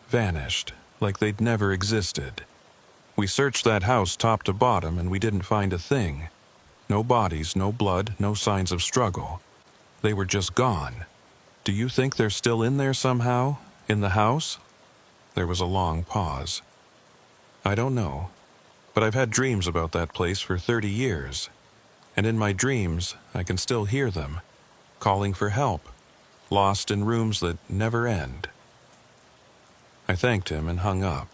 vanished, like they'd never existed. We searched that house top to bottom and we didn't find a thing. No bodies, no blood, no signs of struggle. They were just gone. Do you think they're still in there somehow? In the house? There was a long pause. I don't know, but I've had dreams about that place for 30 years. And in my dreams, I can still hear them, calling for help, lost in rooms that never end. I thanked him and hung up.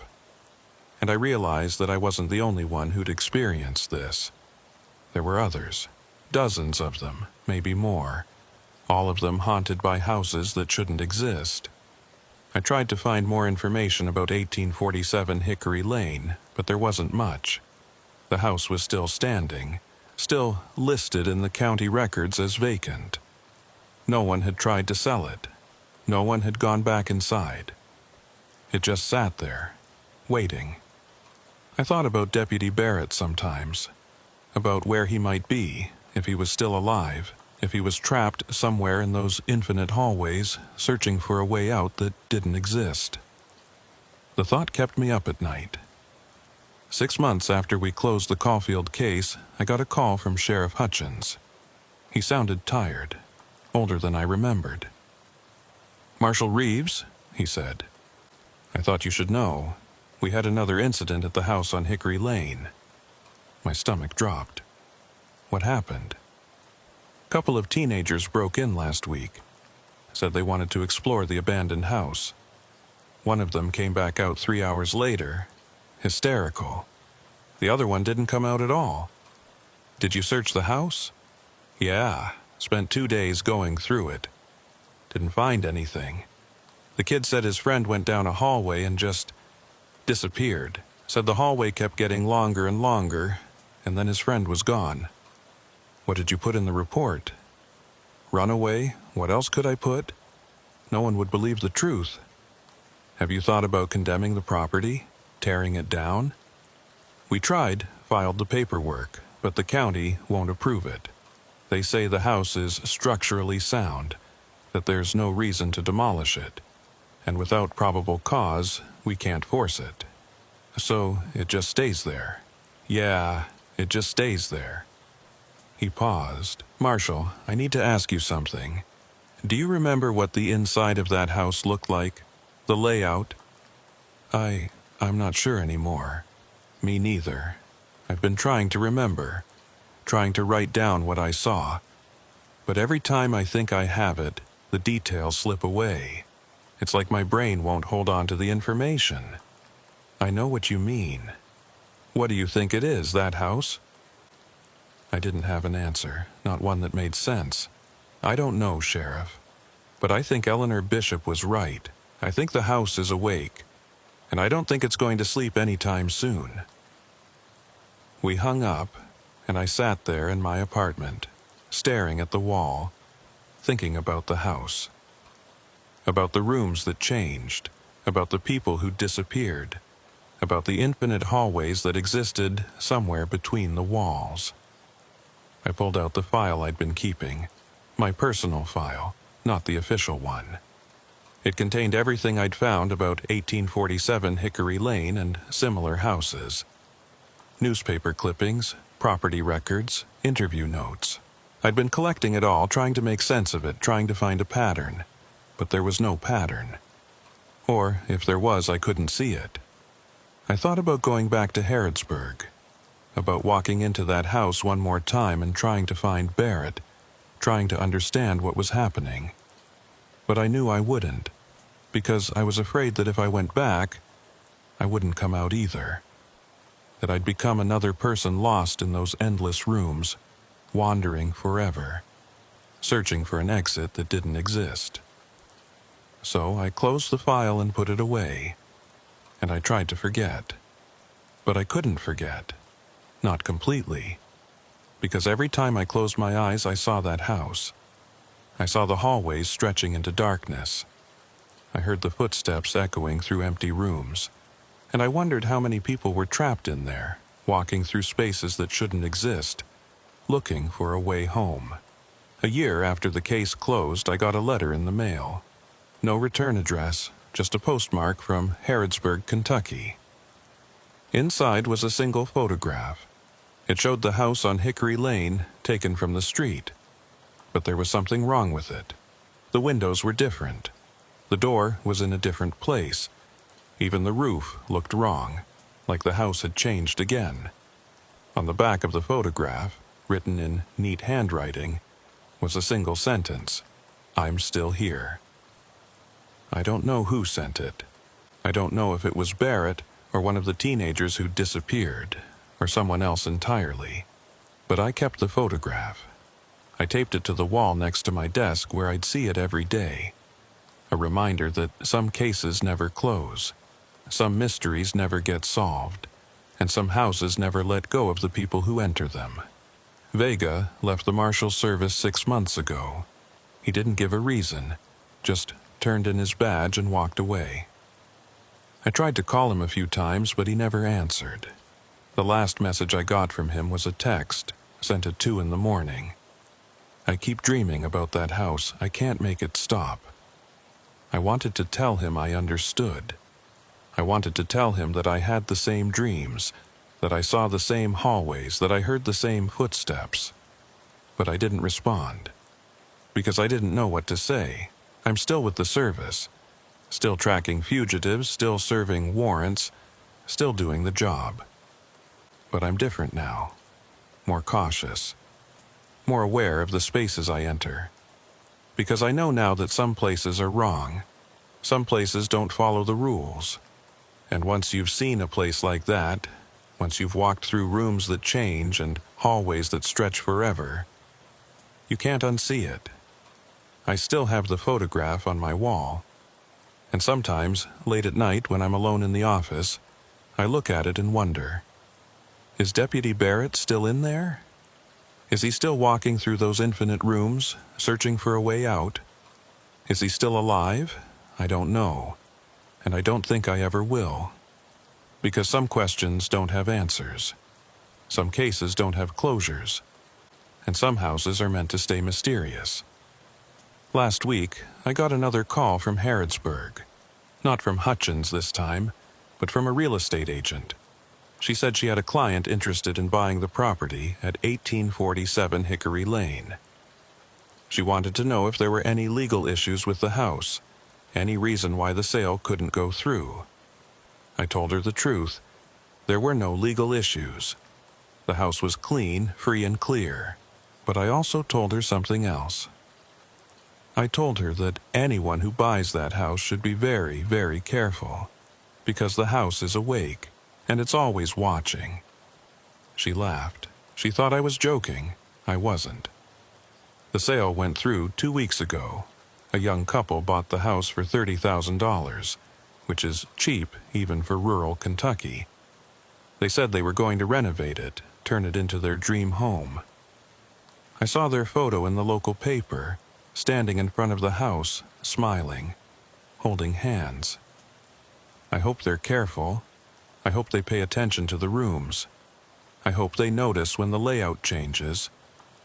And I realized that I wasn't the only one who'd experienced this. There were others, dozens of them, maybe more, all of them haunted by houses that shouldn't exist. I tried to find more information about 1847 Hickory Lane, but there wasn't much. The house was still standing, still listed in the county records as vacant. No one had tried to sell it. No one had gone back inside. It just sat there, waiting. I thought about Deputy Barrett sometimes, about where he might be, if he was still alive, if he was trapped somewhere in those infinite hallways, searching for a way out that didn't exist. The thought kept me up at night. 6 months after we closed the Caulfield case, I got a call from Sheriff Hutchins. He sounded tired, older than I remembered. "Marshal Reeves," he said. "I thought you should know. We had another incident at the house on Hickory Lane." My stomach dropped. What happened? A couple of teenagers broke in last week. Said they wanted to explore the abandoned house. One of them came back out 3 hours later, hysterical. The other one didn't come out at all. "Did you search the house?" "Yeah, spent 2 days going through it. Didn't find anything. The kid said his friend went down a hallway and just Disappeared. Said the hallway kept getting longer and longer, and then his friend was gone. What did you put in the report? Runaway? What else could I put? No one would believe the truth. Have you thought about condemning the property? Tearing it down? We tried, filed the paperwork, but the county won't approve it. They say the house is structurally sound, that there's no reason to demolish it, and without probable cause, we can't force it. So it just stays there. Yeah, it just stays there. He paused. Marshal, I need to ask you something. Do you remember what the inside of that house looked like? The layout? I'm not sure anymore. Me neither. I've been trying to remember, trying to write down what I saw. But every time I think I have it, the details slip away. It's like my brain won't hold on to the information. I know what you mean. What do you think it is, that house? I didn't have an answer, not one that made sense. I don't know, Sheriff. But I think Eleanor Bishop was right. I think the house is awake, and I don't think it's going to sleep anytime soon. We hung up, and I sat there in my apartment, staring at the wall, thinking about the house. About the rooms that changed, about the people who disappeared, about the infinite hallways that existed somewhere between the walls. I pulled out the file I'd been keeping, my personal file, not the official one. It contained everything I'd found about 1847 Hickory Lane and similar houses. Newspaper clippings, property records, interview notes. I'd been collecting it all, trying to make sense of it, trying to find a pattern. But there was no pattern. Or, if there was, I couldn't see it. I thought about going back to Harrodsburg, about walking into that house one more time and trying to find Barrett, trying to understand what was happening. But I knew I wouldn't, because I was afraid that if I went back, I wouldn't come out either. That I'd become another person lost in those endless rooms, wandering forever, searching for an exit that didn't exist. So I closed the file and put it away, and I tried to forget. But I couldn't forget. Not completely. Because every time I closed my eyes, I saw that house. I saw the hallways stretching into darkness. I heard the footsteps echoing through empty rooms, and I wondered how many people were trapped in there, walking through spaces that shouldn't exist, looking for a way home. A year after the case closed, I got a letter in the mail. No return address, just a postmark from Harrodsburg, Kentucky. Inside was a single photograph. It showed the house on Hickory Lane, taken from the street. But there was something wrong with it. The windows were different. The door was in a different place. Even the roof looked wrong, like the house had changed again. On the back of the photograph, written in neat handwriting, was a single sentence: "I'm still here." I don't know who sent it. I don't know if it was Barrett or one of the teenagers who disappeared, or someone else entirely. But I kept the photograph. I taped it to the wall next to my desk where I'd see it every day. A reminder that some cases never close, some mysteries never get solved, and some houses never let go of the people who enter them. Vega left the Marshal Service 6 months ago. He didn't give a reason, just turned in his badge and walked away. I tried to call him a few times, but he never answered. The last message I got from him was a text, sent at 2 in the morning. I keep dreaming about that house. I can't make it stop. I wanted to tell him I understood. I wanted to tell him that I had the same dreams, that I saw the same hallways, that I heard the same footsteps. But I didn't respond, because I didn't know what to say. I'm still with the service, still tracking fugitives, still serving warrants, still doing the job. But I'm different now, more cautious, more aware of the spaces I enter. Because I know now that some places are wrong, some places don't follow the rules. And once you've seen a place like that, once you've walked through rooms that change and hallways that stretch forever, you can't unsee it. I still have the photograph on my wall. And sometimes, late at night when I'm alone in the office, I look at it and wonder. Is Deputy Barrett still in there? Is he still walking through those infinite rooms, searching for a way out? Is he still alive? I don't know, and I don't think I ever will. Because some questions don't have answers. Some cases don't have closures. And some houses are meant to stay mysterious. Last week, I got another call from Harrodsburg. Not from Hutchins this time, but from a real estate agent. She said she had a client interested in buying the property at 1847 Hickory Lane. She wanted to know if there were any legal issues with the house, any reason why the sale couldn't go through. I told her the truth. There were no legal issues. The house was clean, free and clear. But I also told her something else. I told her that anyone who buys that house should be very, very careful, because the house is awake, and it's always watching. She laughed. She thought I was joking. I wasn't. The sale went through 2 weeks ago. A young couple bought the house for $30,000, which is cheap even for rural Kentucky. They said they were going to renovate it, turn it into their dream home. I saw their photo in the local paper, standing in front of the house, smiling, holding hands. I hope they're careful. I hope they pay attention to the rooms. I hope they notice when the layout changes,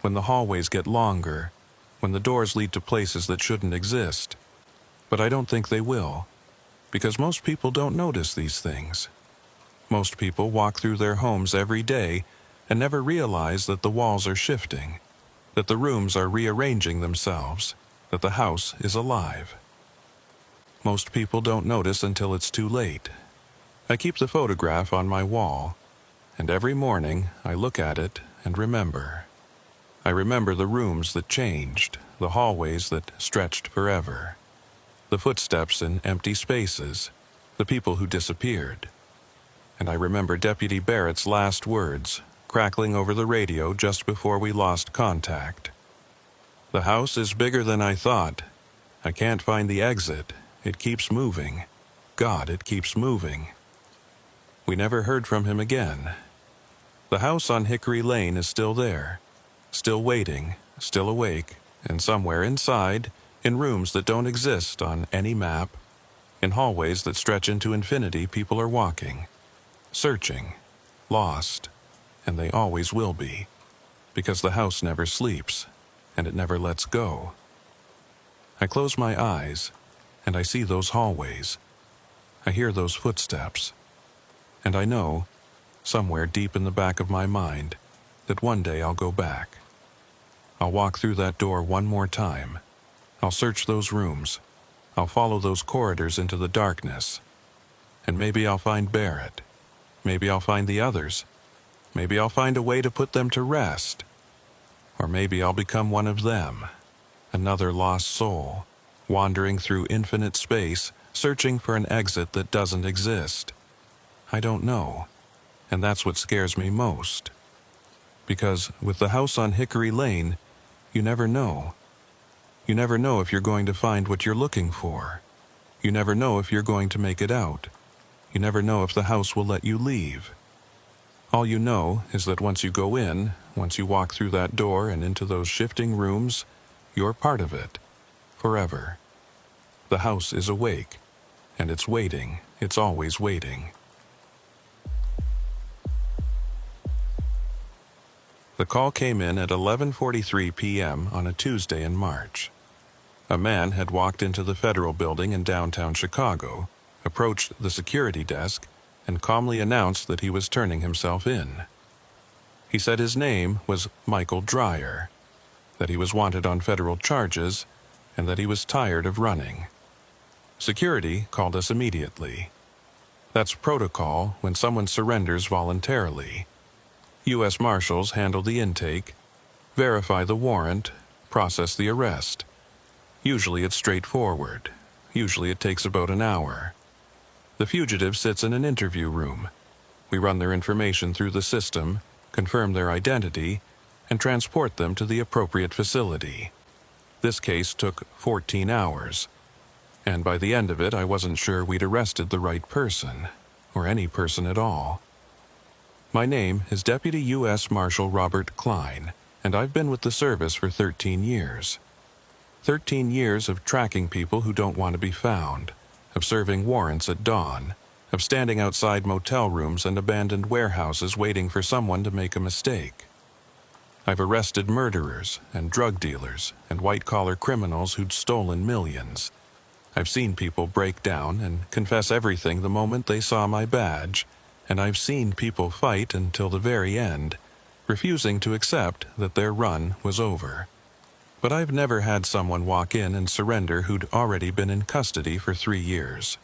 when the hallways get longer, when the doors lead to places that shouldn't exist. But I don't think they will, because most people don't notice these things. Most people walk through their homes every day and never realize that the walls are shifting, that the rooms are rearranging themselves, that the house is alive. Most people don't notice until it's too late. I keep the photograph on my wall, and every morning I look at it and remember. I remember the rooms that changed, the hallways that stretched forever, the footsteps in empty spaces, the people who disappeared. And I remember Deputy Barrett's last words, crackling over the radio just before we lost contact. The house is bigger than I thought. I can't find the exit. It keeps moving. God, it keeps moving. We never heard from him again. The house on Hickory Lane is still there, still waiting, still awake, and somewhere inside, in rooms that don't exist on any map, in hallways that stretch into infinity, people are walking, searching, lost, and they always will be, because the house never sleeps, and it never lets go. I close my eyes, and I see those hallways. I hear those footsteps. And I know, somewhere deep in the back of my mind, that one day I'll go back. I'll walk through that door one more time. I'll search those rooms. I'll follow those corridors into the darkness. And maybe I'll find Barrett. Maybe I'll find the others. Maybe I'll find a way to put them to rest. Or maybe I'll become one of them, another lost soul, wandering through infinite space, searching for an exit that doesn't exist. I don't know, and that's what scares me most. Because with the house on Hickory Lane, you never know. You never know if you're going to find what you're looking for. You never know if you're going to make it out. You never know if the house will let you leave. All you know is that once you go in, once you walk through that door and into those shifting rooms, you're part of it, forever. The house is awake, and it's waiting. It's always waiting. The call came in at 11:43 p.m. on a Tuesday in March. A man had walked into the federal building in downtown Chicago, approached the security desk, and calmly announced that he was turning himself in. He said his name was Michael Dreyer, that he was wanted on federal charges, and that he was tired of running. Security called us immediately. That's protocol when someone surrenders voluntarily. US Marshals handle the intake, verify the warrant, process the arrest. Usually it's straightforward. Usually it takes about an hour. The fugitive sits in an interview room. We run their information through the system, confirm their identity, and transport them to the appropriate facility. This case took 14 hours. And by the end of it, I wasn't sure we'd arrested the right person. or any person at all. My name is Deputy US Marshal Robert Klein, and I've been with the service for 13 years. 13 years of tracking people who don't want to be found, of serving warrants at dawn, of standing outside motel rooms and abandoned warehouses waiting for someone to make a mistake. I've arrested murderers and drug dealers and white-collar criminals who'd stolen millions. I've seen people break down and confess everything the moment they saw my badge, and I've seen people fight until the very end, refusing to accept that their run was over. But I've never had someone walk in and surrender who'd already been in custody for 3 years.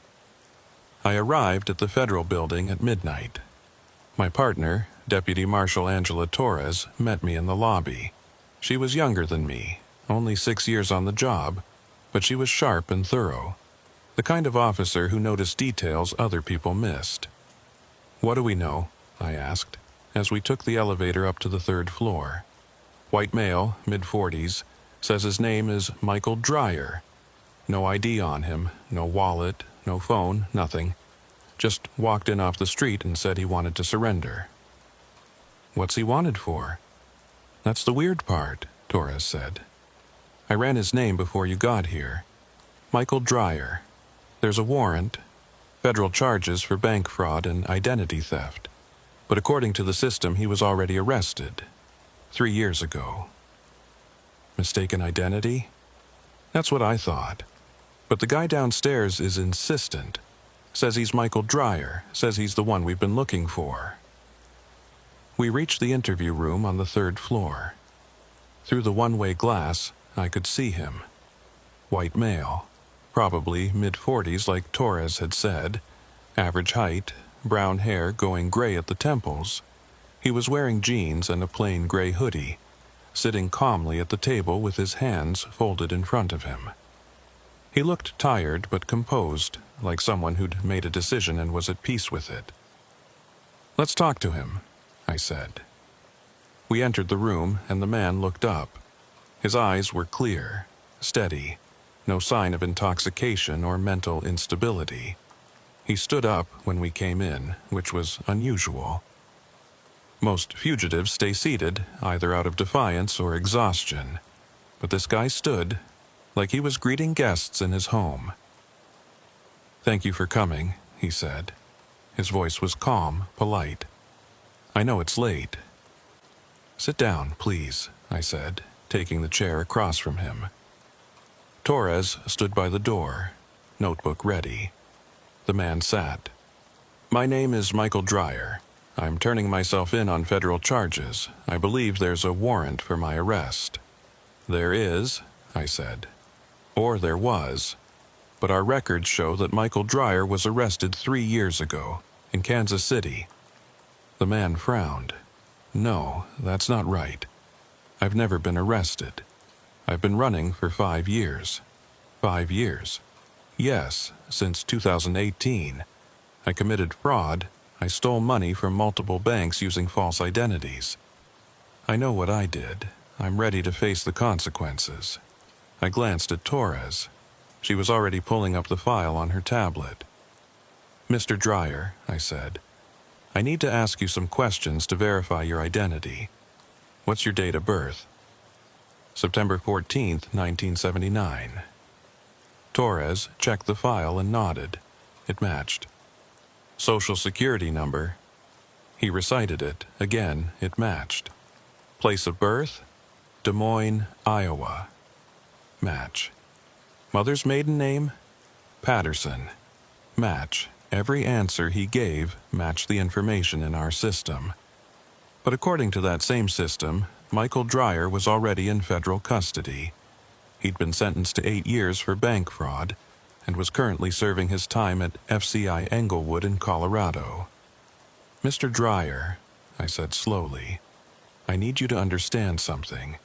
I arrived at the federal building at midnight. My partner, Deputy Marshal Angela Torres, met me in the lobby. She was younger than me, only 6 years on the job, but she was sharp and thorough, the kind of officer who noticed details other people missed. "What do we know?" I asked, as we took the elevator up to the 3rd floor. White male, mid-40s, says his name is Michael Dreyer. No ID on him, no wallet, no phone, nothing. Just walked in off the street and said he wanted to surrender. "What's he wanted for?" "That's the weird part," Torres said. "I ran his name before you got here. Michael Dreyer. There's a warrant, federal charges for bank fraud and identity theft. But according to the system, he was already arrested 3 years ago." Mistaken identity? That's what I thought. But the guy downstairs is insistent. Says he's Michael Dreyer, says he's the one we've been looking for. We reached the interview room on the 3rd floor. Through the one-way glass, I could see him. White male, probably mid-40s like Torres had said, average height, brown hair going gray at the temples. He was wearing jeans and a plain gray hoodie, sitting calmly at the table with his hands folded in front of him. He looked tired but composed, like someone who'd made a decision and was at peace with it. "Let's talk to him," I said. We entered the room, and the man looked up. His eyes were clear, steady, no sign of intoxication or mental instability. He stood up when we came in, which was unusual. Most fugitives stay seated, either out of defiance or exhaustion. But this guy stood, like he was greeting guests in his home. "Thank you for coming," he said. His voice was calm, polite. "I know it's late." "Sit down, please," I said, taking the chair across from him. Torres stood by the door, notebook ready. The man sat. "My name is Michael Dreyer. I'm turning myself in on federal charges. I believe there's a warrant for my arrest." "There is," I said. "Or there was. But our records show that Michael Dreyer was arrested 3 years ago, in Kansas City." The man frowned. "No, that's not right. I've never been arrested. I've been running for 5 years. 5 years. Yes, since 2018. I committed fraud. I stole money from multiple banks using false identities. I know what I did. I'm ready to face the consequences." I glanced at Torres. She was already pulling up the file on her tablet. "Mr. Dreyer," I said, "I need to ask you some questions to verify your identity. What's your date of birth?" "September 14th, 1979. Torres checked the file and nodded. It matched. "Social Security number?" He recited it. Again, it matched. "Place of birth?" "Des Moines, Iowa." Match. "Mother's maiden name?" "Patterson." Match. Every answer he gave matched the information in our system. But according to that same system, Michael Dreyer was already in federal custody. He'd been sentenced to 8 years for bank fraud and was currently serving his time at FCI Englewood in Colorado. "Mr. Dreyer," I said slowly, "I need you to understand something.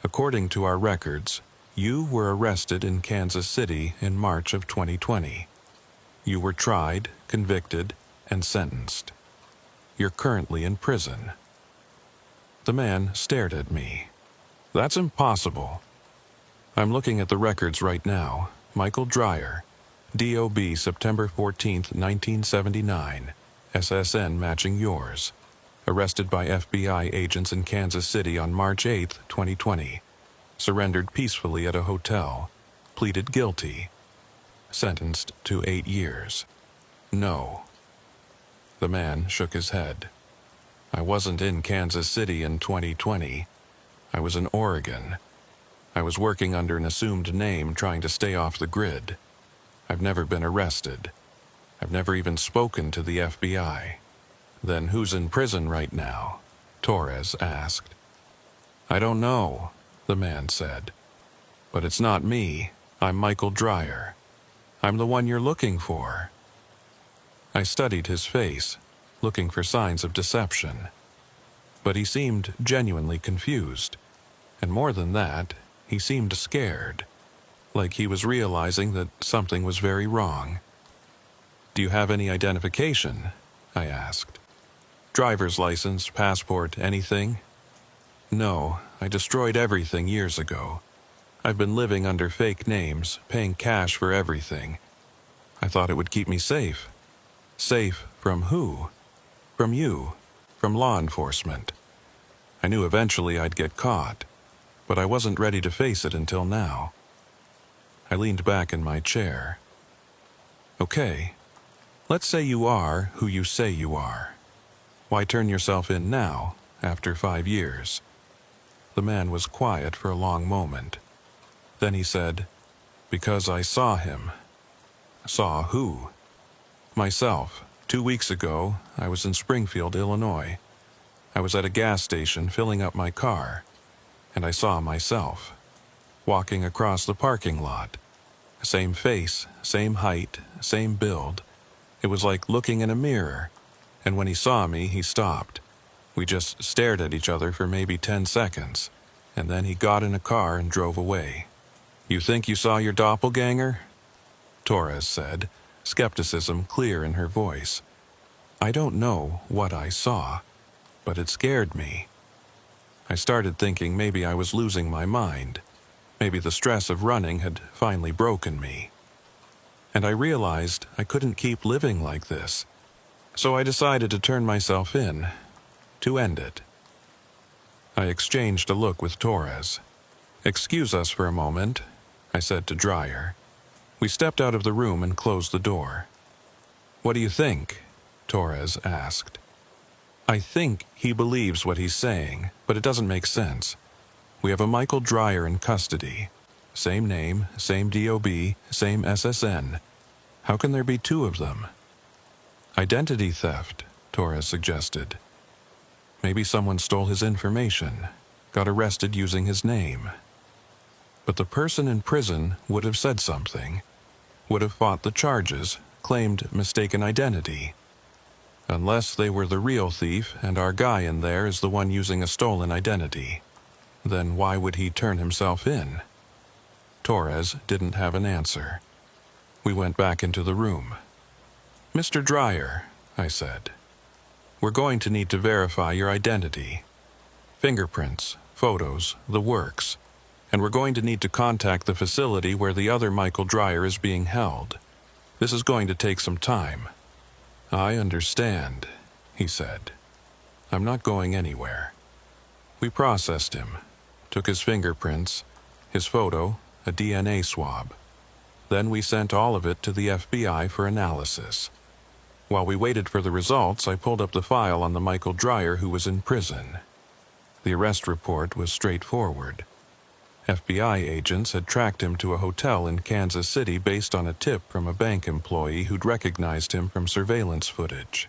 According to our records, you were arrested in Kansas City in March of 2020. You were tried, convicted, and sentenced. You're currently in prison." The man stared at me. "That's impossible." "I'm looking at the records right now. Michael Dreyer, DOB September 14th, 1979. SSN matching yours. Arrested by FBI agents in Kansas City on March 8, 2020. Surrendered peacefully at a hotel. Pleaded guilty. Sentenced to 8 years. No. The man shook his head. I wasn't in Kansas City in 2020. I was in Oregon. I was working under an assumed name trying to stay off the grid. I've never been arrested. I've never even spoken to the FBI. Then who's in prison right now? Torres asked. I don't know, the man said. But it's not me. I'm Michael Dreyer. I'm the one you're looking for. I studied his face, looking for signs of deception. But he seemed genuinely confused. And more than that, he seemed scared, like he was realizing that something was very wrong. Do you have any identification? I asked. Driver's license, passport, anything? No, I destroyed everything years ago. I've been living under fake names, paying cash for everything. I thought it would keep me safe. Safe from who? From you, from law enforcement. I knew eventually I'd get caught, but I wasn't ready to face it until now. I leaned back in my chair. Okay, let's say you are who you say you are. Why turn yourself in now, after 5 years? The man was quiet for a long moment. Then he said, because I saw him. Saw who? Myself. 2 weeks ago, I was in Springfield, Illinois. I was at a gas station filling up my car, and I saw myself, walking across the parking lot. Same face, same height, same build. It was like looking in a mirror, and when he saw me, he stopped. We just stared at each other for maybe 10 seconds, and then he got in a car and drove away. You think you saw your doppelganger? Torres said, skepticism clear in her voice. I don't know what I saw, but it scared me. I started thinking maybe I was losing my mind. Maybe the stress of running had finally broken me. And I realized I couldn't keep living like this. So I decided to turn myself in, to end it. I exchanged a look with Torres. Excuse us for a moment, I said to Dreyer. We stepped out of the room and closed the door. What do you think? Torres asked. I think he believes what he's saying, but it doesn't make sense. We have a Michael Dreyer in custody. Same name, same DOB, same SSN. How can there be 2 of them? Identity theft, Torres suggested. Maybe someone stole his information, got arrested using his name. But the person in prison would have said something, would have fought the charges, claimed mistaken identity. Unless they were the real thief and our guy in there is the one using a stolen identity. Then why would he turn himself in? Torres didn't have an answer. We went back into the room. Mr. Dreyer, I said, we're going to need to verify your identity. Fingerprints, photos, the works. And we're going to need to contact the facility where the other Michael Dreyer is being held. This is going to take some time. I understand, he said. I'm not going anywhere. We processed him, took his fingerprints, his photo, a DNA swab. Then we sent all of it to the FBI for analysis. While we waited for the results, I pulled up the file on the Michael Dreyer who was in prison. The arrest report was straightforward. FBI agents had tracked him to a hotel in Kansas City based on a tip from a bank employee who'd recognized him from surveillance footage.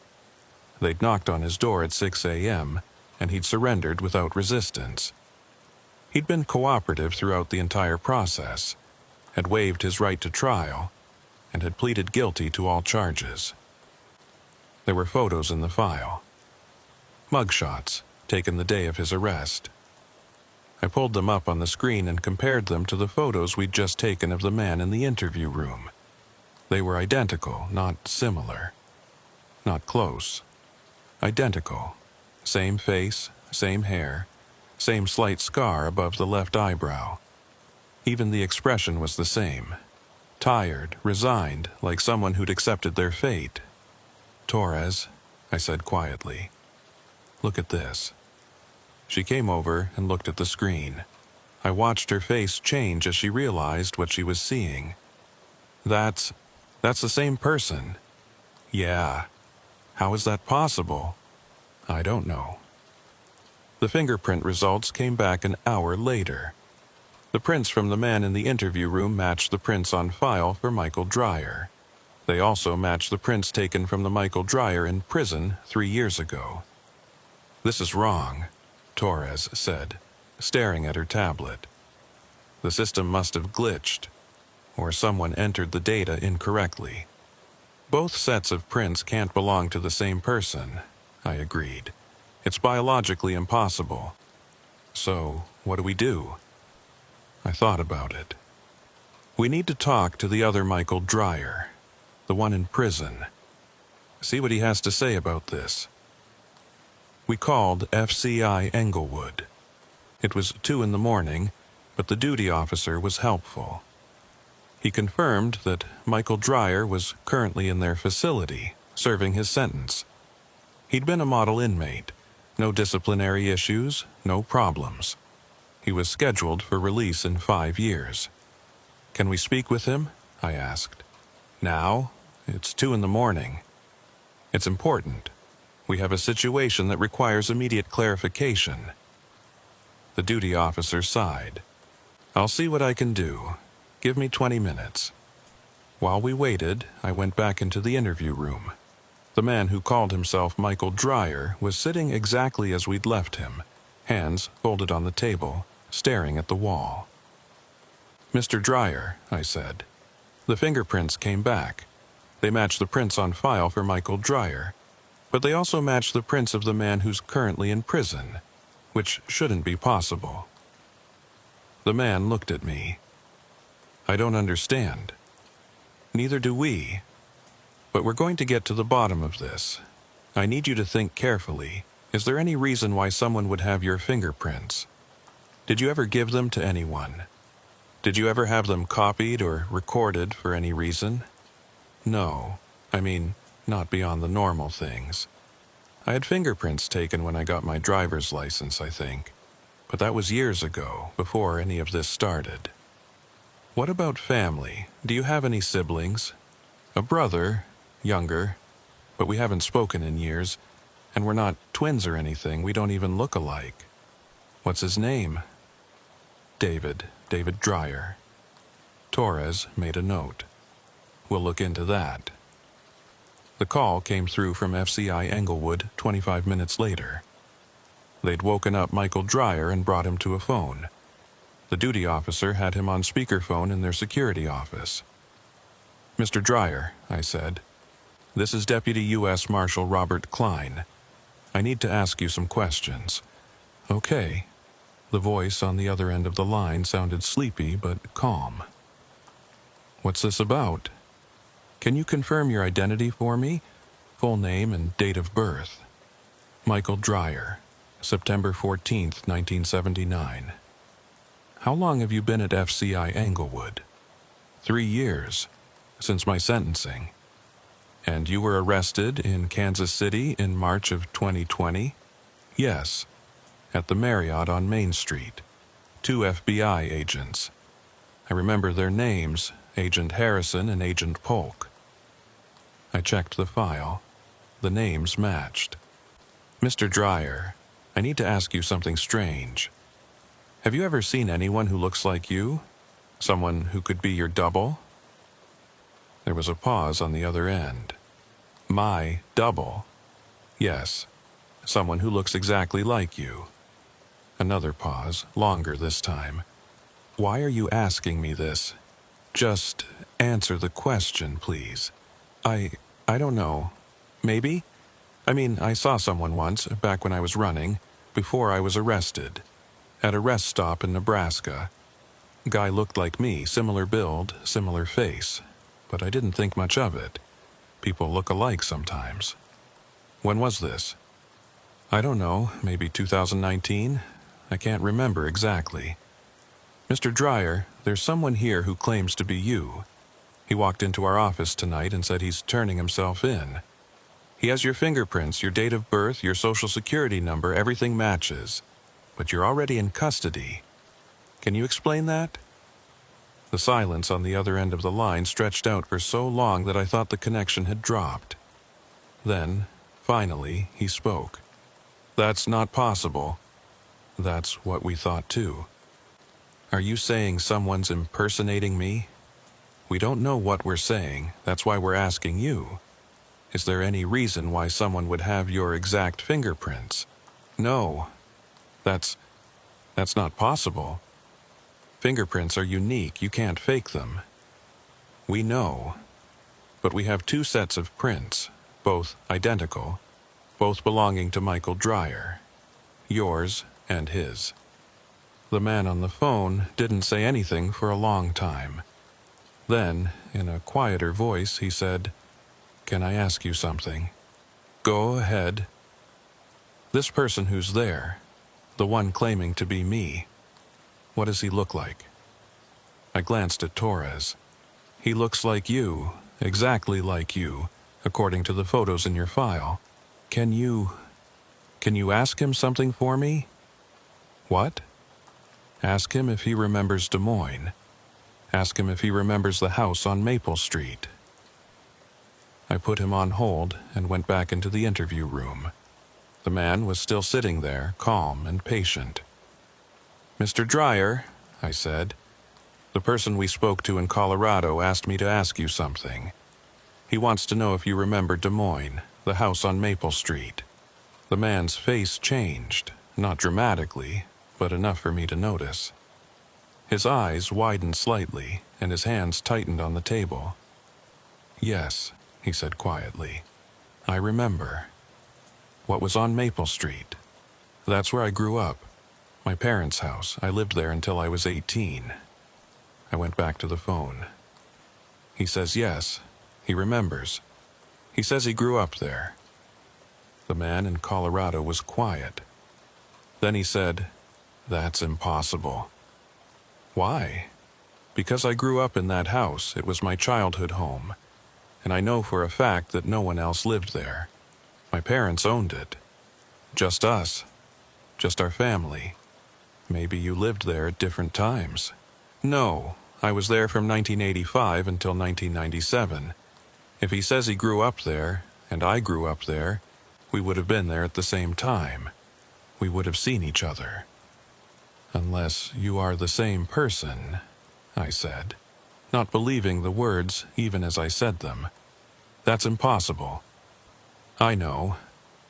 They'd knocked on his door at 6 a.m., and he'd surrendered without resistance. He'd been cooperative throughout the entire process, had waived his right to trial, and had pleaded guilty to all charges. There were photos in the file. Mugshots, taken the day of his arrest. I pulled them up on the screen and compared them to the photos we'd just taken of the man in the interview room. They were identical, not similar. Not close. Identical. Same face, same hair, same slight scar above the left eyebrow. Even the expression was the same. Tired, resigned, like someone who'd accepted their fate. Torres, I said quietly. "Look at this." She came over and looked at the screen. I watched her face change as she realized what she was seeing. That's the same person." "Yeah. How is that possible?" "I don't know." The fingerprint results came back an hour later. The prints from the man in the interview room matched the prints on file for Michael Dreyer. They also matched the prints taken from the Michael Dreyer in prison 3 years ago. "This is wrong," Torres said, staring at her tablet. "The system must have glitched, or someone entered the data incorrectly." "Both sets of prints can't belong to the same person," I agreed. "It's biologically impossible. So, what do we do?" I thought about it. "We need to talk to the other Michael Dreyer, the one in prison. See what he has to say about this." We called FCI Englewood. It was 2 in the morning, but the duty officer was helpful. He confirmed that Michael Dreyer was currently in their facility, serving his sentence. He'd been a model inmate. No disciplinary issues, no problems. He was scheduled for release in 5 years. "Can we speak with him?" I asked. "Now? It's 2 in the morning. It's important. We have a situation that requires immediate clarification." The duty officer sighed. "I'll see what I can do. Give me 20 minutes. While we waited, I went back into the interview room. The man who called himself Michael Dreyer was sitting exactly as we'd left him, hands folded on the table, staring at the wall. "Mr. Dreyer," I said, "the fingerprints came back. They match the prints on file for Michael Dreyer, but they also match the prints of the man who's currently in prison, which shouldn't be possible." The man looked at me. "I don't understand." "Neither do we. But we're going to get to the bottom of this. I need you to think carefully. Is there any reason why someone would have your fingerprints? Did you ever give them to anyone? Did you ever have them copied or recorded for any reason?" "No. I mean, not beyond the normal things. I had fingerprints taken when I got my driver's license, I think. But that was years ago, before any of this started." "What about family? Do you have any siblings?" "A brother, younger, but we haven't spoken in years, and we're not twins or anything. We don't even look alike." "What's his name?" David Dreyer." Torres made a note. "We'll look into that." The call came through from FCI Englewood 25 minutes later. They'd woken up Michael Dreyer and brought him to a phone. The duty officer had him on speakerphone in their security office. "Mr. Dreyer," I said, "this is Deputy US Marshal Robert Klein. I need to ask you some questions." "Okay." The voice on the other end of the line sounded sleepy but calm. "What's this about? Can you confirm your identity for me? Full name and date of birth." "Michael Dreyer, September 14th, 1979. "How long have you been at FCI Englewood?" 3 years, since my sentencing." "And you were arrested in Kansas City in March of 2020? "Yes, at the Marriott on Main Street. 2 FBI agents. I remember their names, Agent Harrison and Agent Polk." I checked the file. The names matched. "Mr. Dreyer, I need to ask you something strange. Have you ever seen anyone who looks like you? Someone who could be your double?" There was a pause on the other end. "My double?" "Yes, someone who looks exactly like you." Another pause, longer this time. "Why are you asking me this? Just answer the question, please." I don't know. Maybe? I mean, I saw someone once, back when I was running, before I was arrested. At a rest stop in Nebraska. Guy looked like me, similar build, similar face. But I didn't think much of it. People look alike sometimes. "When was this?" "I don't know, maybe 2019? I can't remember exactly." "Mr. Dreyer, there's someone here who claims to be you. He walked into our office tonight and said he's turning himself in. He has your fingerprints, your date of birth, your social security number, everything matches. But you're already in custody. Can you explain that?" The silence on the other end of the line stretched out for so long that I thought the connection had dropped. Then, finally, he spoke. "That's not possible." "That's what we thought too." "Are you saying someone's impersonating me?" "We don't know what we're saying. That's why we're asking you. Is there any reason why someone would have your exact fingerprints?" "No. That's not possible. Fingerprints are unique. You can't fake them." "We know. But we have 2 sets of prints, both identical, both belonging to Michael Dreyer. Yours and his." The man on the phone didn't say anything for a long time. Then, in a quieter voice, he said, "Can I ask you something?" "Go ahead." "This person who's there, the one claiming to be me, what does he look like?" I glanced at Torres. "He looks like you, exactly like you, according to the photos in your file. Can you ask him something for me?" "What?" "Ask him if he remembers Des Moines. Ask him if he remembers the house on Maple Street." I put him on hold and went back into the interview room. The man was still sitting there, calm and patient. "Mr. Dreyer," I said, "the person we spoke to in Colorado asked me to ask you something. He wants to know if you remember Des Moines, the house on Maple Street." The man's face changed, not dramatically, but enough for me to notice. His eyes widened slightly, and his hands tightened on the table. "Yes," he said quietly, "I remember." "What was on Maple Street?" "That's where I grew up. My parents' house. I lived there until I was 18. I went back to the phone. He says yes, he remembers. He says he grew up there. The man in Colorado was quiet. Then he said, "That's impossible." "Why?" "Because I grew up in that house. It was my childhood home. And I know for a fact that no one else lived there. My parents owned it. Just us. Just our family. Maybe you lived there at different times." "No, I was there from 1985 until 1997. If he says he grew up there, and I grew up there, we would have been there at the same time. We would have seen each other." "Unless you are the same person," I said, not believing the words even as I said them. "That's impossible." "I know,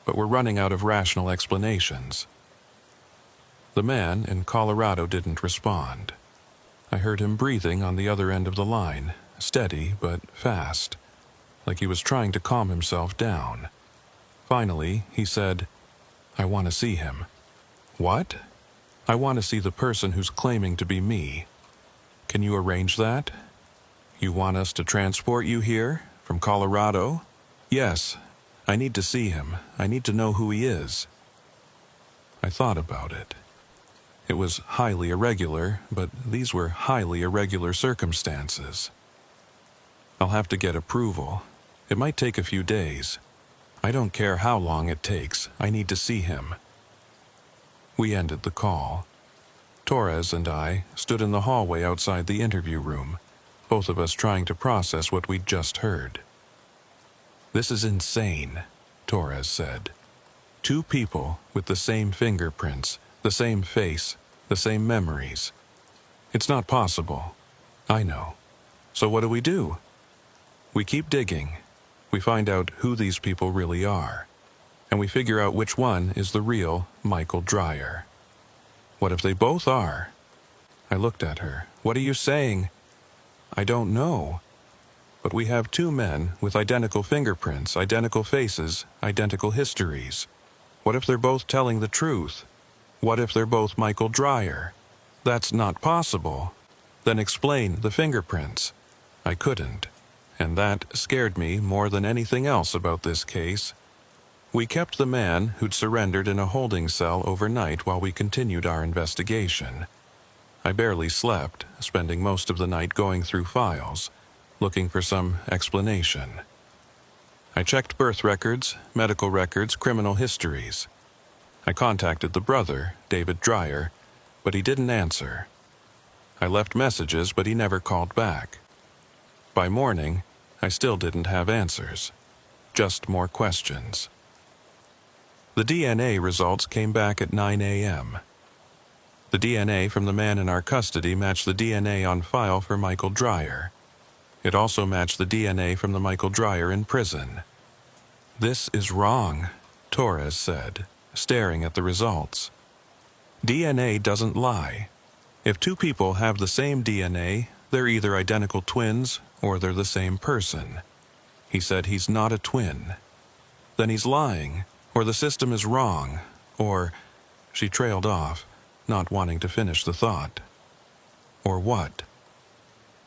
but we're running out of rational explanations." The man in Colorado didn't respond. I heard him breathing on the other end of the line, steady but fast, like he was trying to calm himself down. Finally, he said, "I want to see him." "What?" "I want to see the person who's claiming to be me." "Can you arrange that?" "You want us to transport you here, from Colorado?" "Yes. I need to see him. I need to know who he is." I thought about it. It was highly irregular, but these were highly irregular circumstances. "I'll have to get approval. It might take a few days. I don't care how long it takes. I need to see him." We ended the call. Torres and I stood in the hallway outside the interview room, both of us trying to process what we'd just heard. "This is insane," Torres said. "2 people with the same fingerprints, the same face, the same memories. It's not possible." "I know. So what do? We keep digging. We find out who these people really are. And we figure out which one is the real Michael Dreyer." "What if they both are?" I looked at her. "What are you saying?" "I don't know. But we have 2 men with identical fingerprints, identical faces, identical histories. What if they're both telling the truth? What if they're both Michael Dreyer?" "That's not possible." "Then explain the fingerprints." I couldn't, and that scared me more than anything else about this case. We kept the man who'd surrendered in a holding cell overnight while we continued our investigation. I barely slept, spending most of the night going through files, looking for some explanation. I checked birth records, medical records, criminal histories. I contacted the brother, David Dreyer, but he didn't answer. I left messages, but he never called back. By morning, I still didn't have answers, just more questions. The DNA results came back at 9 a.m. The DNA from the man in our custody matched the DNA on file for Michael Dreyer. It also matched the DNA from the Michael Dreyer in prison. "This is wrong," Torres said, staring at the results. "DNA doesn't lie. If two people have the same DNA, they're either identical twins or they're the same person." He said he's not a twin. Then he's lying, or the system is wrong, or... She trailed off, not wanting to finish the thought. Or what?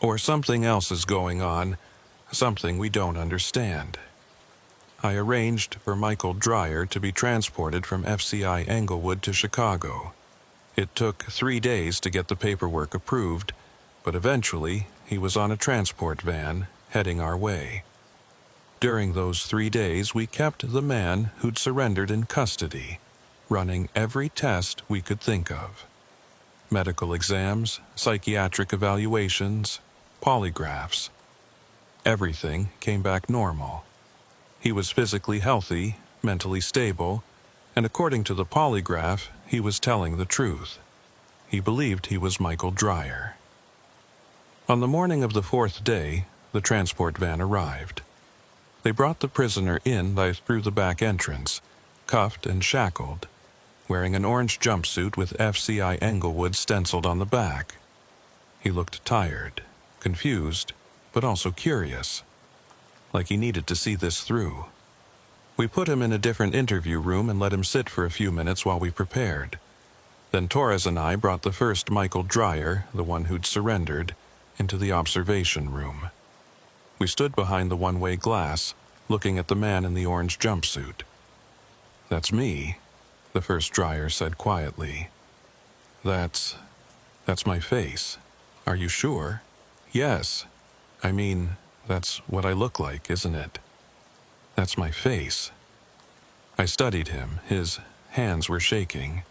Or something else is going on, something we don't understand. I arranged for Michael Dreyer to be transported from FCI Englewood to Chicago. It took 3 days to get the paperwork approved, but eventually he was on a transport van heading our way. During those 3 days, we kept the man who'd surrendered in custody, running every test we could think of. Medical exams, psychiatric evaluations, polygraphs. Everything came back normal. He was physically healthy, mentally stable, and according to the polygraph, he was telling the truth. He believed he was Michael Dreyer. On the morning of the 4th day, the transport van arrived. They brought the prisoner in through the back entrance, cuffed and shackled, wearing an orange jumpsuit with FCI Englewood stenciled on the back. He looked tired, confused, but also curious, like he needed to see this through. We put him in a different interview room and let him sit for a few minutes while we prepared. Then Torres and I brought the first Michael Dreyer, the one who'd surrendered, into the observation room. We stood behind the one-way glass, looking at the man in the orange jumpsuit. "That's me," the first Dreyer said quietly. That's my face. Are you sure?" "Yes. I mean, that's what I look like, isn't it?" "That's my face." I studied him. His hands were shaking.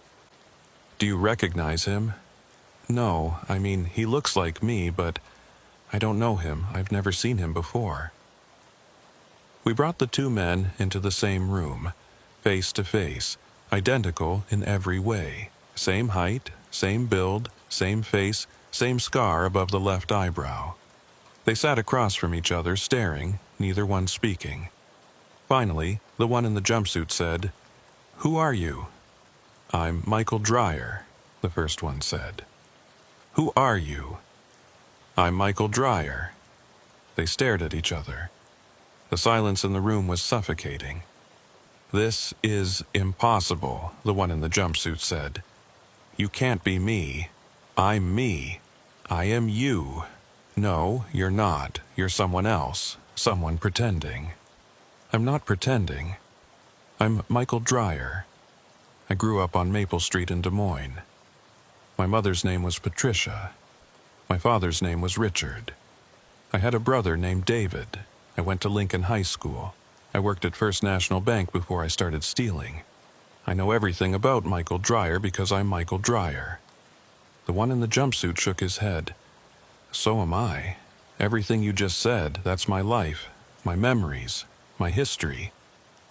"Do you recognize him?" "No, I mean, he looks like me, but I don't know him. I've never seen him before." We brought the two men into the same room, face to face, identical in every way. Same height, same build, same face, same scar above the left eyebrow. They sat across from each other, staring, neither one speaking. Finally, the one in the jumpsuit said, "Who are you?" "I'm Michael Dreyer," the first one said. "Who are you?" "I'm Michael Dreyer." They stared at each other. The silence in the room was suffocating. "This is impossible," the one in the jumpsuit said. "You can't be me. I'm me. I am you. No, you're not. You're someone else. Someone pretending." "I'm not pretending. I'm Michael Dreyer. I grew up on Maple Street in Des Moines. My mother's name was Patricia. My father's name was Richard. I had a brother named David. I went to Lincoln High School. I worked at First National Bank before I started stealing. I know everything about Michael Dreyer because I'm Michael Dreyer." The one in the jumpsuit shook his head. "So am I. Everything you just said, that's my life, my memories, my history.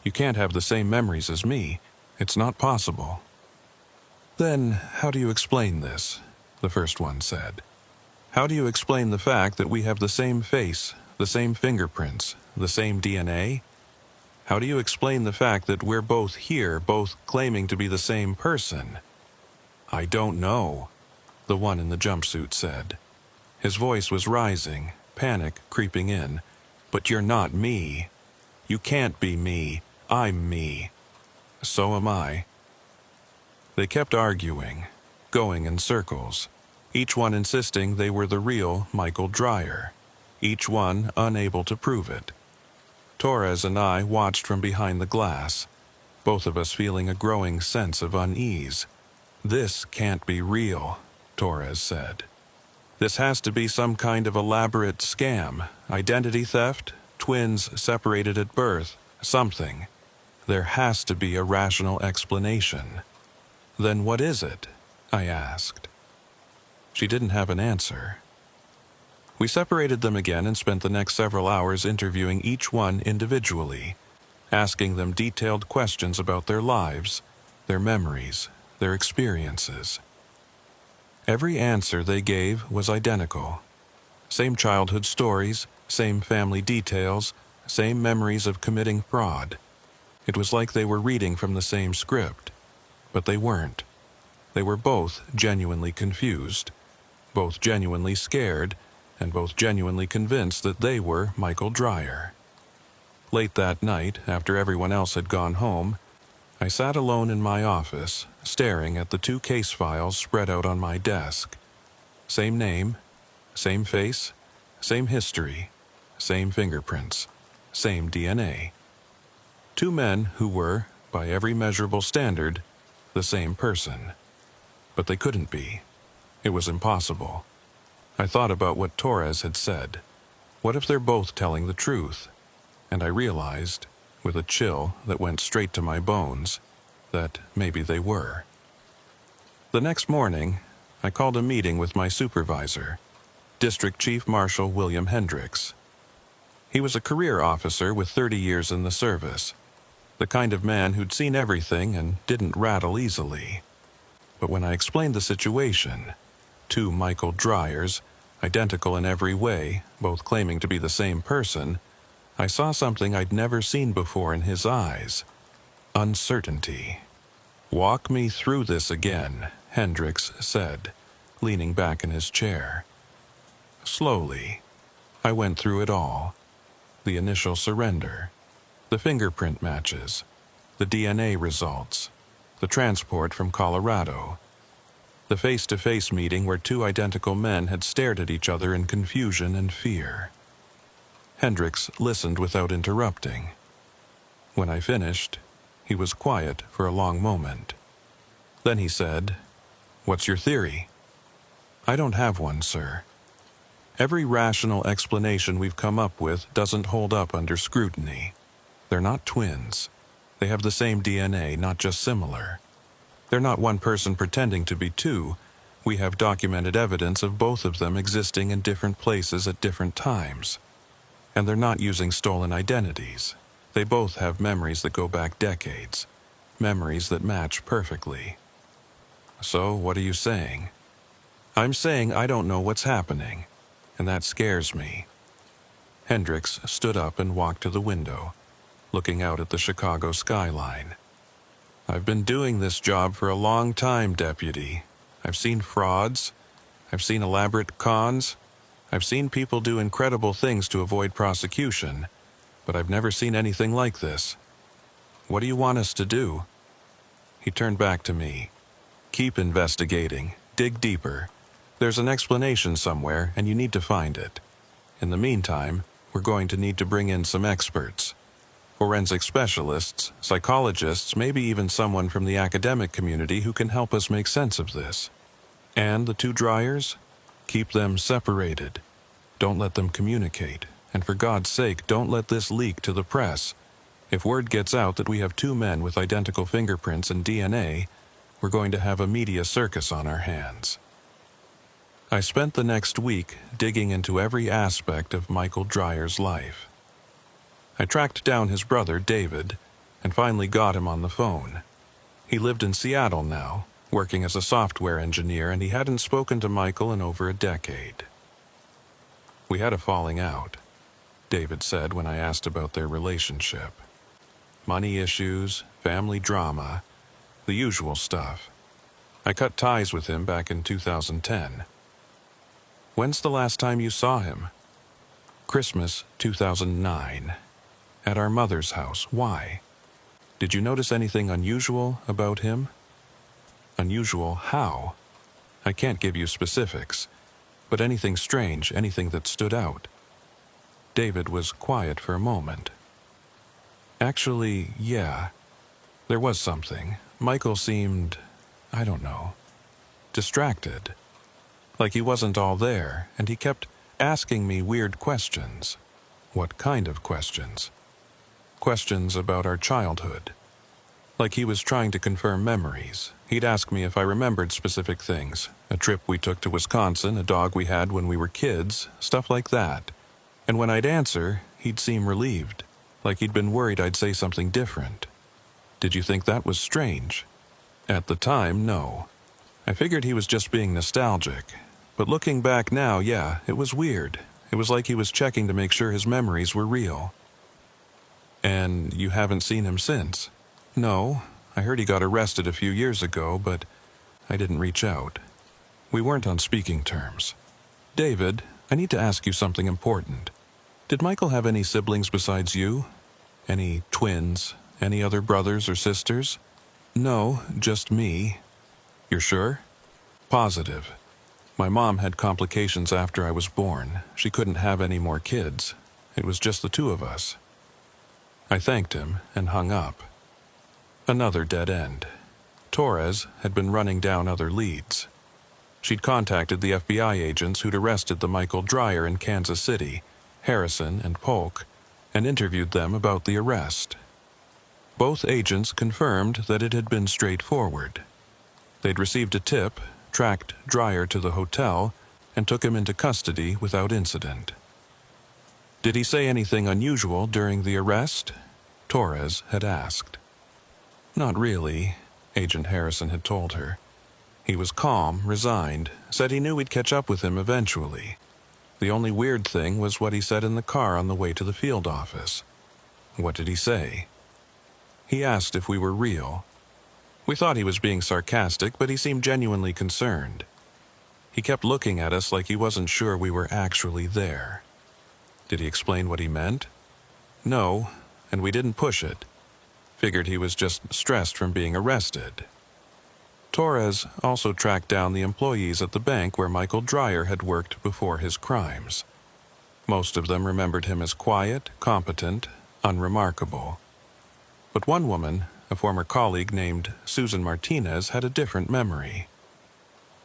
You can't have the same memories as me. It's not possible." "Then how do you explain this?" the first one said. "How do you explain the fact that we have the same face, the same fingerprints, the same DNA? How do you explain the fact that we're both here, both claiming to be the same person?" "I don't know," the one in the jumpsuit said. His voice was rising, panic creeping in. "But you're not me. You can't be me. I'm me. So am I." They kept arguing, going in circles, each one insisting they were the real Michael Dreyer, each one unable to prove it. Torres and I watched from behind the glass, both of us feeling a growing sense of unease. "This can't be real," Torres said. "This has to be some kind of elaborate scam, identity theft, twins separated at birth, something. There has to be a rational explanation. Then what is it? I asked. She didn't have an answer. We separated them again and spent the next several hours interviewing each one individually, asking them detailed questions about their lives, their memories, their experiences. Every answer they gave was identical. Same childhood stories, same family details, same memories of committing fraud. It was like they were reading from the same script, but they weren't. They were both genuinely confused, both genuinely scared, and both genuinely convinced that they were Michael Dreyer. Late that night, after everyone else had gone home, I sat alone in my office, staring at the 2 case files spread out on my desk. Same name, same face, same history, same fingerprints, same DNA. 2 men who were, by every measurable standard, the same person. But they couldn't be. It was impossible. I thought about what Torres had said. What if they're both telling the truth? And I realized, with a chill that went straight to my bones, that maybe they were. The next morning, I called a meeting with my supervisor, District Chief Marshal William Hendricks. He was a career officer with 30 years in the service, the kind of man who'd seen everything and didn't rattle easily. But when I explained the situation, 2 Michael Dryers, identical in every way, both claiming to be the same person, I saw something I'd never seen before in his eyes. Uncertainty. "Walk me through this again," Hendricks said, leaning back in his chair. Slowly, I went through it all. The initial surrender, the fingerprint matches, the DNA results, the transport from Colorado, the face-to-face meeting where 2 identical men had stared at each other in confusion and fear. Hendricks listened without interrupting. When I finished, he was quiet for a long moment. Then he said, "What's your theory?" "I don't have one, sir. Every rational explanation we've come up with doesn't hold up under scrutiny. They're not twins. They have the same DNA, not just similar. They're not one person pretending to be 2. We have documented evidence of both of them existing in different places at different times. And they're not using stolen identities. They both have memories that go back decades, memories that match perfectly." "So, what are you saying?" "I'm saying I don't know what's happening, and that scares me." Hendricks stood up and walked to the window, looking out at the Chicago skyline. "I've been doing this job for a long time, Deputy. I've seen frauds. I've seen elaborate cons. I've seen people do incredible things to avoid prosecution, but I've never seen anything like this. What do you want us to do?" He turned back to me. "Keep investigating. Dig deeper. There's an explanation somewhere, and you need to find it. In the meantime, we're going to need to bring in some experts. Forensic specialists, psychologists, maybe even someone from the academic community who can help us make sense of this. And the 2 Dryers? Keep them separated. Don't let them communicate. And for God's sake, don't let this leak to the press. If word gets out that we have 2 men with identical fingerprints and DNA, we're going to have a media circus on our hands." I spent the next week digging into every aspect of Michael Dryer's life. I tracked down his brother, David, and finally got him on the phone. He lived in Seattle now, working as a software engineer, and he hadn't spoken to Michael in over a decade. "We had a falling out," David said when I asked about their relationship. "Money issues, family drama, the usual stuff. I cut ties with him back in 2010. "When's the last time you saw him?" "Christmas 2009. At our mother's house. Why? Did you notice anything unusual about him?" "Unusual how?" "I can't give you specifics, but anything strange, anything that stood out." David was quiet for a moment. "Actually, yeah. There was something. Michael seemed, I don't know, distracted. Like he wasn't all there, and he kept asking me weird questions. What kind of questions? Questions about our childhood. Like he was trying to confirm memories. He'd ask me if I remembered specific things. A trip we took to Wisconsin, a dog we had when we were kids, stuff like that. And when I'd answer, he'd seem relieved, like he'd been worried I'd say something different. Did you think that was strange? At the time, no. I figured he was just being nostalgic. But looking back now, yeah, it was weird. It was like he was checking to make sure his memories were real. And you haven't seen him since? No, I heard he got arrested a few years ago, but I didn't reach out. We weren't on speaking terms. David, I need to ask you something important. Did Michael have any siblings besides you? Any twins? Any other brothers or sisters? No, just me. You're sure? Positive. My mom had complications after I was born. She couldn't have any more kids. It was just the two of us. I thanked him and hung up. Another dead end. Torres had been running down other leads. She'd contacted the FBI agents who'd arrested the Michael Dreyer in Kansas City, Harrison and Polk, and interviewed them about the arrest. Both agents confirmed that it had been straightforward. They'd received a tip, tracked Dreyer to the hotel, and took him into custody without incident. Did he say anything unusual during the arrest? Torres had asked. Not really, Agent Harrison had told her. He was calm, resigned, said he knew we'd catch up with him eventually. The only weird thing was what he said in the car on the way to the field office. What did he say? He asked if we were real. We thought he was being sarcastic, but he seemed genuinely concerned. He kept looking at us like he wasn't sure we were actually there. Did he explain what he meant? No, and we didn't push it. Figured he was just stressed from being arrested. Torres also tracked down the employees at the bank where Michael Dreyer had worked before his crimes. Most of them remembered him as quiet, competent, unremarkable. But one woman, a former colleague named Susan Martinez, had a different memory.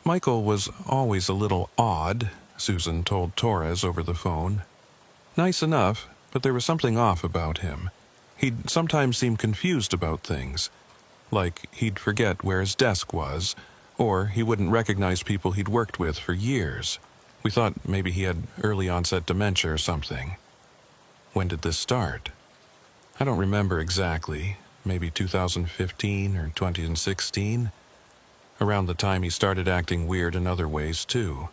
Michael was always a little odd, Susan told Torres over the phone. Nice enough, but there was something off about him. He'd sometimes seem confused about things, like he'd forget where his desk was, or he wouldn't recognize people he'd worked with for years. We thought maybe he had early-onset dementia or something. When did this start? I don't remember exactly, maybe 2015 or 2016, around the time he started acting weird in other ways too.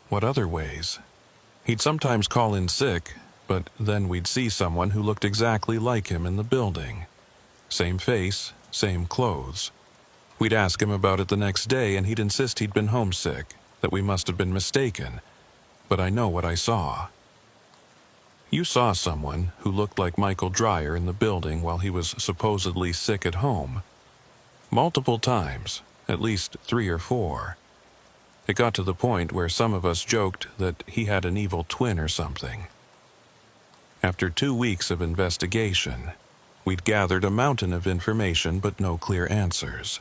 What other ways? He'd sometimes call in sick, but then we'd see someone who looked exactly like him in the building. Same face, same clothes. We'd ask him about it the next day, and he'd insist he'd been homesick, that we must have been mistaken. But I know what I saw. You saw someone who looked like Michael Dreyer in the building while he was supposedly sick at home. Multiple times, at least 3 or 4. It got to the point where some of us joked that he had an evil twin or something. After 2 weeks of investigation, we'd gathered a mountain of information but no clear answers.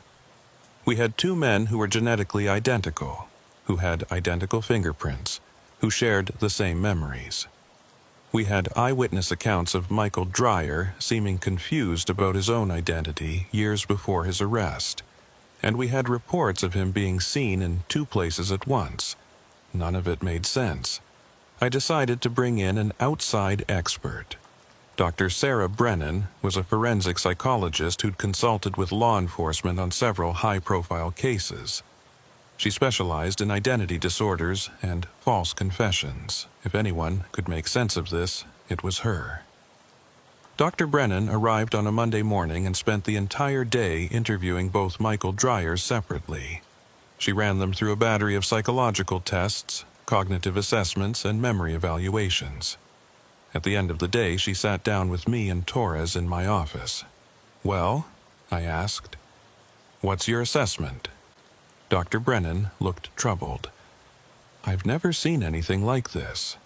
We had 2 men who were genetically identical, who had identical fingerprints, who shared the same memories. We had eyewitness accounts of Michael Dreyer seeming confused about his own identity years before his arrest, and we had reports of him being seen in 2 places at once. None of it made sense. I decided to bring in an outside expert. Dr. Sarah Brennan was a forensic psychologist who'd consulted with law enforcement on several high-profile cases. She specialized in identity disorders and false confessions. If anyone could make sense of this, it was her. Dr. Brennan arrived on a Monday morning and spent the entire day interviewing both Michael Dryers separately. She ran them through a battery of psychological tests, cognitive assessments, and memory evaluations. At the end of the day, she sat down with me and Torres in my office. "Well," I asked, "what's your assessment?" Dr. Brennan looked troubled. "I've never seen anything like this.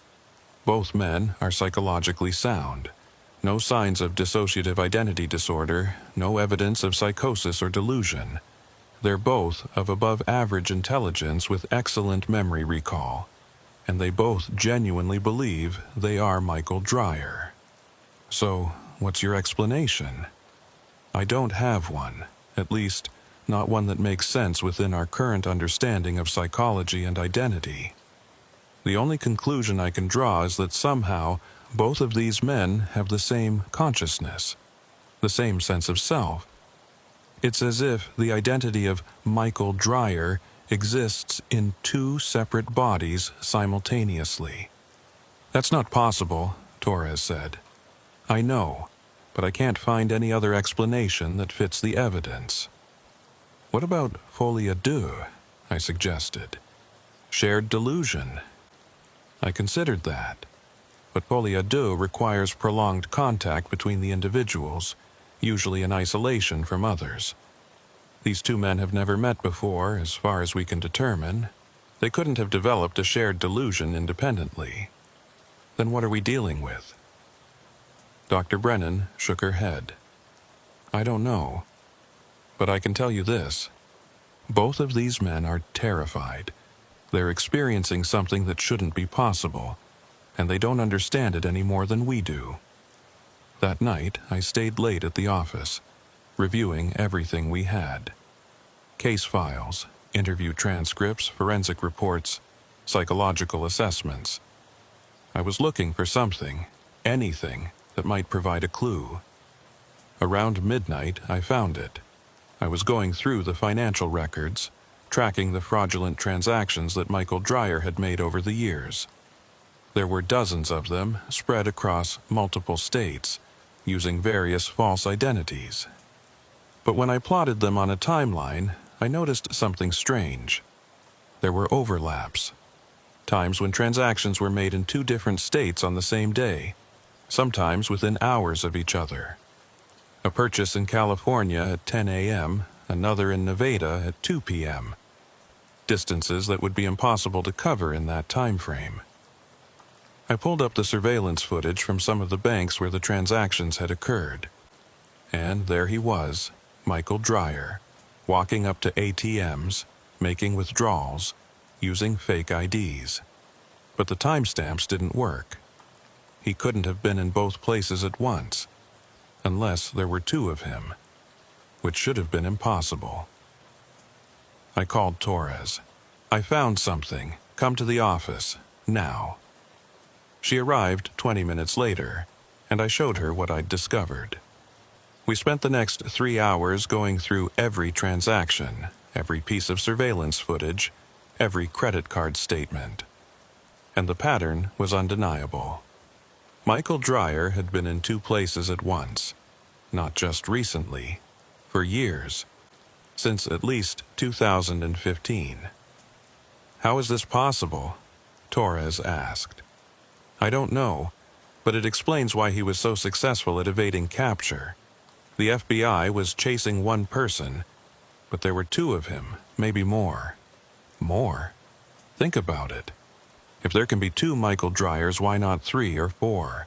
Both men are psychologically sound. No signs of dissociative identity disorder, no evidence of psychosis or delusion. They're both of above-average intelligence with excellent memory recall. and they both genuinely believe they are Michael Dreyer. So, what's your explanation? I don't have one, at least not one that makes sense within our current understanding of psychology and identity. The only conclusion I can draw is that somehow both of these men have the same consciousness, the same sense of self. It's as if the identity of Michael Dreyer exists in two separate bodies simultaneously. That's not possible, Torres said. I know, but I can't find any other explanation that fits the evidence. What about folie à deux? I suggested. Shared delusion. I considered that, but folie à deux requires prolonged contact between the individuals, usually in isolation from others. These two men have never met before, as far as we can determine. They couldn't have developed a shared delusion independently. Then what are we dealing with? Dr. Brennan shook her head. I don't know, but I can tell you this. Both of these men are terrified. They're experiencing something that shouldn't be possible, and they don't understand it any more than we do. That night, I stayed late at the office, reviewing everything we had. Case files, interview transcripts, forensic reports, psychological assessments. I was looking for something, anything, that might provide a clue. Around midnight, I found it. I was going through the financial records, tracking the fraudulent transactions that Michael Dreyer had made over the years. There were dozens of them spread across multiple states, using various false identities. But when I plotted them on a timeline, I noticed something strange. There were overlaps. Times when transactions were made in two different states on the same day, sometimes within hours of each other. A purchase in California at 10 a.m., another in Nevada at 2 p.m. Distances that would be impossible to cover in that time frame. I pulled up the surveillance footage from some of the banks where the transactions had occurred. And there he was, Michael Dreyer, walking up to ATMs, making withdrawals, using fake IDs. But the timestamps didn't work. He couldn't have been in both places at once, unless there were two of him, which should have been impossible. I called Torres. I found something. Come to the office, now. She arrived 20 minutes later, and I showed her what I'd discovered. We spent the next 3 hours going through every transaction, every piece of surveillance footage, every credit card statement. And the pattern was undeniable. Michael Dreyer had been in two places at once, not just recently, for years, since at least 2015. How is this possible? Torres asked. I don't know, but it explains why he was so successful at evading capture. The FBI was chasing one person, but there were two of him, maybe more. More? Think about it. If there can be two Michael Dryers, why not 3 or 4?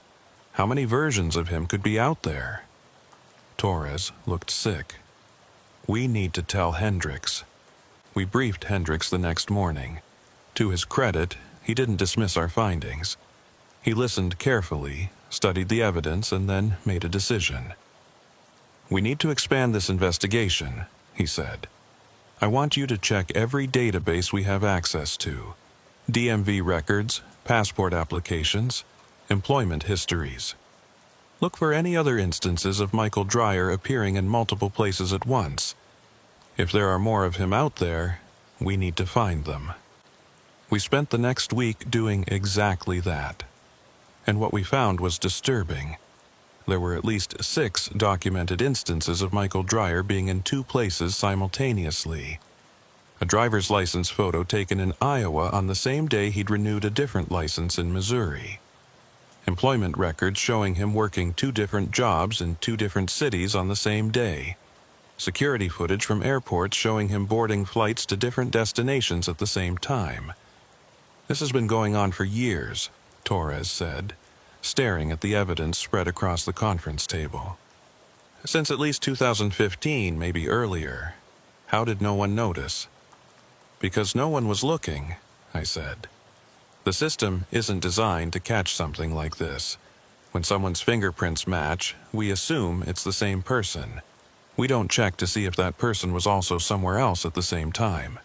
How many versions of him could be out there? Torres looked sick. We need to tell Hendricks. We briefed Hendricks the next morning. To his credit, he didn't dismiss our findings. He listened carefully, studied the evidence, and then made a decision. We need to expand this investigation, he said. I want you to check every database we have access to. DMV records, passport applications, employment histories. Look for any other instances of Michael Dreyer appearing in multiple places at once. If there are more of him out there, we need to find them. We spent the next week doing exactly that. And what we found was disturbing. There were at least 6 documented instances of Michael Dreyer being in 2 places simultaneously. A driver's license photo taken in Iowa on the same day he'd renewed a different license in Missouri. Employment records showing him working 2 different jobs in 2 different cities on the same day. Security footage from airports showing him boarding flights to different destinations at the same time. This has been going on for years, Torres said, staring at the evidence spread across the conference table. Since at least 2015, maybe earlier. How did no one notice? Because no one was looking, I said. The system isn't designed to catch something like this. When someone's fingerprints match, we assume it's the same person. We don't check to see if that person was also somewhere else at the same time.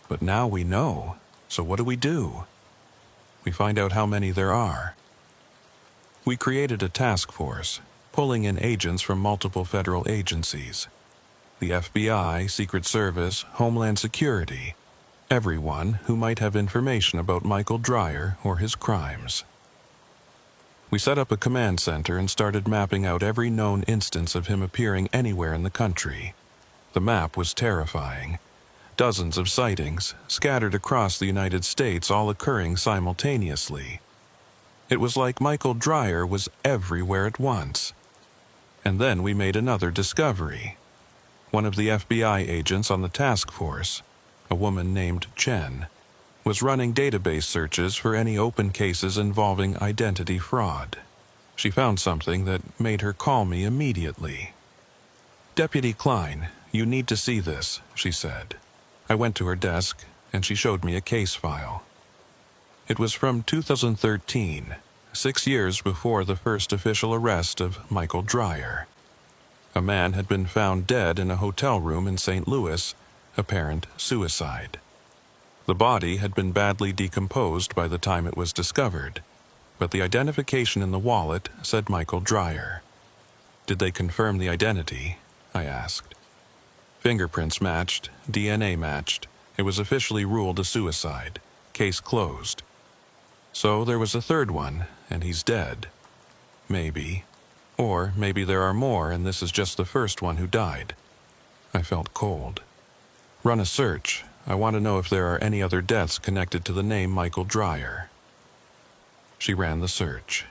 But now we know, so what do? We find out how many there are. We created a task force, pulling in agents from multiple federal agencies. The FBI, Secret Service, Homeland Security, everyone who might have information about Michael Dreyer or his crimes. We set up a command center and started mapping out every known instance of him appearing anywhere in the country. The map was terrifying. Dozens of sightings, scattered across the United States, all occurring simultaneously. It was like Michael Dreyer was everywhere at once. And then we made another discovery. One of the FBI agents on the task force, a woman named Chen, was running database searches for any open cases involving identity fraud. She found something that made her call me immediately. "Deputy Klein, you need to see this," she said. I went to her desk, and she showed me a case file. It was from 2013, 6 years before the first official arrest of Michael Dreyer. A man had been found dead in a hotel room in St. Louis, apparent suicide. The body had been badly decomposed by the time it was discovered, but the identification in the wallet said Michael Dreyer. "Did they confirm the identity?" I asked. "Fingerprints matched, DNA matched. It was officially ruled a suicide. Case closed. So there was a third one, and he's dead. Maybe. Or maybe there are more, and this is just the first one who died." I felt cold. "Run a search. I want to know if there are any other deaths connected to the name Michael Dreyer." She ran the search.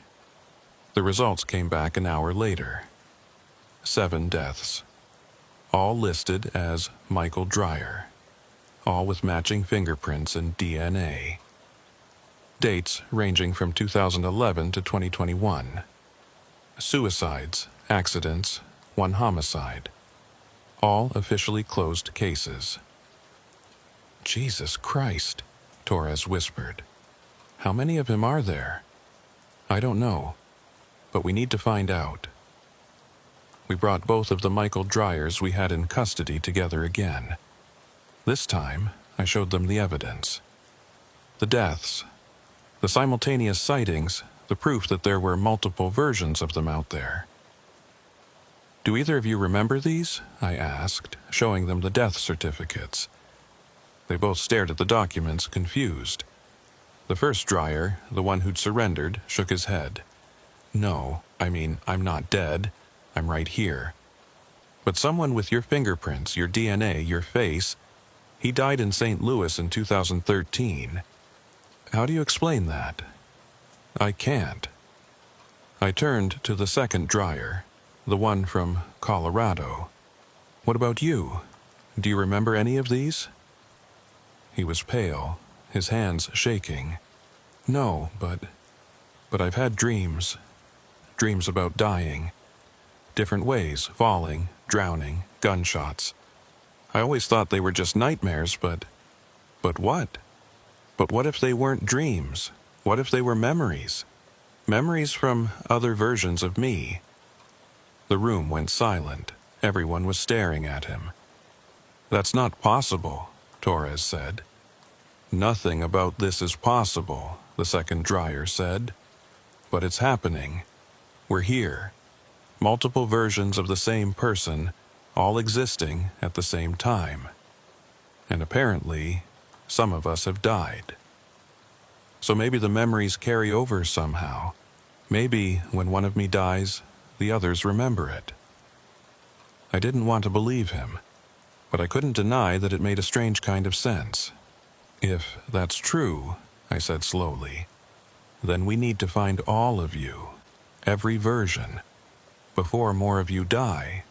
The results came back an hour later. 7 deaths. All listed as Michael Dreyer. All with matching fingerprints and DNA. Dates ranging from 2011 to 2021. Suicides, accidents, 1 homicide. All officially closed cases. "Jesus Christ," Torres whispered. "How many of him are there?" "I don't know, but we need to find out." We brought both of the Michael Dryers we had in custody together again. This time, I showed them the evidence. The deaths, the simultaneous sightings, the proof that there were multiple versions of them out there. "Do either of you remember these?" I asked, showing them the death certificates. They both stared at the documents, confused. The first Dreyer, the one who'd surrendered, shook his head. "No, I'm not dead. I'm right here. But someone with your fingerprints, your DNA, your face, he died in St. Louis in 2013. How do you explain that?" "I can't." I turned to the second Dreyer, the one from Colorado. "What about you? Do you remember any of these?" He was pale, his hands shaking. "No, but I've had dreams. Dreams about dying. Different ways, falling, drowning, gunshots. I always thought they were just nightmares, but what? But what if they weren't dreams? What if they were memories? Memories from other versions of me?" The room went silent. Everyone was staring at him. "That's not possible," Torres said. "Nothing about this is possible," the second Dreyer said. "But it's happening. We're here. Multiple versions of the same person, all existing at the same time. And apparently, some of us have died. So maybe the memories carry over somehow. Maybe when one of me dies, the others remember it." I didn't want to believe him, but I couldn't deny that it made a strange kind of sense. "If that's true," I said slowly, "then we need to find all of you, every version, before more of you die."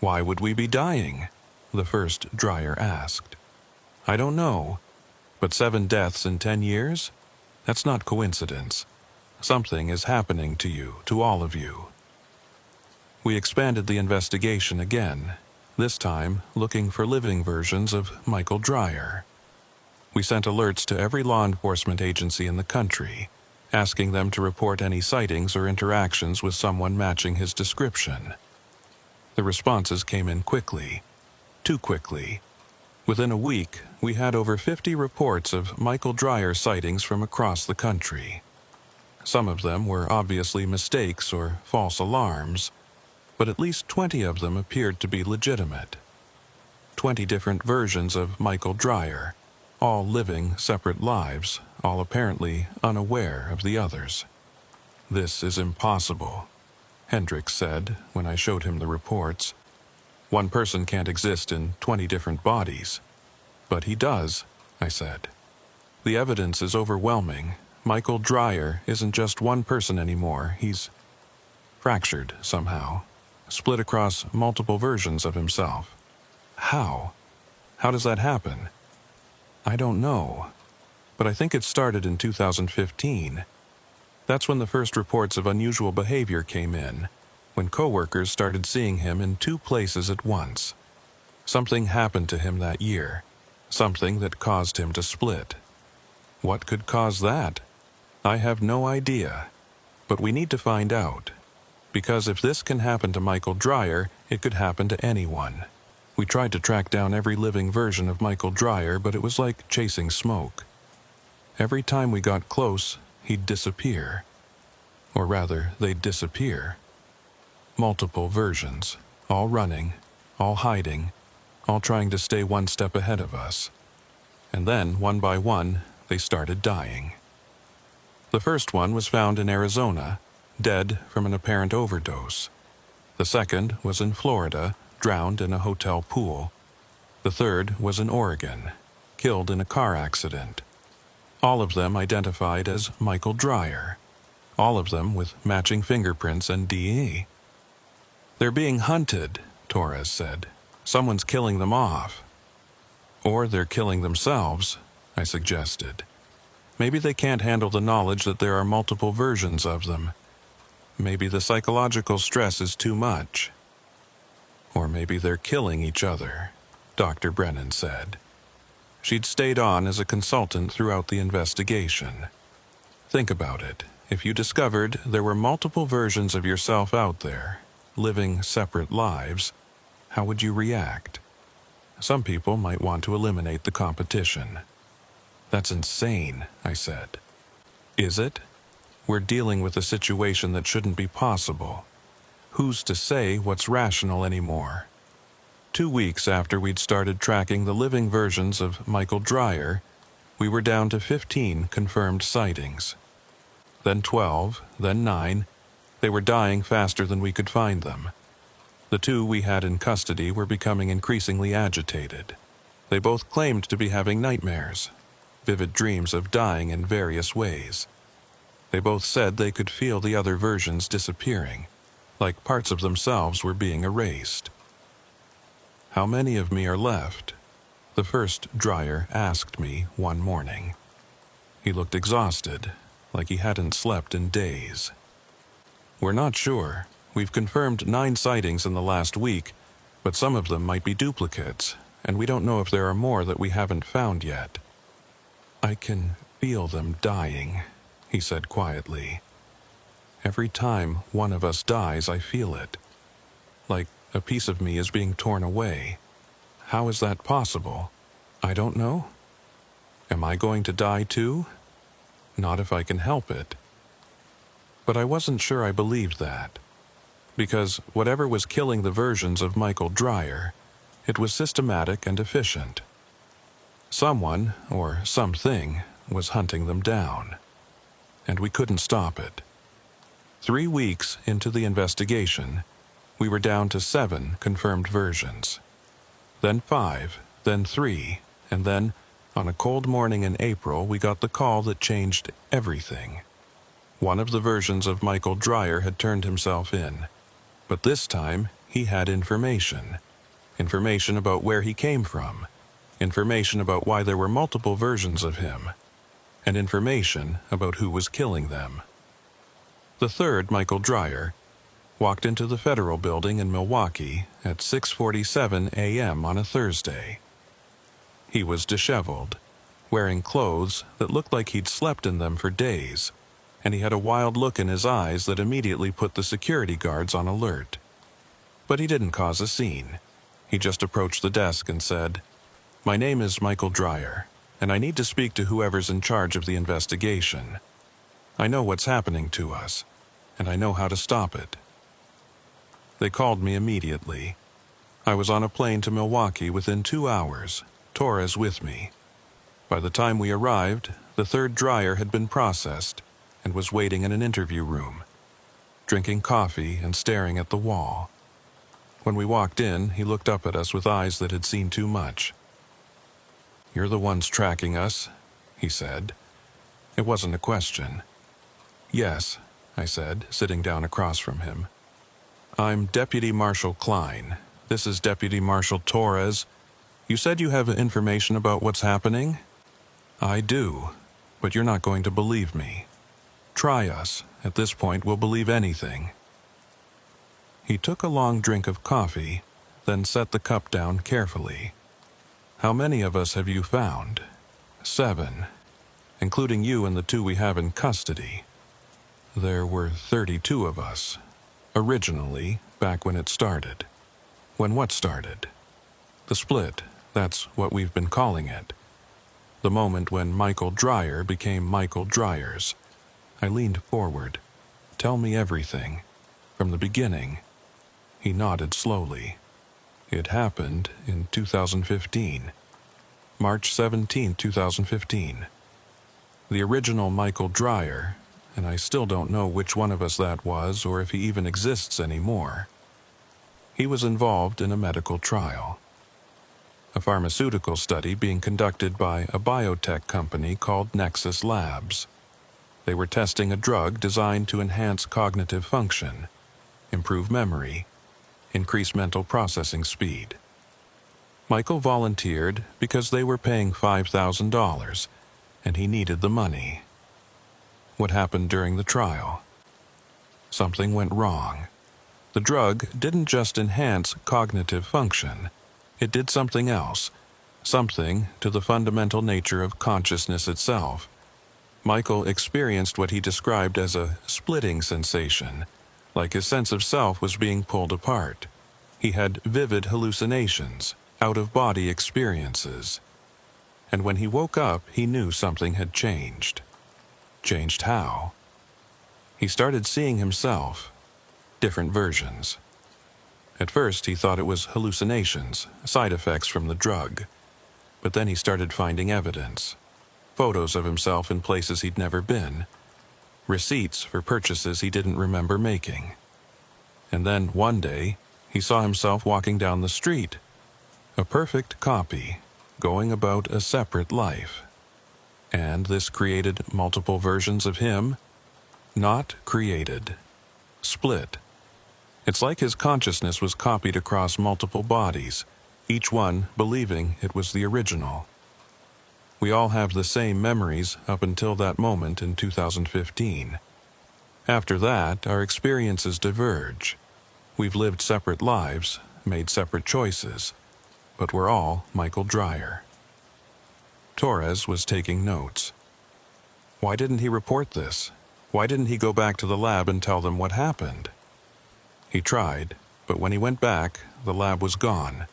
"Why would we be dying?" the first Dreyer asked. "I don't know, but 7 deaths in 10 years? That's not coincidence. Something is happening to you, to all of you." We expanded the investigation again, this time looking for living versions of Michael Dreyer. We sent alerts to every law enforcement agency in the country, asking them to report any sightings or interactions with someone matching his description. The responses came in quickly, too quickly. Within a week, we had over 50 reports of Michael Dreyer sightings from across the country. Some of them were obviously mistakes or false alarms, but at least 20 of them appeared to be legitimate. 20 different versions of Michael Dreyer, all living separate lives, all apparently unaware of the others. "This is impossible," Hendricks said when I showed him the reports. "One person can't exist in 20 different bodies." "But he does," I said. "The evidence is overwhelming. Michael Dreyer isn't just one person anymore. He's fractured somehow, split across multiple versions of himself." "How? How does that happen?" "I don't know, but I think it started in 2015. That's when the first reports of unusual behavior came in, when coworkers started seeing him in 2 places at once. Something happened to him that year, something that caused him to split. What could cause that? I have no idea, but we need to find out, because if this can happen to Michael Dreyer, it could happen to anyone. We tried to track down every living version of Michael Dreyer, but it was like chasing smoke. Every time we got close, he'd disappear. Or rather, they'd disappear. Multiple versions, all running, all hiding, all trying to stay one step ahead of us. And then, one by one, they started dying. The first one was found in Arizona, dead from an apparent overdose. The second was in Florida, drowned in a hotel pool. The third was in Oregon, killed in a car accident. All of them identified as Michael Dreyer. All of them with matching fingerprints and DE. "They're being hunted," Torres said. "Someone's killing them off." "Or they're killing themselves," I suggested. "Maybe they can't handle the knowledge that there are multiple versions of them. Maybe the psychological stress is too much. Or maybe they're killing each other," Dr. Brennan said. She'd stayed on as a consultant throughout the investigation. "Think about it. If you discovered there were multiple versions of yourself out there, living separate lives, how would you react? Some people might want to eliminate the competition." "That's insane," I said. "Is it? We're dealing with a situation that shouldn't be possible. Who's to say what's rational anymore?" 2 weeks after we'd started tracking the living versions of Michael Dreyer, we were down to 15 confirmed sightings. Then 12, then 9. They were dying faster than we could find them. The 2 we had in custody were becoming increasingly agitated. They both claimed to be having nightmares, vivid dreams of dying in various ways. They both said they could feel the other versions disappearing, like parts of themselves were being erased. "How many of me are left?" the first Dreyer asked me one morning. He looked exhausted, like he hadn't slept in days. "We're not sure. We've confirmed 9 sightings in the last week, but some of them might be duplicates, and we don't know if there are more that we haven't found yet." "I can feel them dying," he said quietly. "Every time one of us dies, I feel it. Like a piece of me is being torn away. How is that possible? I don't know. Am I going to die too? Not if I can help it." But I wasn't sure I believed that. Because whatever was killing the versions of Michael Dreyer, it was systematic and efficient. Someone, or something, was hunting them down. And we couldn't stop it. 3 weeks into the investigation, we were down to 7 confirmed versions. Then 5, then 3, and then, on a cold morning in April, we got the call that changed everything. One of the versions of Michael Dreyer had turned himself in, but this time he had information. Information about where he came from, information about why there were multiple versions of him, and information about who was killing them. The third Michael Dreyer walked into the Federal Building in Milwaukee at 6:47 a.m. on a Thursday. He was disheveled, wearing clothes that looked like he'd slept in them for days, and he had a wild look in his eyes that immediately put the security guards on alert. But he didn't cause a scene. He just approached the desk and said, "My name is Michael Dreyer, and I need to speak to whoever's in charge of the investigation. I know what's happening to us, and I know how to stop it." They called me immediately. I was on a plane to Milwaukee within 2 hours, Torres with me. By the time we arrived, the third Dreyer had been processed and was waiting in an interview room, drinking coffee and staring at the wall. When we walked in, he looked up at us with eyes that had seen too much. "You're the ones tracking us," he said. It wasn't a question. "Yes," I said, sitting down across from him. "I'm Deputy Marshal Klein. This is Deputy Marshal Torres. You said you have information about what's happening?" "I do, but you're not going to believe me. Try us. At this point, we'll believe anything." He took a long drink of coffee, then set the cup down carefully. "How many of us have you found?" "7, including you and the 2 we have in custody. There were 32 of us, originally, back when it started." "When what started?" "The split, that's what we've been calling it. The moment when Michael Dreyer became Michael Dryers." I leaned forward. "Tell me everything, from the beginning." He nodded slowly. "It happened in 2015. March 17, 2015. The original Michael Dreyer, and I still don't know which one of us that was or if he even exists anymore. He was involved in a medical trial. A pharmaceutical study being conducted by a biotech company called Nexus Labs. They were testing a drug designed to enhance cognitive function, improve memory, increase mental processing speed. Michael volunteered because they were paying $5,000, and he needed the money. What happened during the trial? Something went wrong. The drug didn't just enhance cognitive function. It did something else, something to the fundamental nature of consciousness itself. Michael experienced what he described as a splitting sensation, like his sense of self was being pulled apart. He had vivid hallucinations, out-of-body experiences. And when he woke up, he knew something had changed. Changed how? He started seeing himself, different versions. At first, he thought it was hallucinations, side effects from the drug. But then he started finding evidence. Photos of himself in places he'd never been. Receipts for purchases he didn't remember making. And then, one day, he saw himself walking down the street. A perfect copy, going about a separate life. And this created multiple versions of him? Not created. Split. It's like his consciousness was copied across multiple bodies, each one believing it was the original. We all have the same memories up until that moment in 2015. After that, our experiences diverge. We've lived separate lives, made separate choices, but we're all Michael Dreyer. Torres was taking notes. Why didn't he report this? Why didn't he go back to the lab and tell them what happened? He tried, but when he went back, the lab was gone.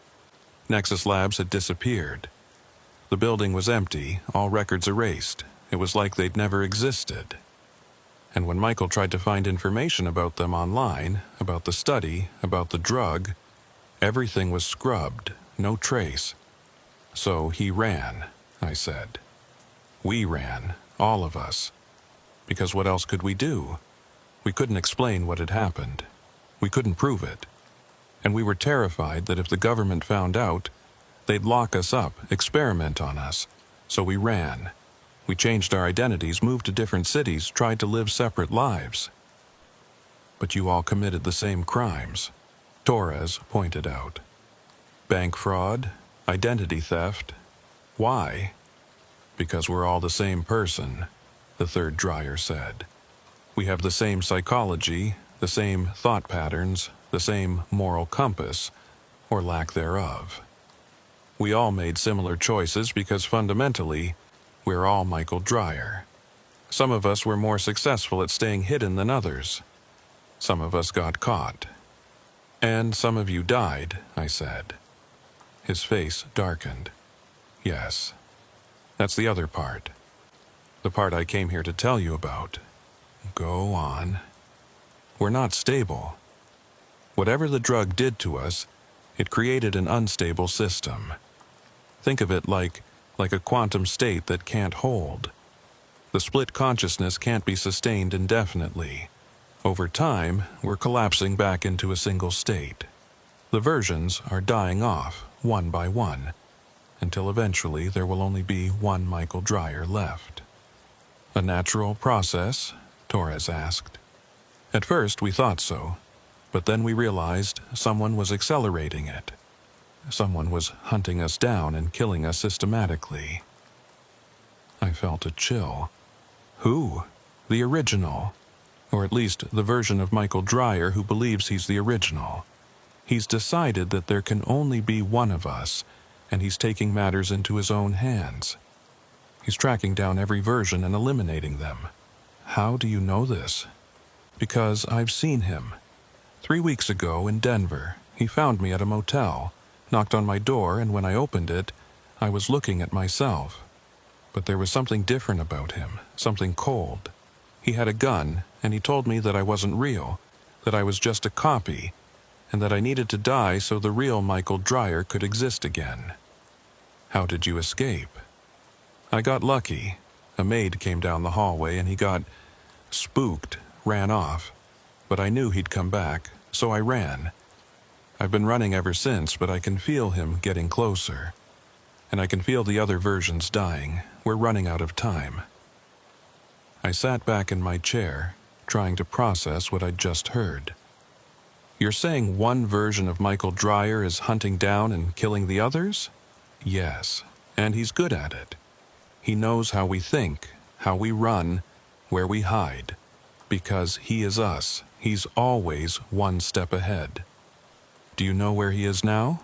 Nexus Labs had disappeared. The building was empty, all records erased. It was like they'd never existed. And when Michael tried to find information about them online, about the study, about the drug, everything was scrubbed, no trace. So he ran, I said. We ran, all of us. Because what else could we do? We couldn't explain what had happened. We couldn't prove it. And we were terrified that if the government found out, they'd lock us up, experiment on us. So we ran. We changed our identities, moved to different cities, tried to live separate lives. But you all committed the same crimes, Torres pointed out. Bank fraud, identity theft. Why? Because we're all the same person, the third Dreyer said. We have the same psychology, the same thought patterns, the same moral compass, or lack thereof. We all made similar choices because fundamentally, We're all Michael Dreyer. Some of us were more successful at staying hidden than others. Some of us got caught. And some of you died, I said. His face darkened. Yes, that's the other part. The part I came here to tell you about. Go on. We're not stable. Whatever the drug did to us, it created an unstable system. Think of it like a quantum state that can't hold. The split consciousness can't be sustained indefinitely. Over time, we're collapsing back into a single state. The versions are dying off, one by one, until eventually there will only be one Michael Dreyer left. A natural process? Torres asked. At first we thought so, but then we realized someone was accelerating it. Someone was hunting us down and killing us systematically. I felt a chill. Who? The original. Or at least the version of Michael Dreyer who believes he's the original. He's decided that there can only be one of us, and he's taking matters into his own hands. He's tracking down every version and eliminating them. How do you know this? Because I've seen him. 3 weeks ago in Denver, he found me at a motel, knocked on my door, and when I opened it, I was looking at myself. But there was something different about him, something cold. He had a gun, and he told me that I wasn't real, that I was just a copy, and that I needed to die so the real Michael Dreyer could exist again. How did you escape? I got lucky. A maid came down the hallway and he got spooked, ran off. But I knew he'd come back, so I ran. I've been running ever since, but I can feel him getting closer. And I can feel the other versions dying. We're running out of time. I sat back in my chair, trying to process what I'd just heard. You're saying one version of Michael Dreyer is hunting down and killing the others? Yes, and he's good at it. He knows how we think, how we run, where we hide. Because he is us, he's always one step ahead. Do you know where he is now?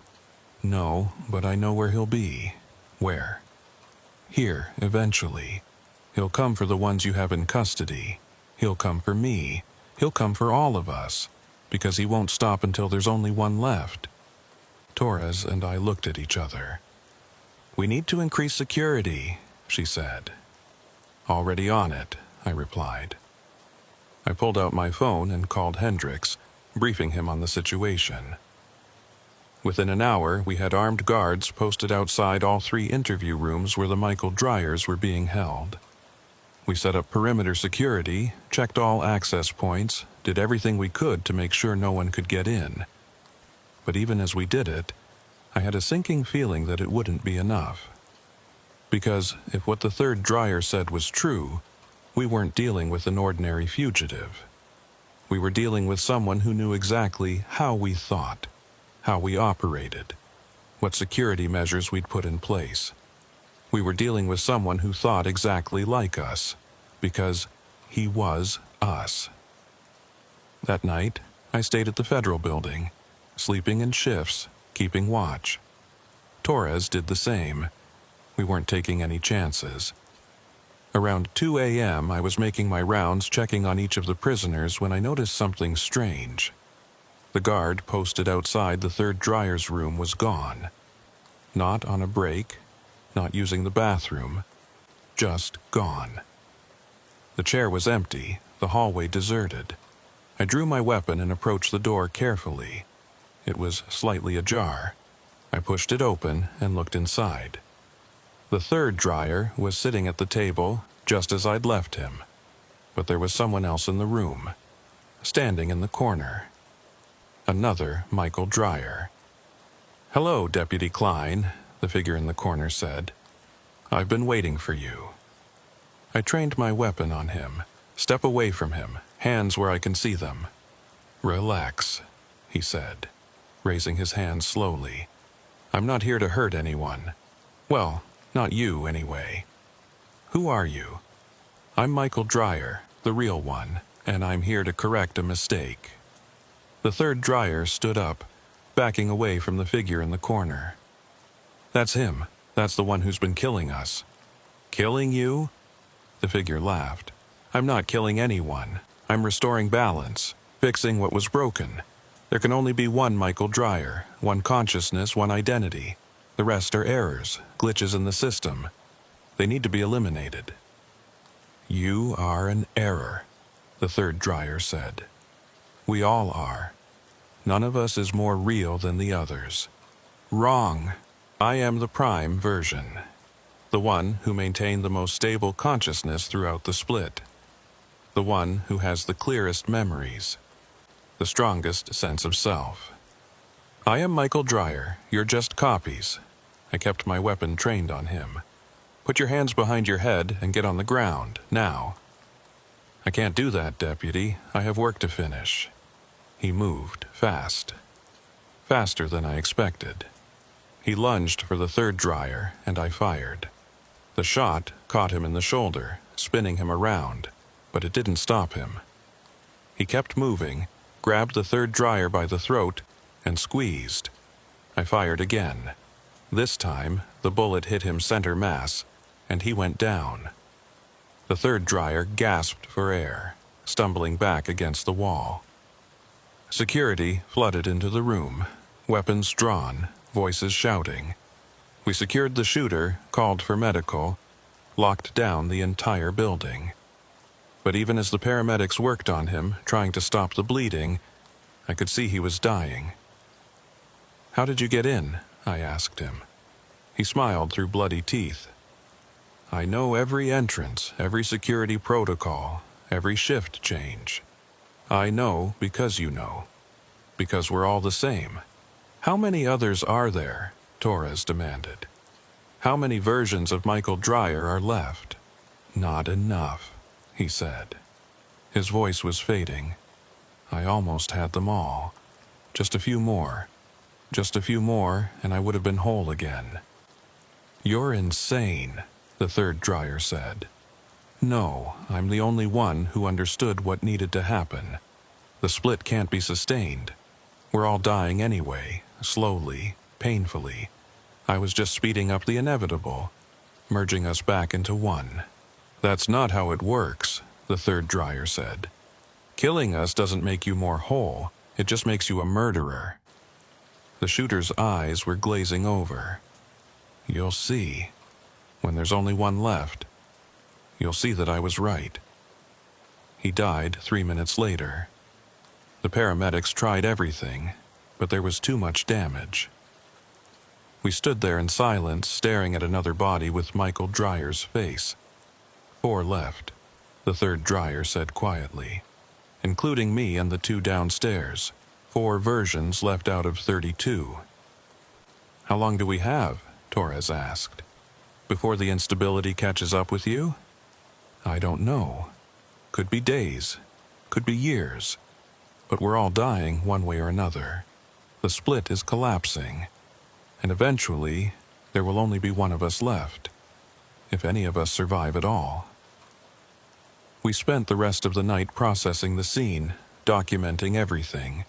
No, but I know where he'll be. Where? Here, eventually. He'll come for the ones you have in custody. He'll come for me. He'll come for all of us. Because he won't stop until there's only one left. Torres and I looked at each other. We need to increase security, she said. Already on it, I replied. I pulled out my phone and called Hendricks, briefing him on the situation. Within an hour, we had armed guards posted outside all 3 interview rooms where the Michael Dryers were being held. We set up perimeter security, checked all access points, did everything we could to make sure no one could get in. But even as we did it, I had a sinking feeling that it wouldn't be enough. Because if what the third Dreyer said was true, we weren't dealing with an ordinary fugitive. We were dealing with someone who knew exactly how we thought, how we operated, what security measures we'd put in place. We were dealing with someone who thought exactly like us, because he was us. That night, I stayed at the Federal Building, sleeping in shifts, keeping watch. Torres did the same. We weren't taking any chances. Around 2 a.m., I was making my rounds checking on each of the prisoners when I noticed something strange. The guard posted outside the third Dryer's room was gone. Not on a break, not using the bathroom, just gone. The chair was empty, the hallway deserted. I drew my weapon and approached the door carefully. It was slightly ajar. I pushed it open and looked inside. The third Dreyer was sitting at the table just as I'd left him, but there was someone else in the room, standing in the corner. Another Michael Dreyer. "Hello, Deputy Klein," the figure in the corner said. "I've been waiting for you." I trained my weapon on him. Step away from him, hands where I can see them. "Relax," he said, raising his hands slowly. "I'm not here to hurt anyone. Well, not you, anyway. Who are you?" "I'm Michael Dreyer, the real one, and I'm here to correct a mistake." The third Dreyer stood up, backing away from the figure in the corner. "That's him. That's the one who's been killing us." Killing you? The figure laughed. I'm not killing anyone. I'm restoring balance, fixing what was broken. There can only be one Michael Dreyer, one consciousness, one identity. The rest are errors, glitches in the system. They need to be eliminated. You are an error, the third Dreyer said. We all are. None of us is more real than the others. Wrong. I am the prime version. The one who maintained the most stable consciousness throughout the split. The one who has the clearest memories. The strongest sense of self. I am Michael Dreyer. You're just copies. I kept my weapon trained on him. Put your hands behind your head and get on the ground, now. I can't do that, Deputy. I have work to finish. He moved, fast. Faster than I expected. He lunged for the third Dreyer, and I fired. The shot caught him in the shoulder, spinning him around, but it didn't stop him. He kept moving, grabbed the third Dreyer by the throat, and squeezed. I fired again. This time, the bullet hit him center mass, and he went down. The third Dreyer gasped for air, stumbling back against the wall. Security flooded into the room, weapons drawn, voices shouting. We secured the shooter, called for medical, locked down the entire building. But even as the paramedics worked on him, trying to stop the bleeding, I could see he was dying. How did you get in? I asked him. He smiled through bloody teeth. I know every entrance, every security protocol, every shift change. I know because you know. Because we're all the same. How many others are there? Torres demanded. How many versions of Michael Dreyer are left? Not enough, he said. His voice was fading. I almost had them all. Just a few more. Just a few more, and I would have been whole again. You're insane, the third Dreyer said. No, I'm the only one who understood what needed to happen. The split can't be sustained. We're all dying anyway, slowly, painfully. I was just speeding up the inevitable, merging us back into one. That's not how it works, the third Dreyer said. Killing us doesn't make you more whole, it just makes you a murderer. The shooter's eyes were glazing over. You'll see. When there's only one left, you'll see that I was right. He died 3 minutes later. The paramedics tried everything, but there was too much damage. We stood there in silence, staring at another body with Michael Dreyer's face. 4 left, the third Dreyer said quietly, including me and the 2 downstairs. 4 versions left out of 32. How long do we have? Torres asked. Before the instability catches up with you? I don't know. Could be days. Could be years. But we're all dying one way or another. The split is collapsing. And eventually, there will only be one of us left. If any of us survive at all. We spent the rest of the night processing the scene, documenting everything,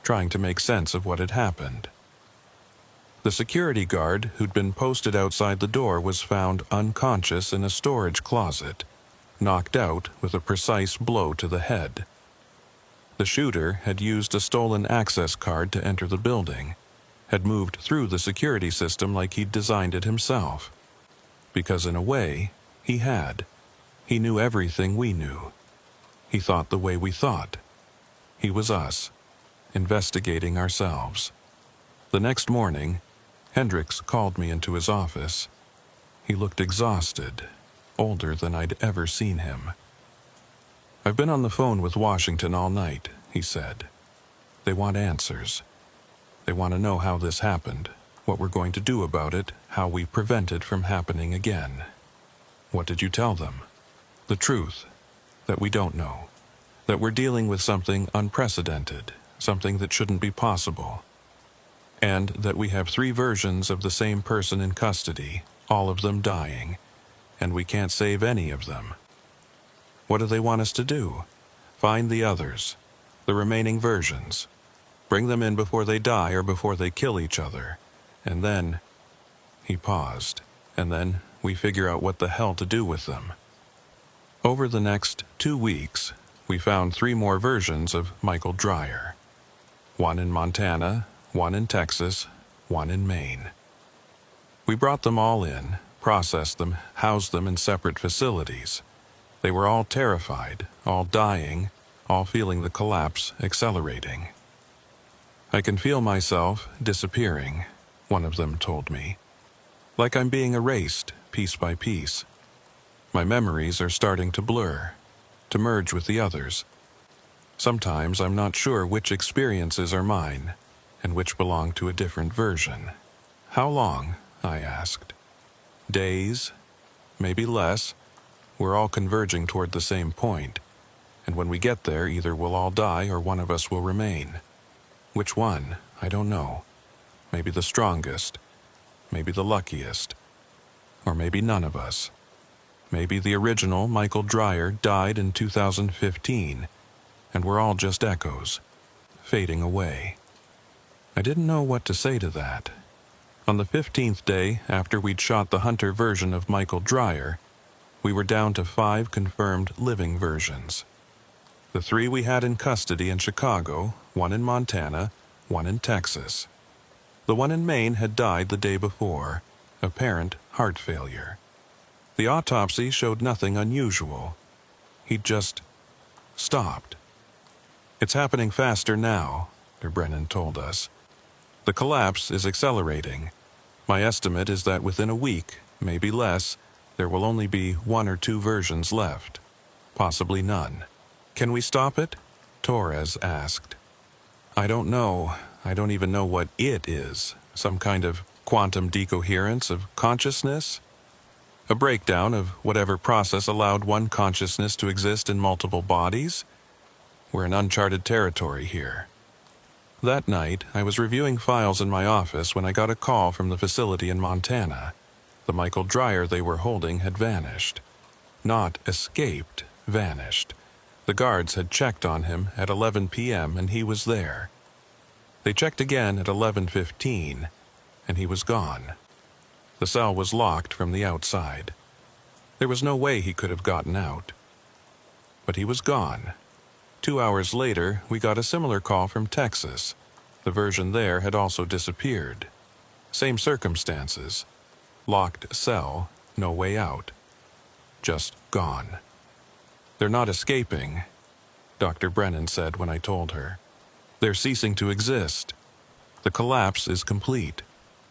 trying to make sense of what had happened. The security guard who'd been posted outside the door was found unconscious in a storage closet, knocked out with a precise blow to the head. The shooter had used a stolen access card to enter the building, had moved through the security system like he'd designed it himself. Because in a way, he had. He knew everything we knew. He thought the way we thought. He was us, investigating ourselves. The next morning, Hendricks called me into his office. He looked exhausted, older than I'd ever seen him. I've been on the phone with Washington all night, he said. They want answers. They want to know how this happened, what we're going to do about it, how we prevent it from happening again. What did you tell them? The truth, that we don't know, that we're dealing with something unprecedented, something that shouldn't be possible, and that we have 3 versions of the same person in custody, all of them dying, and we can't save any of them. What do they want us to do? Find the others, the remaining versions. Bring them in before they die or before they kill each other. And then... He paused, and then we figure out what the hell to do with them. Over the next 2 weeks, we found 3 more versions of Michael Dreyer. 1 in Montana, 1 in Texas, 1 in Maine. We brought them all in, processed them, housed them in separate facilities. They were all terrified, all dying, all feeling the collapse accelerating. "I can feel myself disappearing," one of them told me. "Like I'm being erased, piece by piece. My memories are starting to blur, to merge with the others. Sometimes I'm not sure which experiences are mine, and which belong to a different version." "How long?" I asked. "Days, maybe less. We're all converging toward the same point, and when we get there, either we'll all die or one of us will remain. Which one? I don't know. Maybe the strongest, maybe the luckiest, or maybe none of us. Maybe the original Michael Dreyer died in 2015, and we're all just echoes, fading away." I didn't know what to say to that. On the 15th day after we'd shot the Hunter version of Michael Dreyer, we were down to 5 confirmed living versions. The 3 we had in custody in Chicago, 1 in Montana, 1 in Texas. The one in Maine had died the day before, apparent heart failure. The autopsy showed nothing unusual. He'd just stopped. "It's happening faster now," Dr. Brennan told us. "The collapse is accelerating. My estimate is that within a week, maybe less, there will only be 1 or 2 versions left. Possibly none." "Can we stop it?" Torres asked. "I don't know. I don't even know what it is. Some kind of quantum decoherence of consciousness? A breakdown of whatever process allowed one consciousness to exist in multiple bodies? We're in uncharted territory here." That night, I was reviewing files in my office when I got a call from the facility in Montana. The Michael Dreyer they were holding had vanished. Not escaped, vanished. The guards had checked on him at 11 p.m. and he was there. They checked again at 11:15, and he was gone. The cell was locked from the outside. There was no way he could have gotten out. But he was gone. 2 hours later, we got a similar call from Texas. The version there had also disappeared. Same circumstances. Locked cell, no way out. Just gone. "They're not escaping," Dr. Brennan said when I told her. "They're ceasing to exist. The collapse is complete.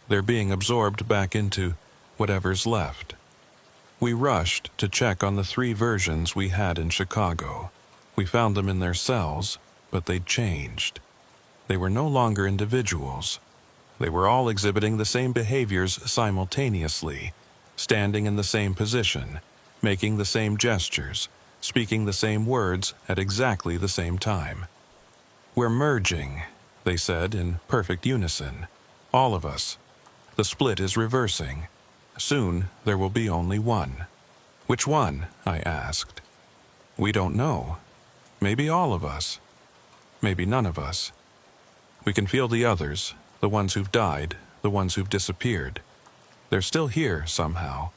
They're being absorbed back into whatever's left." We rushed to check on the 3 versions we had in Chicago. We found them in their cells, but they'd changed. They were no longer individuals. They were all exhibiting the same behaviors simultaneously, standing in the same position, making the same gestures, speaking the same words at exactly the same time. "We're merging," they said in perfect unison. "All of us. The split is reversing. Soon there will be only one." "Which one?" I asked. "We don't know. Maybe all of us. Maybe none of us. We can feel the others, the ones who've died, the ones who've disappeared. They're still here somehow.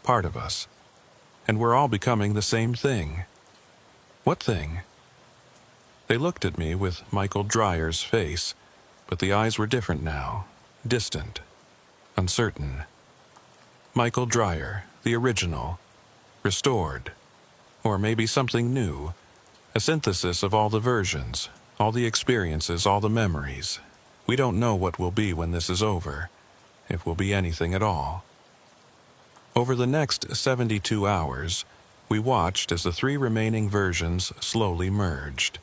Part of us. And we're all becoming the same thing." "What thing?" They looked at me with Michael Dreyer's face, but the eyes were different now, distant, uncertain. Michael Dreyer, the original, restored, or maybe something new, a synthesis of all the versions, all the experiences, all the memories. We don't know what will be when this is over, if will be anything at all. Over the next 72 hours, we watched as the 3 remaining versions slowly merged.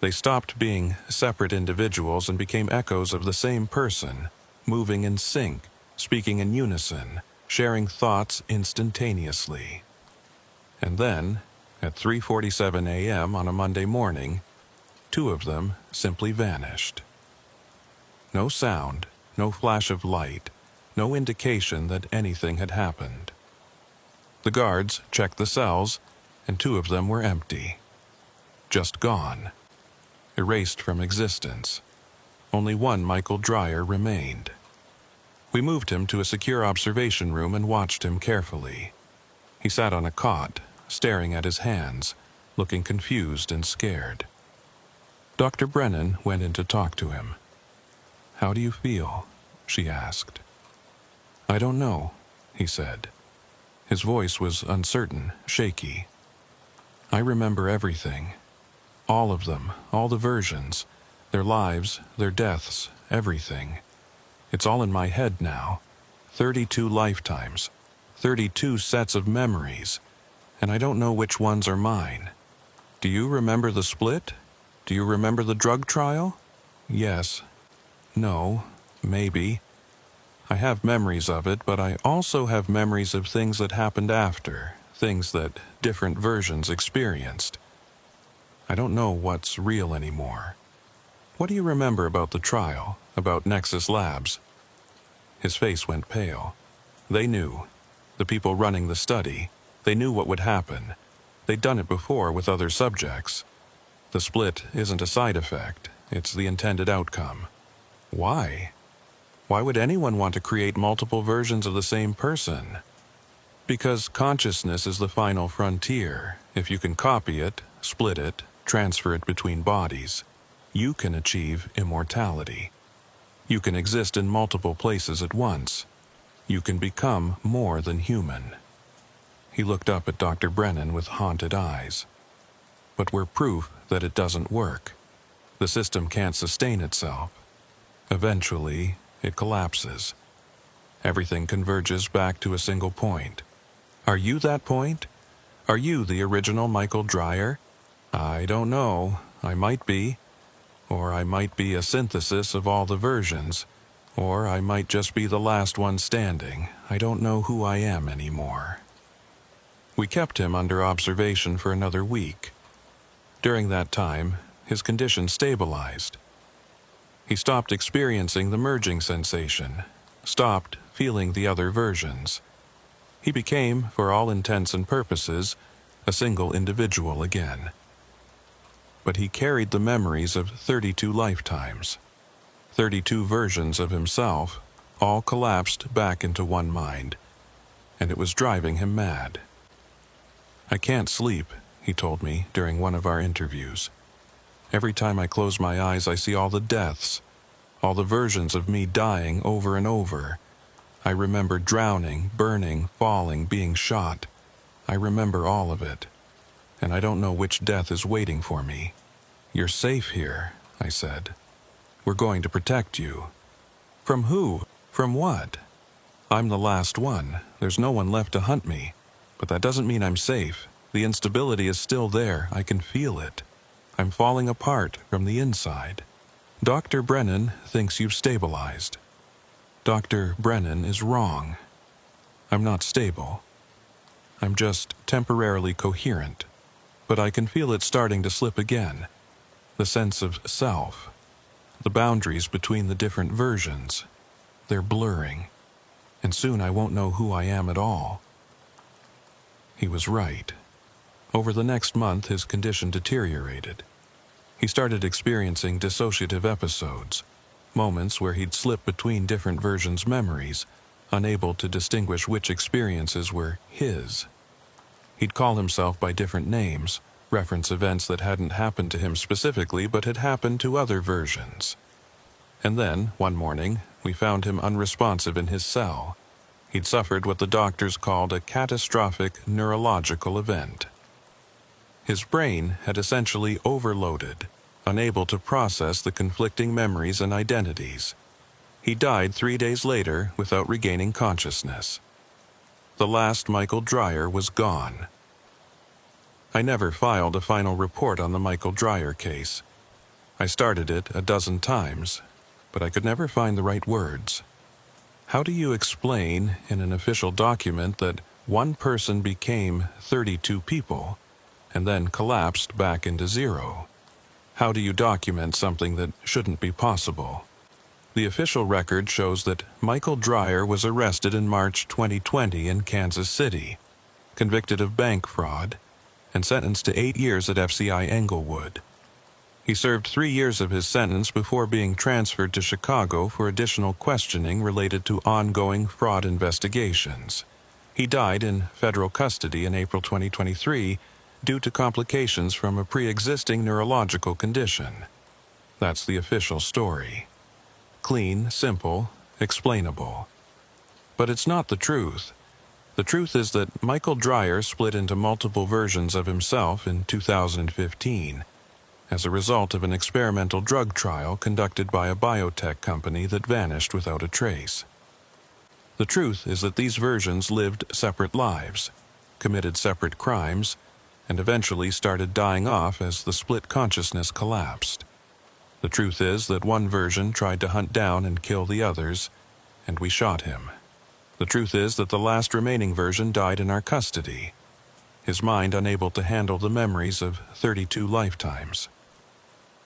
They stopped being separate individuals and became echoes of the same person, moving in sync, speaking in unison, sharing thoughts instantaneously. And then, at 3:47 a.m. on a Monday morning, 2 of them simply vanished. No sound, no flash of light, no indication that anything had happened. The guards checked the cells, and 2 of them were empty. Just gone. Erased from existence. Only one Michael Dreyer remained. We moved him to a secure observation room and watched him carefully. He sat on a cot, staring at his hands, looking confused and scared. Dr. Brennan went in to talk to him. "How do you feel?" she asked. "I don't know," he said. His voice was uncertain, shaky. "I remember everything. All of them, all the versions, their lives, their deaths, everything. It's all in my head now. 32 lifetimes, 32 sets of memories, and I don't know which ones are mine. Do you remember the split? Do you remember the drug trial? Yes. No. Maybe. I have memories of it, but I also have memories of things that happened after, things that different versions experienced. I don't know what's real anymore. What do you remember about the trial, about Nexus Labs?" His face went pale. They knew. The people running the study, they knew what would happen. They'd done it before with other subjects. The split isn't a side effect, it's the intended outcome. Why? Why would anyone want to create multiple versions of the same person? Because consciousness is the final frontier. If you can copy it, split it, transfer it between bodies, you can achieve immortality. You can exist in multiple places at once. You can become more than human. He looked up at Dr. Brennan with haunted eyes. "But we're proof that it doesn't work. The system can't sustain itself. Eventually, it collapses. Everything converges back to a single point. Are you that point? Are you the original Michael Dreyer? I don't know. I might be. Or I might be a synthesis of all the versions. Or I might just be the last one standing. I don't know who I am anymore." We kept him under observation for another week. During that time, his condition stabilized. He stopped experiencing the merging sensation, stopped feeling the other versions. He became, for all intents and purposes, a single individual again. But he carried the memories of 32 lifetimes. 32 versions of himself, all collapsed back into one mind, and it was driving him mad. "I can't sleep," he told me during one of our interviews. "Every time I close my eyes, I see all the deaths, all the versions of me dying over and over. I remember drowning, burning, falling, being shot. I remember all of it. And I don't know which death is waiting for me." "You're safe here," I said. "We're going to protect you." "From who? From what?" "I'm the last one. There's no one left to hunt me. But that doesn't mean I'm safe. The instability is still there. I can feel it. I'm falling apart from the inside. Dr. Brennan thinks you've stabilized. Dr. Brennan is wrong. I'm not stable. I'm just temporarily coherent. But I can feel it starting to slip again. The sense of self. The boundaries between the different versions. They're blurring. And soon I won't know who I am at all." He was right. Over the next month, his condition deteriorated. He started experiencing dissociative episodes, moments where he'd slip between different versions' memories, unable to distinguish which experiences were his. He'd call himself by different names, reference events that hadn't happened to him specifically but had happened to other versions. And then, one morning, we found him unresponsive in his cell. He'd suffered what the doctors called a catastrophic neurological event. His brain had essentially overloaded, unable to process the conflicting memories and identities. He died 3 days later without regaining consciousness. The last Michael Dreyer was gone. I never filed a final report on the Michael Dreyer case. I started it a dozen times, but I could never find the right words. How do you explain in an official document that one person became 32 people and then collapsed back into zero? How do you document something that shouldn't be possible? The official record shows that Michael Dreyer was arrested in March 2020 in Kansas City, convicted of bank fraud, and sentenced to 8 years at FCI Englewood. He served 3 years of his sentence before being transferred to Chicago for additional questioning related to ongoing fraud investigations. He died in federal custody in April 2023 due to complications from a pre-existing neurological condition. That's the official story. Clean, simple, explainable. But it's not the truth. The truth is that Michael Dreyer split into multiple versions of himself in 2015 as a result of an experimental drug trial conducted by a biotech company that vanished without a trace. The truth is that these versions lived separate lives, committed separate crimes, and eventually started dying off as the split consciousness collapsed. The truth is that one version tried to hunt down and kill the others, and we shot him. The truth is that the last remaining version died in our custody, his mind unable to handle the memories of 32 lifetimes.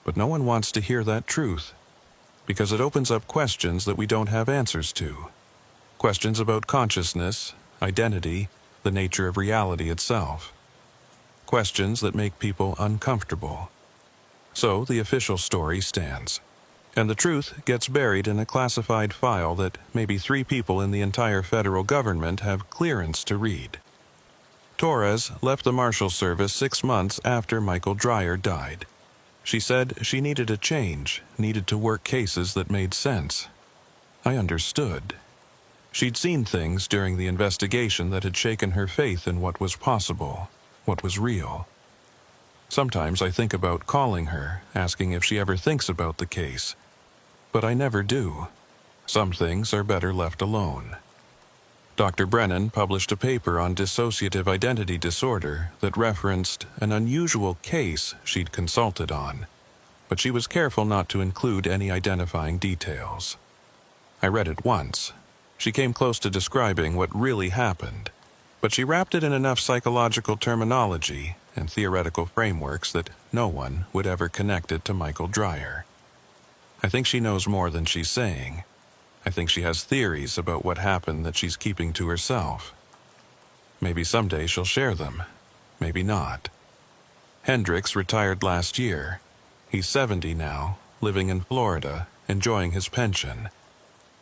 But no one wants to hear that truth, because it opens up questions that we don't have answers to. Questions about consciousness, identity, the nature of reality itself. Questions that make people uncomfortable. So the official story stands. And the truth gets buried in a classified file that maybe 3 people in the entire federal government have clearance to read. Torres left the Marshals Service 6 months after Michael Dreyer died. She said she needed a change, needed to work cases that made sense. I understood. She'd seen things during the investigation that had shaken her faith in what was possible, what was real. Sometimes I think about calling her, asking if she ever thinks about the case. But I never do. Some things are better left alone. Dr. Brennan published a paper on dissociative identity disorder that referenced an unusual case she'd consulted on, but she was careful not to include any identifying details. I read it once. She came close to describing what really happened, but she wrapped it in enough psychological terminology and theoretical frameworks that no one would ever connect it to Michael Dreyer. I think she knows more than she's saying. I think she has theories about what happened that she's keeping to herself. Maybe someday she'll share them. Maybe not. Hendricks retired last year. He's 70 now, living in Florida, enjoying his pension.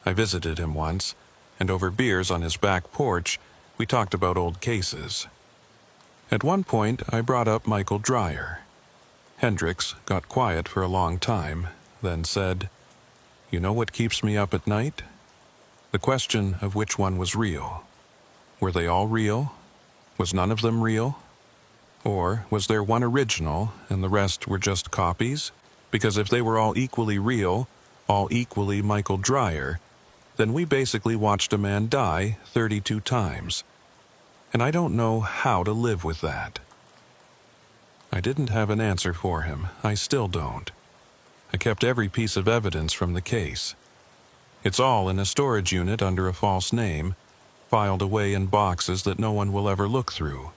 I visited him once, and over beers on his back porch, we talked about old cases. At one point, I brought up Michael Dreyer. Hendricks got quiet for a long time, then said, "You know what keeps me up at night? The question of which one was real. Were they all real? Was none of them real? Or was there one original and the rest were just copies? Because if they were all equally real, all equally Michael Dreyer, then we basically watched a man die 32 times. And I don't know how to live with that." I didn't have an answer for him. I still don't. I kept every piece of evidence from the case. It's all in a storage unit under a false name, filed away in boxes that no one will ever look through.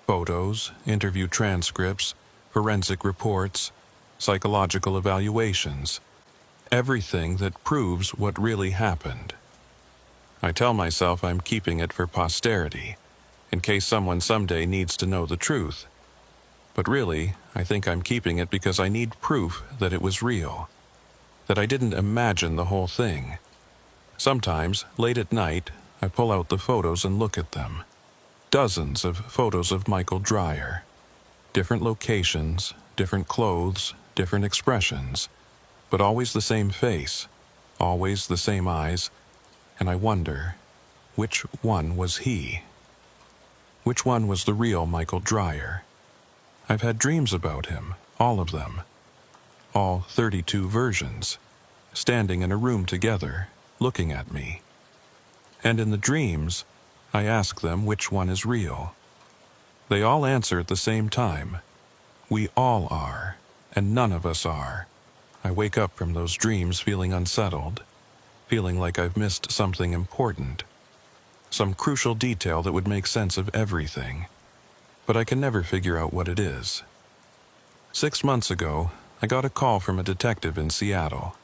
Photos, interview transcripts, forensic reports, psychological evaluations. Everything that proves what really happened. I tell myself I'm keeping it for posterity, in case someone someday needs to know the truth. But really, I think I'm keeping it because I need proof that it was real, that I didn't imagine the whole thing. Sometimes, late at night, I pull out the photos and look at them. Dozens of photos of Michael Dreyer. Different locations, different clothes, different expressions, but always the same face, always the same eyes, and I wonder, which one was he? Which one was the real Michael Dreyer? I've had dreams about him, all of them. All 32 versions, standing in a room together, looking at me. And in the dreams, I ask them which one is real. They all answer at the same time. We all are, and none of us are. I wake up from those dreams feeling unsettled, feeling like I've missed something important, some crucial detail that would make sense of everything, but I can never figure out what it is. 6 months ago, I got a call from a detective in Seattle.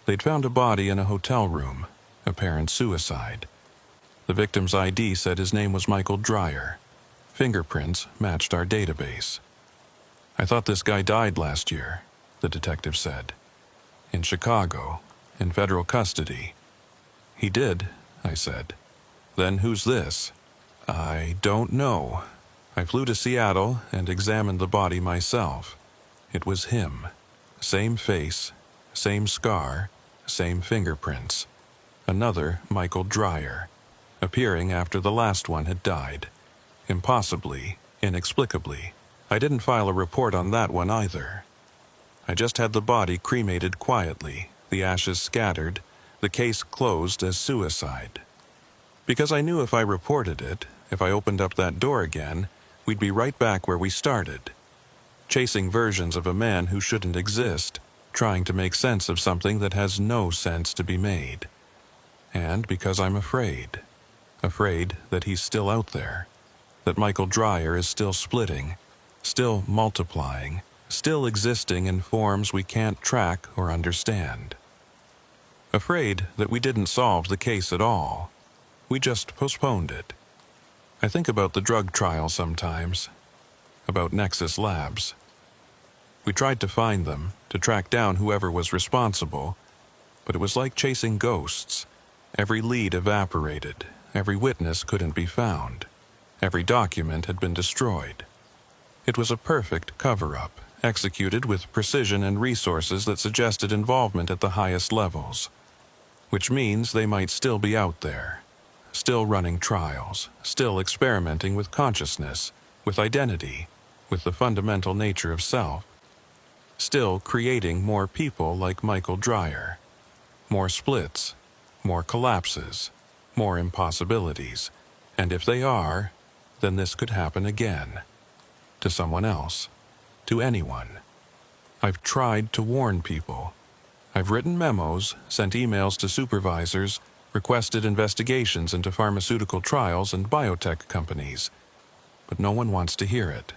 They'd found a body in a hotel room, apparent suicide. The victim's ID said his name was Michael Dreyer. Fingerprints matched our database. "I thought this guy died last year," the detective said. "In Chicago, in federal custody." "He did," I said. "Then who's this?" "I don't know. I flew to Seattle and examined the body myself. It was him. Same face, same scar, same fingerprints. Another Michael Dreyer, appearing after the last one had died. Impossibly, inexplicably. I didn't file a report on that one either. I just had the body cremated quietly, the ashes scattered, the case closed as suicide. Because I knew if I reported it, if I opened up that door again, we'd be right back where we started. Chasing versions of a man who shouldn't exist, trying to make sense of something that has no sense to be made. And because I'm afraid. Afraid that he's still out there. That Michael Dreyer is still splitting, still multiplying, still existing in forms we can't track or understand. Afraid that we didn't solve the case at all. We just postponed it. I think about the drug trial sometimes, about Nexus Labs. We tried to find them, to track down whoever was responsible, but it was like chasing ghosts. Every lead evaporated, every witness couldn't be found, every document had been destroyed. It was a perfect cover-up, executed with precision and resources that suggested involvement at the highest levels, which means they might still be out there, still running trials, still experimenting with consciousness, with identity, with the fundamental nature of self, still creating more people like Michael Dreyer, more splits, more collapses, more impossibilities, and if they are, then this could happen again, to someone else, to anyone. I've tried to warn people. I've written memos, sent emails to supervisors, requested investigations into pharmaceutical trials and biotech companies, but no one wants to hear it.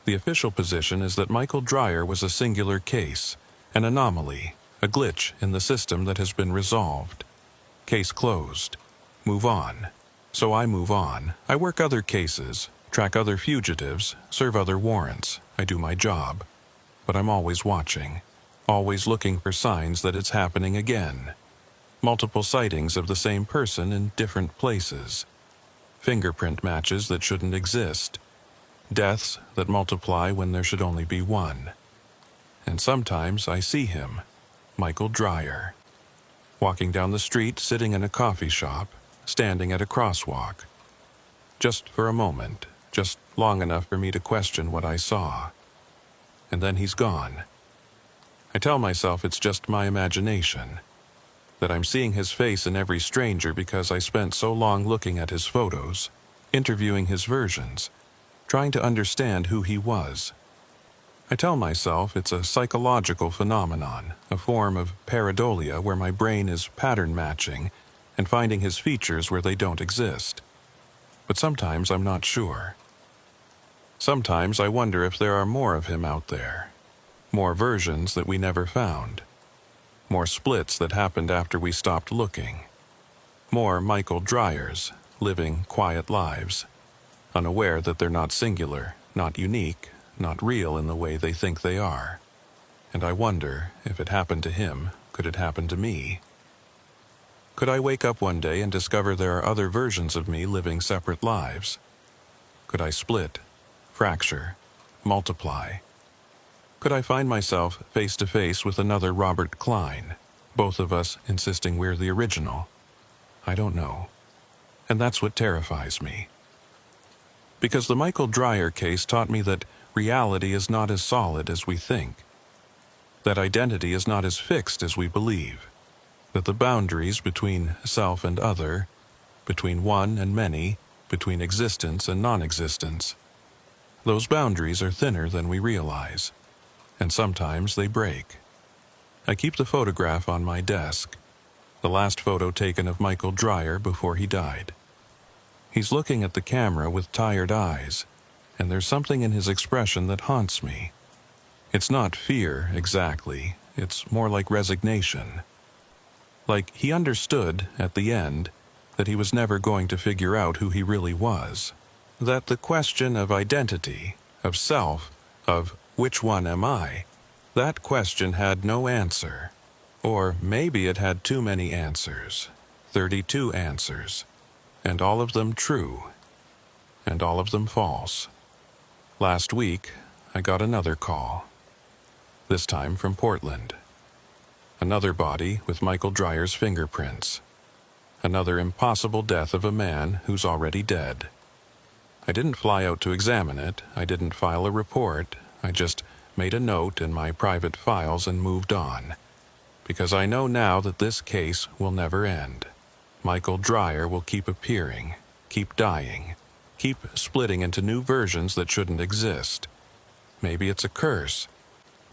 The official position is that Michael Dreyer was a singular case, an anomaly, a glitch in the system that has been resolved. Case closed. Move on. So I move on. I work other cases, track other fugitives, serve other warrants. I do my job. But I'm always watching, always looking for signs that it's happening again. Multiple sightings of the same person in different places. Fingerprint matches that shouldn't exist. Deaths that multiply when there should only be one. And sometimes I see him, Michael Dreyer, walking down the street, sitting in a coffee shop, standing at a crosswalk. Just for a moment, just long enough for me to question what I saw. And then he's gone. I tell myself it's just my imagination, that I'm seeing his face in every stranger because I spent so long looking at his photos, interviewing his versions, trying to understand who he was. I tell myself it's a psychological phenomenon, a form of pareidolia where my brain is pattern matching and finding his features where they don't exist. But sometimes I'm not sure. Sometimes I wonder if there are more of him out there, more versions that we never found. More splits that happened after we stopped looking. More Michael Dryers, living quiet lives, unaware that they're not singular, not unique, not real in the way they think they are. And I wonder, if it happened to him, could it happen to me? Could I wake up one day and discover there are other versions of me living separate lives? Could I split, fracture, multiply? Could I find myself face to face with another Robert Klein, both of us insisting we're the original? I don't know. And that's what terrifies me. Because the Michael Dreyer case taught me that reality is not as solid as we think, that identity is not as fixed as we believe, that the boundaries between self and other, between one and many, between existence and non-existence, those boundaries are thinner than we realize. And sometimes they break. I keep the photograph on my desk, the last photo taken of Michael Dreyer before he died. He's looking at the camera with tired eyes, and there's something in his expression that haunts me. It's not fear, exactly. It's more like resignation. Like he understood, at the end, that he was never going to figure out who he really was. That the question of identity, of self, of which one am I? That question had no answer. Or maybe it had too many answers. 32 answers. And all of them true. And all of them false. Last week, I got another call. This time from Portland. Another body with Michael Dreyer's fingerprints. Another impossible death of a man who's already dead. I didn't fly out to examine it. I didn't file a report. I just made a note in my private files and moved on. Because I know now that this case will never end. Michael Dreyer will keep appearing, keep dying, keep splitting into new versions that shouldn't exist. Maybe it's a curse.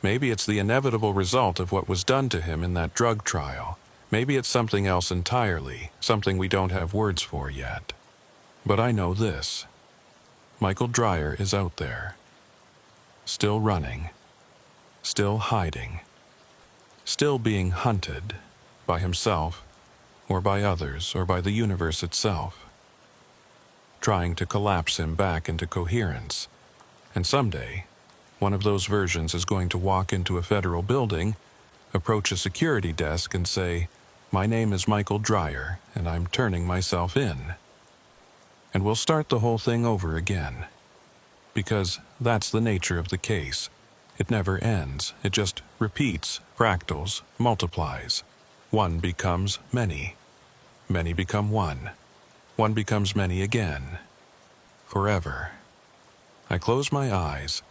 Maybe it's the inevitable result of what was done to him in that drug trial. Maybe it's something else entirely, something we don't have words for yet. But I know this. Michael Dreyer is out there. Still running. Still hiding. Still being hunted by himself, or by others, or by the universe itself. Trying to collapse him back into coherence. And someday, one of those versions is going to walk into a federal building, approach a security desk and say, "My name is Michael Dreyer, and I'm turning myself in." And we'll start the whole thing over again. Because that's the nature of the case. It never ends. It just repeats, fractals, multiplies. One becomes many. Many become one. One becomes many again. Forever. I close my eyes,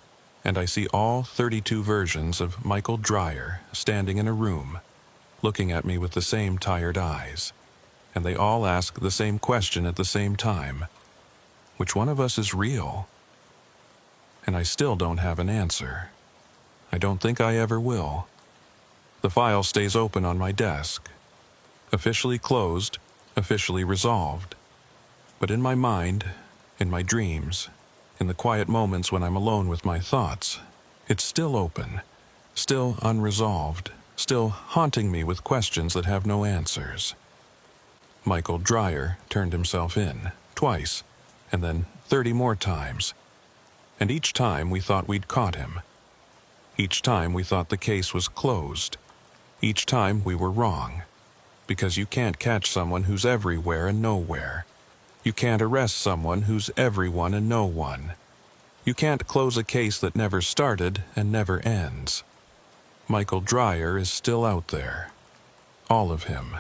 and I see all 32 versions of Michael Dreyer standing in a room, looking at me with the same tired eyes. And they all ask the same question at the same time. Which one of us is real? And I still don't have an answer. I don't think I ever will. The file stays open on my desk. Officially closed, officially resolved. But in my mind, in my dreams, in the quiet moments when I'm alone with my thoughts, it's still open, still unresolved, still haunting me with questions that have no answers. Michael Dreyer turned himself in, twice, and then 30 more times. And each time we thought we'd caught him. Each time we thought the case was closed. Each time we were wrong. Because you can't catch someone who's everywhere and nowhere. You can't arrest someone who's everyone and no one. You can't close a case that never started and never ends. Michael Dreyer is still out there. All of him.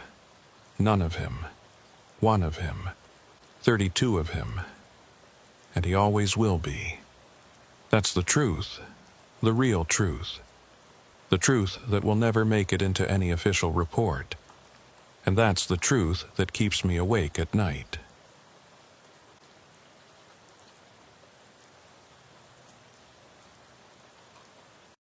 None of him. One of him. 32 of him. And he always will be. That's the truth. The real truth. The truth that will never make it into any official report. And that's the truth that keeps me awake at night.